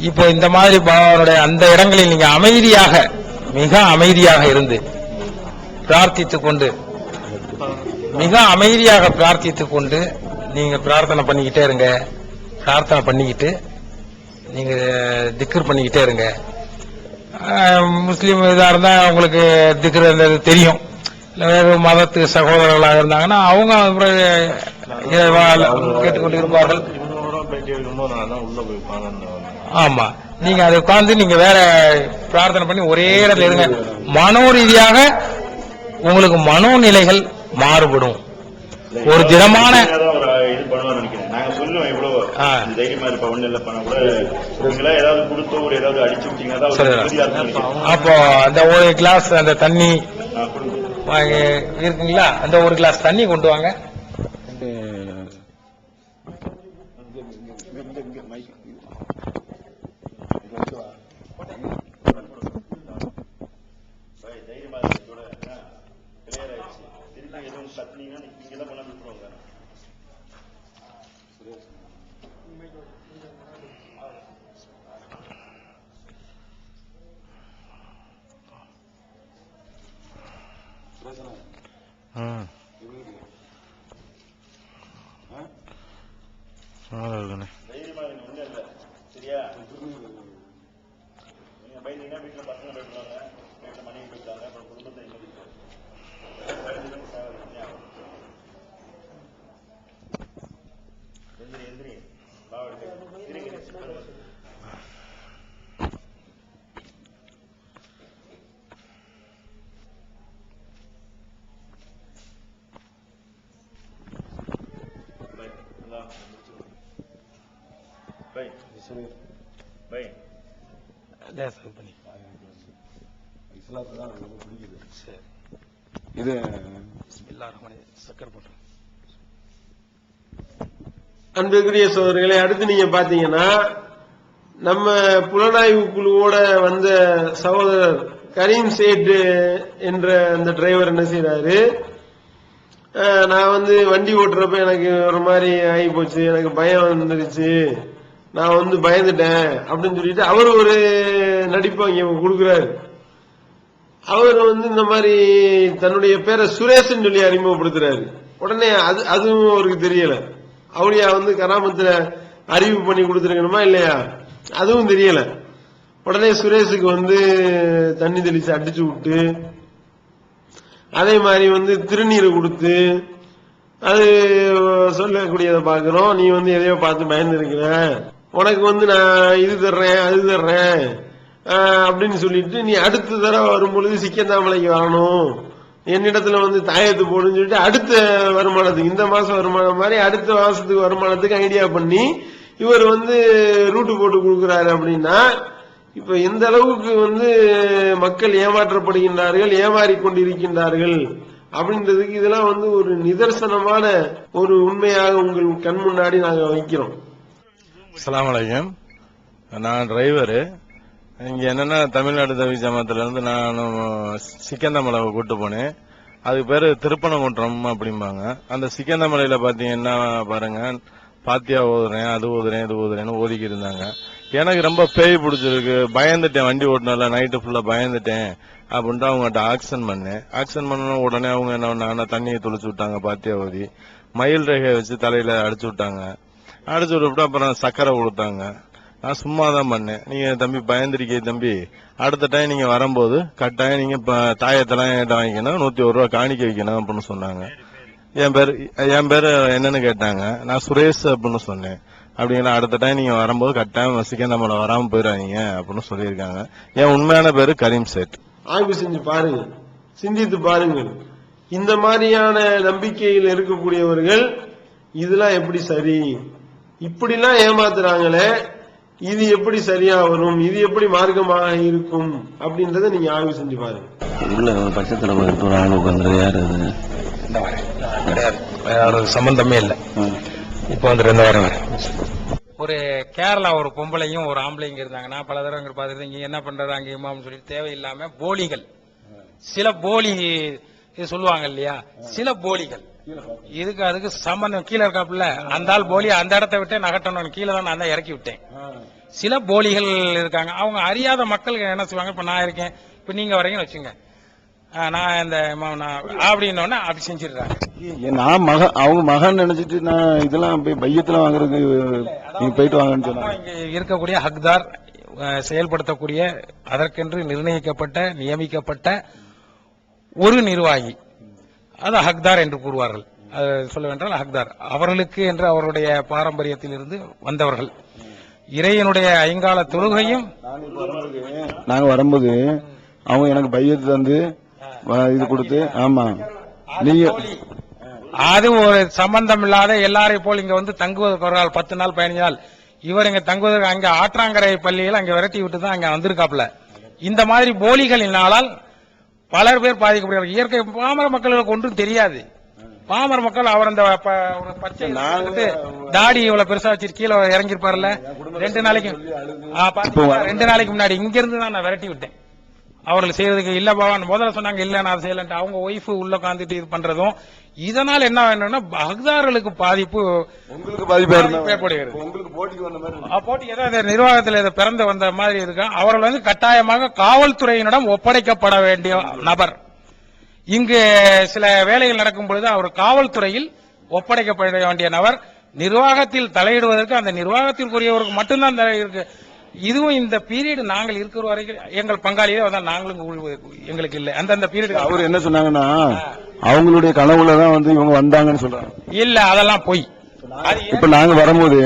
இப்போ இந்த மாதிரி பாவனுடைய அந்த இடங்களில் நீங்க அமைதியாக, மிக அமைதியாக இருந்து பிரார்த்தித்துக் கொண்டு, மிக அமைதியாக பிரார்த்தித்துக் கொண்டு நீங்க பிரார்த்தனை பண்ணிக்கிட்டே இருங்க. பிரார்த்தனை பண்ணிக்கிட்டு நீங்க திக்ர் பண்ணிக்கிட்டே இருங்க. முஸ்லீம் இதா இருந்தா உங்களுக்கு திக்ர் தெரியும், வேறு மதத்து சகோதரர்களாக இருந்தாங்கன்னா அவங்க கேட்டுக்கொண்டு இருப்பார்கள். ஆமா, நீங்க அதை உட்கார்ந்து நீங்க வேற பிரார்த்தனை பண்ணி ஒரே இடத்துல இருங்க. மனோரீதியாக உங்களுக்கு மனோநிலைகள் மாறுபடும். ஒரு திடமான இது பண்ணணும்னு நினைக்கிறேன். நாங்க சொல்லுவோம் இவ்வளவு தைரியமா இருப்பா, ஒண்ணு இல்ல பண்ண கூட நீங்களா ஏதாவது கொடுத்து ஒரு ஏதாவது அடிச்சு விட்டீங்கன்னா அப்போ அந்த ஒரு கிளாஸ் அந்த தண்ணி இருக்குங்களா, அந்த ஒரு கிளாஸ் தண்ணி கொண்டு வாங்க. இது அன்புக்குரிய சோதரர்களே, அடுத்து நீங்க பாத்தீங்கன்னா நம்ம புலனாய்வு குழுவோட வந்த சகோதரர் கரீம் சேட் என்ற அந்த டிரைவர் என்ன செய்யறாரு, நான் வண்டி ஓட்டுறப்ப எனக்கு ஒரு மாதிரி ஆகி போச்சு, எனக்கு பயம் வந்துருச்சு, நான் பயந்துட்டேன் அப்படின்னு சொல்லிட்டு அவர் ஒரு நடிப்பை இங்க கொடுக்கிறாரு. அவர் இந்த மாதிரி தன்னுடைய பேரை சுரேஷன் சொல்லி அறிமுகப்படுத்துறாரு. உடனே அதுவும் அவருக்கு தெரியல. அவளியா கராமத்துல அறிவு பண்ணி கொடுத்துருக்கணுமா இல்லையா, அதுவும் தெரியல. உடனே சுரேஷுக்கு தண்ணி தெளிச்சு அடிச்சு விட்டு, அதே மாதிரி திருநீரை கொடுத்து அது சொல்லக்கூடியதை பாக்குறோம். நீ எதையோ பார்த்து பயந்து இருக்கிற, உனக்கு நான் இது தர்றேன் அது தர்றேன் அப்படின்னு சொல்லிட்டு நீ அடுத்த தடவை வரும்பொழுது சிக்கந்தாமலைக்கு வரணும், என்னிடத்துல தாயத்து போடுன்னு சொல்லிட்டு அடுத்த வருமானத்துக்கு, இந்த மாசம் வருமானம் மாதிரி அடுத்த மாசத்துக்கு வருமானத்துக்கு ஐடியா பண்ணி இவர் ரூட்டு போட்டு கொடுக்கிறாரு. அப்படின்னா இப்ப எந்த அளவுக்கு மக்கள் ஏமாற்றப்படுகின்றார்கள், ஏமாறிக்கொண்டிருக்கின்றார்கள் அப்படின்றதுக்கு இதெல்லாம் ஒரு நிதர்சனமான ஒரு உண்மையாக உங்கள் கண் முன்னாடி நாங்க வைக்கிறோம். அஸ்ஸலாமு அலைக்கும். நான் டிரைவரு. இங்க என்னன்னா தமிழ்நாடு தவி ஜமாத்துல இருந்து நான் சிக்கந்தமலை கூட்டு போனேன். அதுக்கு பேரு திருப்பனங்குன்றம் அப்படிம்பாங்க. அந்த சிக்கந்தமலையில பாத்தீங்கன்னா பாருங்க, பாத்தியா ஓதுறேன் அது ஓதுறேன் இது ஓதுறேன்னு ஓதிக்கிட்டு இருந்தாங்க. எனக்கு ரொம்ப பேய் பிடிச்சிருக்கு, பயந்துட்டேன், வண்டி ஓட்டினால நைட்டு ஃபுல்லா பயந்துட்டேன் அப்படின்ட்டு அவங்ககிட்ட ஆக்சன் பண்ணேன். ஆக்சன் பண்ண உடனே அவங்க என்ன பண்ணாங்கன்னா தண்ணியை துளிச்சு விட்டாங்க, பாத்தியா ஓதி மயில் ரேகையை வச்சு தலையில அடிச்சு விட்டாங்க. அடிச்சு விட்டு அப்புறம் சக்கரை கொடுத்தாங்க. நான் சும்மா தான் பண்ணேன். நீங்க தம்பி பயந்துருக்கே தம்பி, அடுத்த டைம் நீங்க வரும்போது கட்டாயம் நீங்க தாயத்தெல்லாம் என்கிட்ட வாங்கிக்கணும், 101 ரூபா காணிக்க வைக்கணும் அப்படின்னு சொன்னாங்க. என் பேரு என்னன்னு கேட்டாங்க. நான் சுரேஷ் அப்படின்னு சொன்னேன். அப்படிங்களா, அடுத்த டைம் நீங்க வரும்போது கட்டாயம் சிக்கந்தமலை வராம போயிடாதீங்க அப்படின்னு சொல்லியிருக்காங்க. என் உண்மையான பேரு கரீம் சேட். ஆய்வு செஞ்சு பாருங்க, சிந்தித்து பாருங்கள். இந்த மாதிரியான நம்பிக்கையில் இருக்கக்கூடியவர்கள் இதெல்லாம் எப்படி சரி, இப்படிலாம் ஏமாத்துறாங்களே, இது எப்படி சரியா வரும், இது எப்படி மார்க்கமாக இருக்கும் அப்படின்றத நீங்க ஆய்வு செஞ்சு பாருங்க. உள்ள பட்சத்துல ஒரு ஆள் உட்கார்ந்து யாரு அது சம்பந்தமே இல்லை. இப்ப 2 வாரம் ஒரு கேரளா ஒரு பொம்பளையும் ஒரு ஆம்பளைங்க இருந்தாங்க. நான் பல தடவை பார்த்துட்டு இங்க என்ன பண்றது அங்க இமாம்னு சொல்லி தேவையில்லாம போலிகள், சில போலி சொல்லுவாங்க இல்லையா, சில போலிகள் இதுக்கு அதுக்கு சம்பந்தம். கீழே இருக்காப்புல அந்த ஆள் போலி, அந்த இடத்த விட்டு நகட்டணும், கீழே தான் நான் தான் இறக்கி விட்டேன். சில போலிகள் இருக்காங்க. அவங்க அறியாத மக்களுக்கு என்ன செய்வாங்க, இப்ப நான் இருக்கேன், இப்ப நீங்க வரீங்கன்னு வச்சுங்க, நான் இந்த அப்படின்னோடனே அப்படி செஞ்சிடுறாங்க. நான் அவங்க மகன் நினைச்சிட்டு நான் இதெல்லாம் போய் பையத்துல வாங்குறதுக்கு போயிட்டு வாங்கன்னு சொன்னாங்க. இங்க இருக்கக்கூடிய ஹக்தார் செயல்படுத்தக்கூடிய அதற்கென்று நிர்ணயிக்கப்பட்ட நியமிக்கப்பட்ட ஒரு நிர்வாகி, அது ஹக்தார் என்று கூறுவார்கள். சொல்ல வேண்டால் ஹக்தார் அவர்களுக்கு என்று அவருடைய பாரம்பரியத்தில் இருந்து வந்தவர்கள். இறைவனுடைய ஐங்கால தொழுகையும் நாங்க வரும்போது அவங்க எனக்கு பையத்து தந்து இது கொடுத்து, ஆமா நீங்க அது ஒரு சம்பந்தம் இல்லாத எல்லாரையும் போல் இங்க தங்குவதற்கு ஒரு நாள் 10 நாள் 15 நாள் இவர் இங்க தங்குவதற்கு அங்க ஆற்றாங்கரை பள்ளியில் அங்க விரட்டி விட்டு தான் அங்க வந்திருக்காப்ல. இந்த மாதிரி போலிகளினால பலர் பேர் பாதிக்கப்படுகிறார். இயற்கை பாமர மக்களுக்கு ஒன்றும் தெரியாது. பாமர மக்கள் அவர் அந்த ஒரு பச்சை தாடி இவ்வளவு பெருசா வச்சு கீழே இறங்கிருப்பாருல்ல, 2 நாளைக்கு முன்னாடி இங்க இருந்து தான் நான் விரட்டி விட்டேன். அவர்கள் செய்யறதுக்கு இல்ல பாபா முதல்ல சொன்னாங்க இல்ல நான் அதை செய்யலன்ட்டு அவங்க ஒய்ஃப் உள்ள உட்காந்துட்டு இது பண்றதும் இதனால என்ன வேணும்னா பக்தார்களுக்கு பாதிப்பு உங்களுக்கு பாதிப்பு ஏற்படுகிறது. உங்களுக்கு போட்டிக்கு வந்த மாதிரி போட்டி ஏதாவது நிர்வாகத்தில் இதை பிறந்து வந்த மாதிரி இருக்கு. அவர்கள் வந்து கட்டாயமாக காவல்துறையினிடம் ஒப்படைக்கப்பட வேண்டிய நபர். இங்கு சில வேலைகள் நடக்கும் பொழுது அவர் காவல்துறையில் ஒப்படைக்கப்பட வேண்டிய நபர். நிர்வாகத்தில் தலையிடுவதற்கு அந்த நிர்வாகத்திற்குரியவருக்கு மட்டும்தான் இருக்கு. இதுவும் இந்த பீரியட் நாங்கள் இருக்கிற வரைக்கும் எங்கள் பங்காளியே வந்தால் நாங்களும் எங்களுக்கு இல்லை. அந்தந்த பீரியட் அவர் என்ன சொன்னாங்கன்னா அவங்களுடைய கனவுலதான் வந்து இவங்க வந்தாங்கன்னு சொல்றாங்க. இல்ல அதெல்லாம் போய் இப்ப நாங்க வரும்போது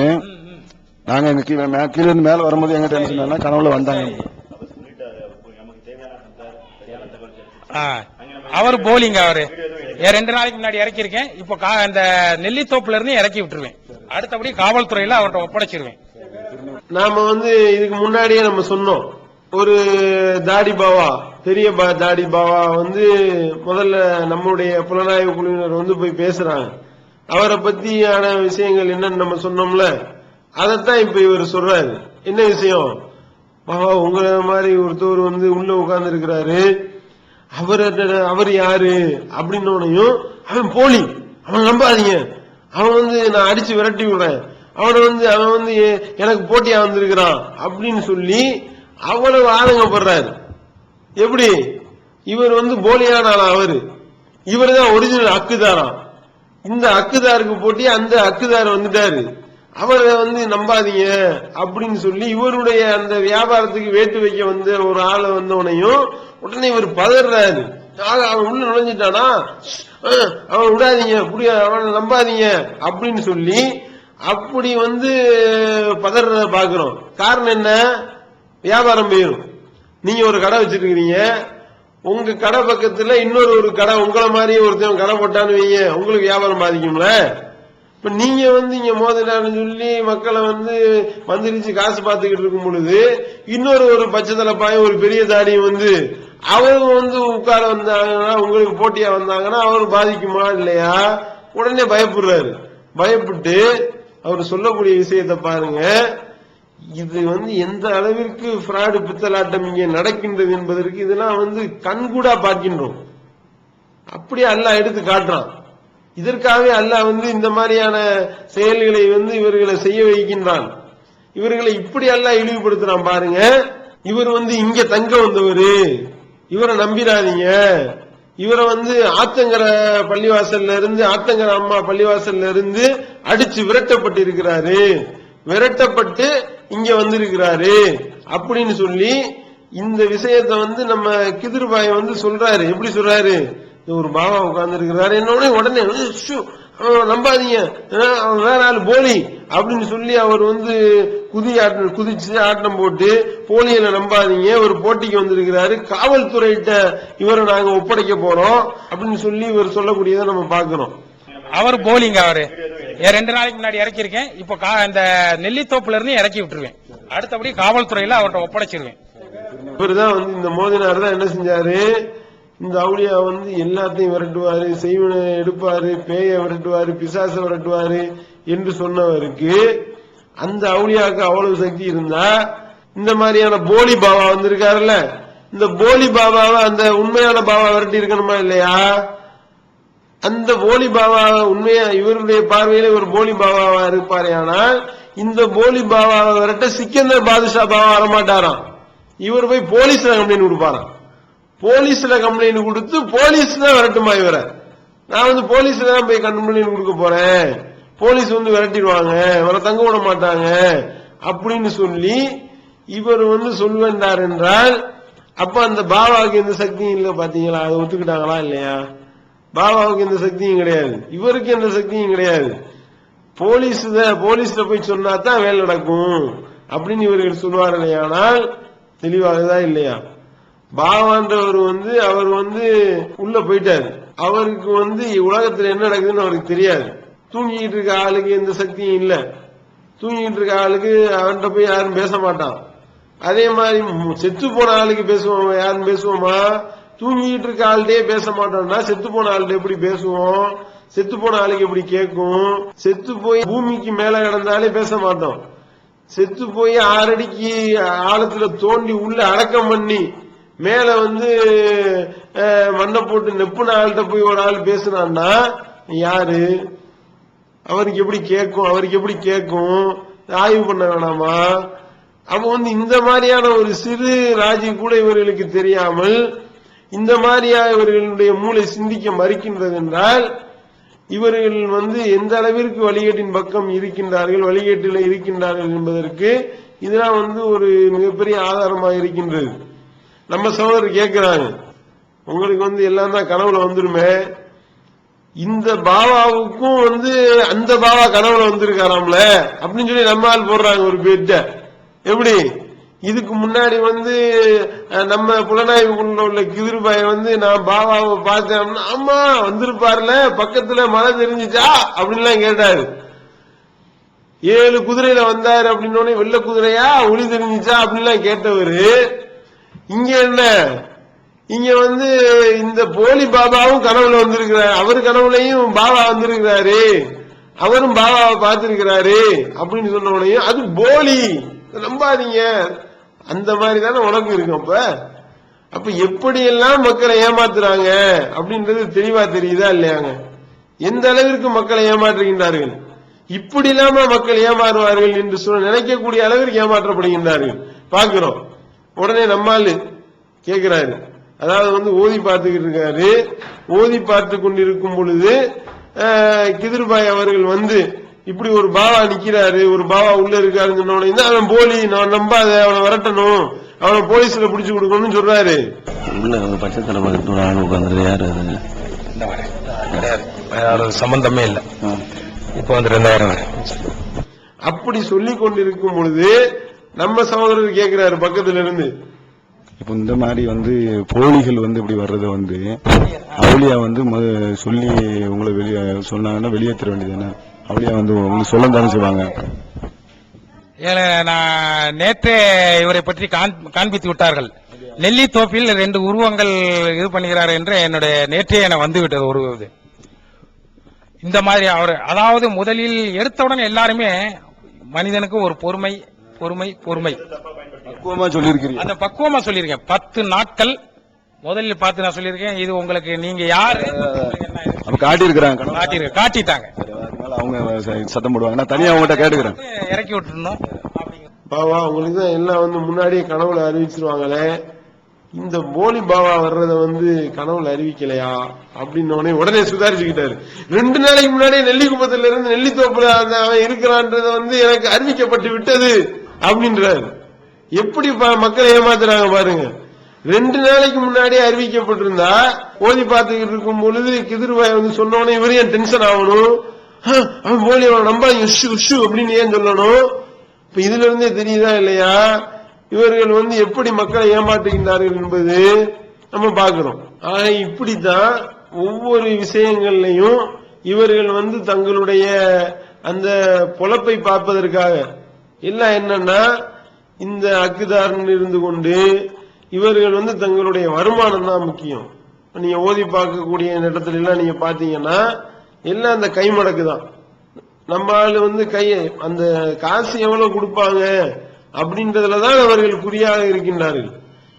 நாங்க எங்க கீழ இருந்து மேல வரும்போது எங்கிட்ட என்ன சொன்னாங்கன்னா கனவுல வந்தாங்க. அவர் போலிங்க அவரு 2 நாளைக்கு முன்னாடி இறக்கி இருக்கேன். இப்ப இந்த நெல்லித்தோப்புல இருந்து இறக்கி விட்டுருவேன். அடுத்தபடி காவல்துறையில அவர்கிட்ட ஒப்படைச்சிருவேன். நாம வந்து இதுக்கு முன்னாடியே நம்ம சொன்னோம். ஒரு தாடி பாவா பெரிய தாடி பாவா வந்து முதல்ல நம்முடைய புலனாய்வு குழுவினர் வந்து போய் பேசுறாங்க. அவரை பத்தியான விஷயங்கள் என்னன்னு நம்ம சொன்னோம்ல, அதைத்தான் இப்ப இவர் சொல்றாரு. என்ன விஷயம்? பாவா உங்களை மாதிரி ஒருத்தவர் வந்து உள்ள உட்கார்ந்து இருக்கிறாரு, அவர் யாரு அப்படின்னோனையும் அவன் போலி, அவன் நம்பாதீங்க, அவன் வந்து நான் அடிச்சு விரட்டி விடுறேன், அவன் வந்து எனக்கு போட்டியா வந்திருக்கிறான் அப்படின்னு சொல்லி அவ்வளவு ஆதங்கப்படுறாரு. எப்படி இவர் வந்து போலியான ஆளா? இவர் தான் ஒரிஜினல் அக்குதாரா. இந்த அக்குதாருக்கு போட்டி அந்த அக்குதார் வந்துட்டாரு, அவரை வந்து நம்பாதீங்க அப்படின்னு சொல்லி இவருடைய அந்த வியாபாரத்துக்கு வேட்டு வைக்க வந்த ஒரு ஆளை வந்தவனையும் உடனே இவர் பதறாரு. அவன் உள்ள நுழைஞ்சிட்டானா, அவன் விடாதீங்க, அவனை நம்பாதீங்க அப்படின்னு சொல்லி அப்படி வந்து பதறத பாக்குறோம். காரணம் என்ன? வியாபாரம் போயிடும். நீங்க ஒரு கடை வச்சிருக்கீங்க, உங்க கடை பக்கத்துல இன்னொரு ஒரு கடை உங்களை மாதிரியே ஒருத்தன் கடை போட்டான்னு வைங்க, உங்களுக்கு வியாபாரம் பாதிக்கும்ல. இப்ப நீங்க வந்து இங்க மோதினான்னு சொல்லி மக்களை வந்து மந்திரிச்சு காசு பார்த்துக்கிட்டு இருக்கும் பொழுது இன்னொரு ஒரு பச்சை தலைப்பாயும் ஒரு பெரிய தாடியும் வந்து அவங்க வந்து உட்கார வந்தாங்கன்னா, உங்களுக்கு போட்டியா வந்தாங்கன்னா அவர் பாதிக்குமா இல்லையா? உடனே பயப்படுறாரு. பயப்பட்டு அவர் சொல்லக்கூடிய விஷயத்தை பாருங்க. இது வந்து எந்த அளவிற்கு பிராடு பித்தலாட்டம் இங்கே நடக்கின்றது என்பதற்கு இதெல்லாம் வந்து கண்கூடா பார்க்கின்றோம். அப்படியே அல்லாஹ் எடுத்து காட்டுறான். இதற்காகவே அல்லாஹ் வந்து இந்த மாதிரியான செயல்களை வந்து இவர்களை செய்ய வைக்கின்றான். இவர்களை இப்படி அல்லாஹ் இழிவுபடுத்துறான் பாருங்க. இவர் வந்து இங்க தங்க வந்தவரு, இவரை நம்பிடாதீங்க. இவரை வந்து ஆத்தங்கர பள்ளிவாசல்ல இருந்து, ஆத்தங்கர அம்மா பள்ளிவாசல்ல இருந்து அடிச்சு விரட்டப்பட்டு இருக்கிறாரு, விரட்டப்பட்டு இங்க வந்திருக்கிறாரு அப்படின்னு சொல்லி இந்த விஷயத்த வந்து நம்ம கிதிர்பாய் வந்து சொல்றாரு. எப்படி சொல்றாரு? ஒரு பாபா உட்கார்ந்து இருக்கிறாரு, என்னோட உடனே நம்பாதீங்க, அவன் வேற ஆள் போலி அப்படின்னு சொல்லி அவர் வந்து குதிச்சு ஆட்டம் போட்டு போலியில நம்பாதீங்க, ஒரு போட்டிக்கு வந்திருக்கிறாரு, காவல்துறையிட்ட இவரை நாங்க ஒப்படைக்க போறோம் அப்படின்னு சொல்லி இவர் சொல்லக்கூடியதை நம்ம பாக்குறோம். அவர் போலிங்க அவரு 2 நாளைக்கு முன்னாடி இறக்கி இருக்கேன். இப்ப இந்த நெல்லித்தோப்புல இருந்து இறக்கி விட்டுருவேன். அடுத்தபடி காவல்துறையில அவர்கிட்ட ஒப்படைச்சிருவேன். இவர்தான் வந்து இந்த மோதினார் தான் என்ன செஞ்சாரு, இந்த அவுளியா வந்து எல்லாத்தையும் விரட்டுவாரு, செய்வனை எடுப்பாரு, பேய விரட்டுவாரு, பிசாச விரட்டுவாரு என்று சொன்னவருக்கு அந்த அவுளியாவுக்கு அவ்வளவு சக்தி இருந்தா இந்த மாதிரியான போலி பாபா வந்திருக்காருல்ல, இந்த போலி பாபாவை அந்த உண்மையான பாபா விரட்டி இருக்கணுமா இல்லையா? அந்த போலி பாபா உண்மையா இவருடைய பார்வையில ஒரு போலி பாபாவா இருப்பாரு. ஆனால் இந்த போலி பாபாவை விரட்ட சிக்கந்தர் பாதுஷா பாபா வரமாட்டாராம். இவர் போய் போலீஸ்ல கம்ப்ளைண்ட் கொடுப்பாராம். போலீஸ்ல கம்ப்ளைண்ட் கொடுத்து போலீஸ் தான் விரட்டுமா இவரை. நான் வந்து போலீஸ்ல தான் போய் கம்ப்ளைண்ட் கொடுக்க போறேன், போலீஸ் வந்து விரட்டிடுவாங்க, இவரை தங்க விட மாட்டாங்க அப்படின்னு சொல்லி இவர் வந்து சொல்வேண்டார் என்றால், அப்ப அந்த பாபாவுக்கு எந்த சக்தியும் இல்லை. பாத்தீங்களா? அதை ஒத்துக்கிட்டாங்களா இல்லையா? பாபாவுக்கு எந்த சக்தியும் கிடையாது, இவருக்கு எந்த சக்தியும் கிடையாது. போலீஸ்ல போய் சொன்னா தான் வேலை நடக்கும் அப்படின்னு இவர்கள் சொல்வார்கள். ஆனால் தெளிவாகதான் இல்லையா? பாபான்றவர் வந்து அவர் வந்து உள்ள போயிட்டாரு, அவருக்கு வந்து உலகத்துல என்ன நடக்குதுன்னு அவருக்கு தெரியாது. தூங்கிட்டு இருக்க ஆளுக்கு எந்த சக்தியும் இல்ல, தூங்கிட்டு இருக்க ஆளுக்கு அவன்கிட்ட போய் யாரும் பேச மாட்டான். அதே மாதிரி செத்து போன ஆளுக்கு பேசுவோம், யாரும் பேசுவோமா? தூங்கிட்டு இருக்க ஆள்கிட்டே பேச மாட்டோம்னா செத்து போன ஆள்கிட்ட எப்படி பேசுவோம்? செத்து போன ஆளுக்கு எப்படி கேட்கும்? செத்து போய் பூமிக்கு மேல கிடந்தாலே பேச மாட்டோம். செத்து போய் 6 அடிக்கு ஆழத்துல தோண்டி உள்ள அடக்கம் பண்ணி மேல வந்து மண்ணை போட்டு நெப்புன ஆள்கிட்ட போய் ஒரு ஆள் பேசுனான்னா யாரு, அவருக்கு எப்படி கேட்கும், ஆய்வு பண்ண வேணாமா? அப்ப வந்து இந்த மாதிரியான ஒரு சிறு ராஜி கூட இவர்களுக்கு தெரியாமல் இந்த மாதிரியாக இவர்களுடைய மூளை சிந்திக்க மறுக்கின்றது என்றால் இவர்கள் வந்து எந்த அளவிற்கு வழிகேட்டின் பக்கம் இருக்கின்றார்கள், வழிகேட்டில் இருக்கின்றார்கள் என்பதற்கு இதெல்லாம் வந்து ஒரு மிகப்பெரிய ஆதாரமாக இருக்கின்றது. நம்ம சகோதரர் கேட்கிறாங்க, உங்களுக்கு வந்து எல்லாம் தான் கனவுல வந்துருமே, இந்த பாபாவுக்கும் வந்து அந்த பாபா கனவுல வந்திருக்காராம்ல அப்படின்னு சொல்லி நம்ம ஆள் போடுறாங்க ஒரு பேட்ட. எப்படி இதுக்கு முன்னாடி வந்து நம்ம புலனாய்வுக்குள்ள உள்ள கிதிர்பாய வந்து நான் பாபாவை பார்த்தேன், ஆமா வந்திருப்பார்ல, பக்கத்துல மழை தெரிஞ்சுச்சா அப்படின்லாம் கேட்டாரு. 7 குதிரையில வந்தாரு அப்படின்னு வெள்ளை குதிரையா ஒளி தெரிஞ்சுச்சா அப்படின்லாம் கேட்டவரு இங்க என்ன, இங்க வந்து இந்த போலி பாபாவும் கனவுல வந்திருக்கிறாரு, அவரு கனவுலையும் பாபா வந்திருக்கிறாரு, அவரும் பாபாவை பார்த்திருக்கிறாரு அப்படின்னு சொன்ன உடனே அது போலி, நம்பாதீங்க, அந்த மாதிரி தானே உனக்கு இருக்கும். அப்ப எப்படியெல்லாம் மக்களை ஏமாத்துறாங்க அப்படின்றது தெளிவா தெரியுதா இல்லையாங்க? எந்த அளவிற்கு மக்களை ஏமாற்றுகின்றார்கள், இப்படி இல்லாம மக்கள் ஏமாறுவார்கள் என்று நினைக்கக்கூடிய அளவிற்கு ஏமாற்றப்படுகின்றார்கள் பார்க்கிறோம். உடனே நம்மால் கேட்கிறாரு, அதாவது வந்து ஓதி பார்த்துக்கிட்டு இருக்காரு, ஓதி பார்த்து கொண்டிருக்கும் பொழுது கிதிர்பாய் அவர்கள் வந்து இப்படி ஒரு பாவா நிக்கிறாரு, ஒரு பாவா உள்ள இருக்காருன்னு சொன்ன உடனே அவன் போலி, நான் நம்பாத, அவனை விரட்டணும், அவனை போலீஸ்ல பிடிச்சு கொடுக்கணும்னு சொல்றாரு. பச்சை தலைவர் உட்கார்ந்து யாரு சம்பந்தமே இல்ல, இப்ப வந்து 2000 அப்படி சொல்லி கொண்டிருக்கும் பொழுது நம்ம சகோதரர் கேட்கிறாரு பக்கத்துல இருந்து, இப்ப இந்த மாதிரி வந்து போலிகள் வந்து இப்படி வர்றத வந்து அவளியா வந்து சொல்லி உங்களை வெளியே சொன்னாங்கன்னா வெளியேற்ற வேண்டியதுதானே? அவளியா வந்து உங்களுக்கு சொல்ல தானே செய்வாங்க. நான் நேற்றே இவரை பற்றி காண்பித்து விட்டார்கள். நெல்லி தோப்பில் 2 உருவங்கள் இது பண்ணுகிறார் என்று என்னுடைய நேற்றே என வந்து விட்டது ஒரு இது. இந்த மாதிரி அவர் அதாவது முதலில் எடுத்தவுடன் எல்லாருமே மனிதனுக்கு ஒரு பொறுமை பொறுமை பொறுமை பக்குவமா சொல்லியிருக்கீங்க. அந்த பக்குவமா சொல்லியிருக்கேன். 10 நாட்கள் முதலில் பார்த்து நான் சொல்லியிருக்கேன், இது உங்களுக்கு நீங்க யாரு அப்ப காட்டியிருக்கிறாங்க, காட்டிட்டாங்க, அவங்க சத்தம் போடுவாங்க, நான் தனியா அவங்ககிட்ட கேட்டுக்கிறேன், இறக்கி விட்டுருந்தோம். பாவா உங்களுக்கு தான் எல்லாம் வந்து முன்னாடியே கனவுல அறிவிச்சிருவாங்களே, இந்த போலி பாவா வர்றத வந்து கனவுல அறிவிக்கலையா அப்படின்னு உடனே சுதாரிச்சுக்கிட்டாரு. 2 நாளைக்கு முன்னாடியே நெல்லிக்குப்பத்துல இருந்து நெல்லித்தோப்புல அவன் இருக்கிறான்றத வந்து எனக்கு அறிவிக்கப்பட்டு விட்டது அப்படின்றாரு. எப்படி மக்களை ஏமாத்துறாங்க பாருங்க. 2 நாளைக்கு முன்னாடியே அறிவிக்கப்பட்டிருந்தா ஓதி பார்த்துக்கிட்டு இருக்கும் பொழுது கிதிர்வாய் வந்து சொன்னோன்னே இவரையும் டென்ஷன் ஆகணும், அவன் போலி, அவன் நம்பாதீங்க உஷு அப்படின்னு ஏன் சொல்லணும்? இப்ப இதுல இருந்தே தெரியுதா இல்லையா இவர்கள் வந்து எப்படி மக்களை ஏமாற்றுகின்றார்கள் என்பது நம்ம பார்க்கிறோம். ஆக இப்படித்தான் ஒவ்வொரு விஷயங்கள்லையும் இவர்கள் வந்து தங்களுடைய அந்த பொழப்பை பார்ப்பதற்காக எல்லாம் என்னன்னா இந்த அக்குதாரன் இருந்து கொண்டு இவர்கள் வந்து தங்களுடைய வருமானம் தான் முக்கியம். நீங்க ஓதி பார்க்கக்கூடிய இடத்துல எல்லாம் நீங்க பாத்தீங்கன்னா எல்லாம் அந்த கைமடக்கு தான். நம்ம ஆளு வந்து அந்த காசு எவ்வளவு கொடுப்பாங்க அப்படின்றதுலதான் அவர்கள் குறியாக இருக்கின்றார்கள்.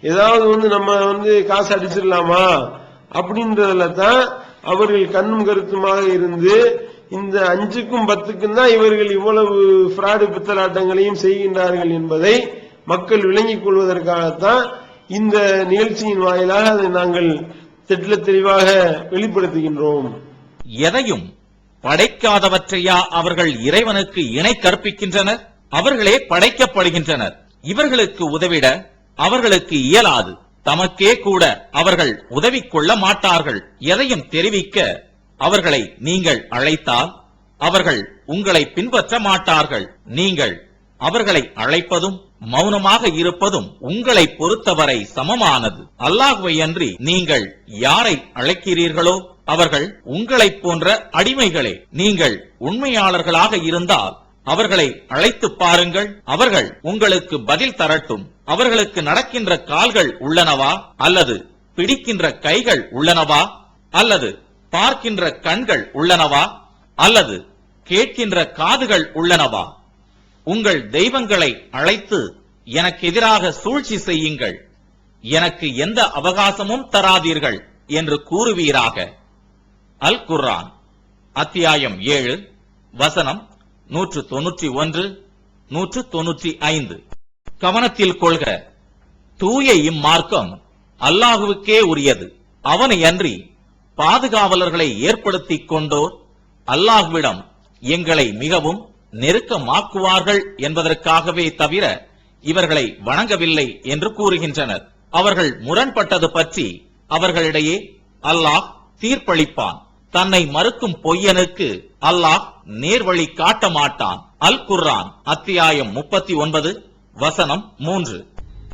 ஏதாவது வந்து நம்ம வந்து காசு அடிச்சிடலாமா அப்படின்றதுல தான் அவர்கள் கண்ணும் கருத்துமாக இருந்து இந்த 5க்கும் 10க்கும் தான் இவர்கள் இவ்வளவு பிராடு பித்தலாட்டங்களையும் செய்கின்றார்கள் என்பதை மக்கள் விளங்கிக் கொள்வதற்காகத்தான் இந்த நிகழ்ச்சியின் வாயிலாக அதை நாங்கள் திட்ட தெளிவாக வெளிப்படுத்துகின்றோம். எதையும் படைக்காதவற்றையா அவர்கள் இறைவனுக்கு இணை கற்பிக்கின்றனர்? அவர்களே படைக்கப்படுகின்றனர். இவர்களுக்கு உதவிட அவர்களுக்கு இயலாது. தமக்கே கூட அவர்கள் உதவி கொள்ள மாட்டார்கள். எதையும் தெரிவிக்க அவர்களை நீங்கள் அழைத்தால் அவர்கள் உங்களை பின்பற்ற மாட்டார்கள். நீங்கள் அவர்களை அழைப்பதும் மௌனமாக இருப்பதும் உங்களை பொறுத்தவரை சமமானது. அல்லாஹ்வை அன்றி நீங்கள் யாரை அழைக்கிறீர்களோ அவர்கள் உங்களைப் போன்ற அடிமைகளே. நீங்கள் உண்மையாளர்களாக இருந்தால் அவர்களை அழைத்து பாருங்கள், அவர்கள் உங்களுக்கு பதில் தரட்டும். அவர்களுக்கு நடக்கின்ற கால்கள் உள்ளனவா, அல்லது பிடிக்கின்ற கைகள் உள்ளனவா, அல்லது பார்க்கின்ற கண்கள் உள்ளனவா, அல்லது கேட்கின்ற காதுகள் உள்ளனவா? உங்கள் தெய்வங்களை அழைத்து எனக்கு எதிராக சூழ்ச்சி செய்யுங்கள். எனக்கு எந்த அவகாசமும் தராதீர்கள் என்று கூறுவீராக. அல் குர்ஆன் அத்தியாயம் 7 வசனம் 191 195. கவனத்தில் கொள்க, தூய இம்மார்க்கம் அல்லாஹுவுக்கே உரியது. அவனை அன்றி பாதுகாவலர்களை ஏற்படுத்திக் கொண்டோர் அல்லாஹ்விடம் எங்களை மிகவும் நெருக்கமாக்குவார்கள் என்பதற்காகவே தவிர இவர்களை வணங்கவில்லை என்று கூறுகின்றனர். அவர்கள் முரண்பட்டது பற்றி அவர்களிடையே அல்லாஹ் தீர்ப்பளிப்பான். தன்னை மறுக்கும் பொய்யனுக்கு அல்லாஹ் நேர்வழி காட்ட மாட்டான். அல் குர்ஆன் அத்தியாயம் 39 வசனம் 3.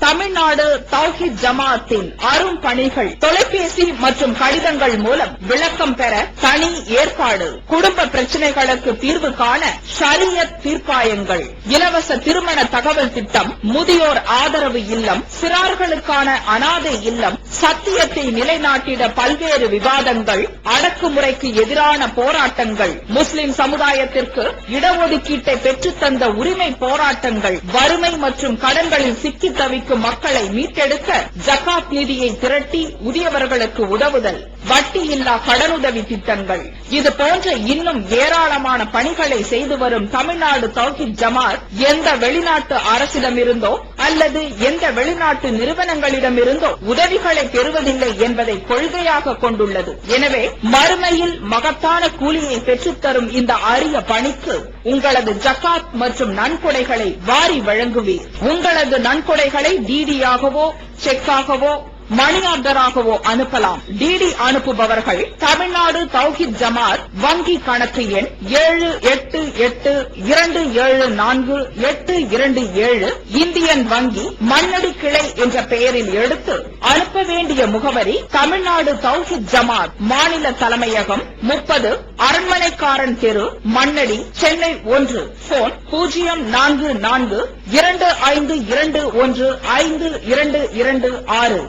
தமிழ்நாடு தௌஹீத் ஜமாஅத்தின் அரும் பணிகள் தொலைபேசி மற்றும் கடிதங்கள் மூலம் விளக்கம் பெற தனி ஏற்பாடு. குடும்ப பிரச்சனைகளுக்கு தீர்வு காண ஷரியத் தீர்ப்பாயங்கள், இலவச திருமண தகவல் திட்டம், முதியோர் ஆதரவு இல்லம், சிறார்களுக்கான அனாதை இல்லம், சத்தியத்தை நிலைநாட்டிட பல்வேறு விவாதங்கள், அடக்குமுறைக்கு எதிரான போராட்டங்கள், முஸ்லிம் சமுதாயத்திற்கு இடஒதுக்கீட்டை பெற்றுத்தந்த உரிமை போராட்டங்கள், வறுமை மற்றும் கடன்களில் சிக்கி தவிக்கும் மக்களை மீட்டெடுக்க ஜகாத் நிதியை திரட்டி உரியவர்களுக்கு உதவுதல், வட்டியில்லா கடனுதவி திட்டங்கள், இது போன்ற இன்னும் ஏராளமான பணிகளை செய்து வரும் தமிழ்நாடு தௌஹீத் ஜமாத் எந்த வெளிநாட்டு அரசிடமிருந்தோ அல்லது எந்த வெளிநாட்டு நிறுவனங்களிடமிருந்தோ உதவிகளை பெறுவதில்லை என்பதை கொள்கையாக கொண்டுள்ளது. எனவே மறுமையில் மகத்தான கூலியை பெற்றுத்தரும் இந்த அரிய பணிக்கு உங்களது ஜகாத் மற்றும் நன்கொடைகளை வாரி வழங்குவீர். உங்களது நன்கொடைகளை டிடியாகவோ செக்காகவோ மணி ஆர்டராகவோ அனுப்பலாம். டிடி அனுப்புபவர்கள் தமிழ்நாடு தௌஹீத் ஜமாத் வங்கி கணக்கு எண் 7882748827 இந்தியன் வங்கி மண்ணடி கிளை என்ற பெயரில் எடுத்து அனுப்ப வேண்டிய முகவரி தமிழ்நாடு தௌஹீத் ஜமாத் மாநில தலைமையகம் 30 அரண்மனைக்காரன் தெரு, மண்ணடி, சென்னை 1. போன் 044252152226.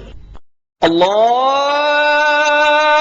Allah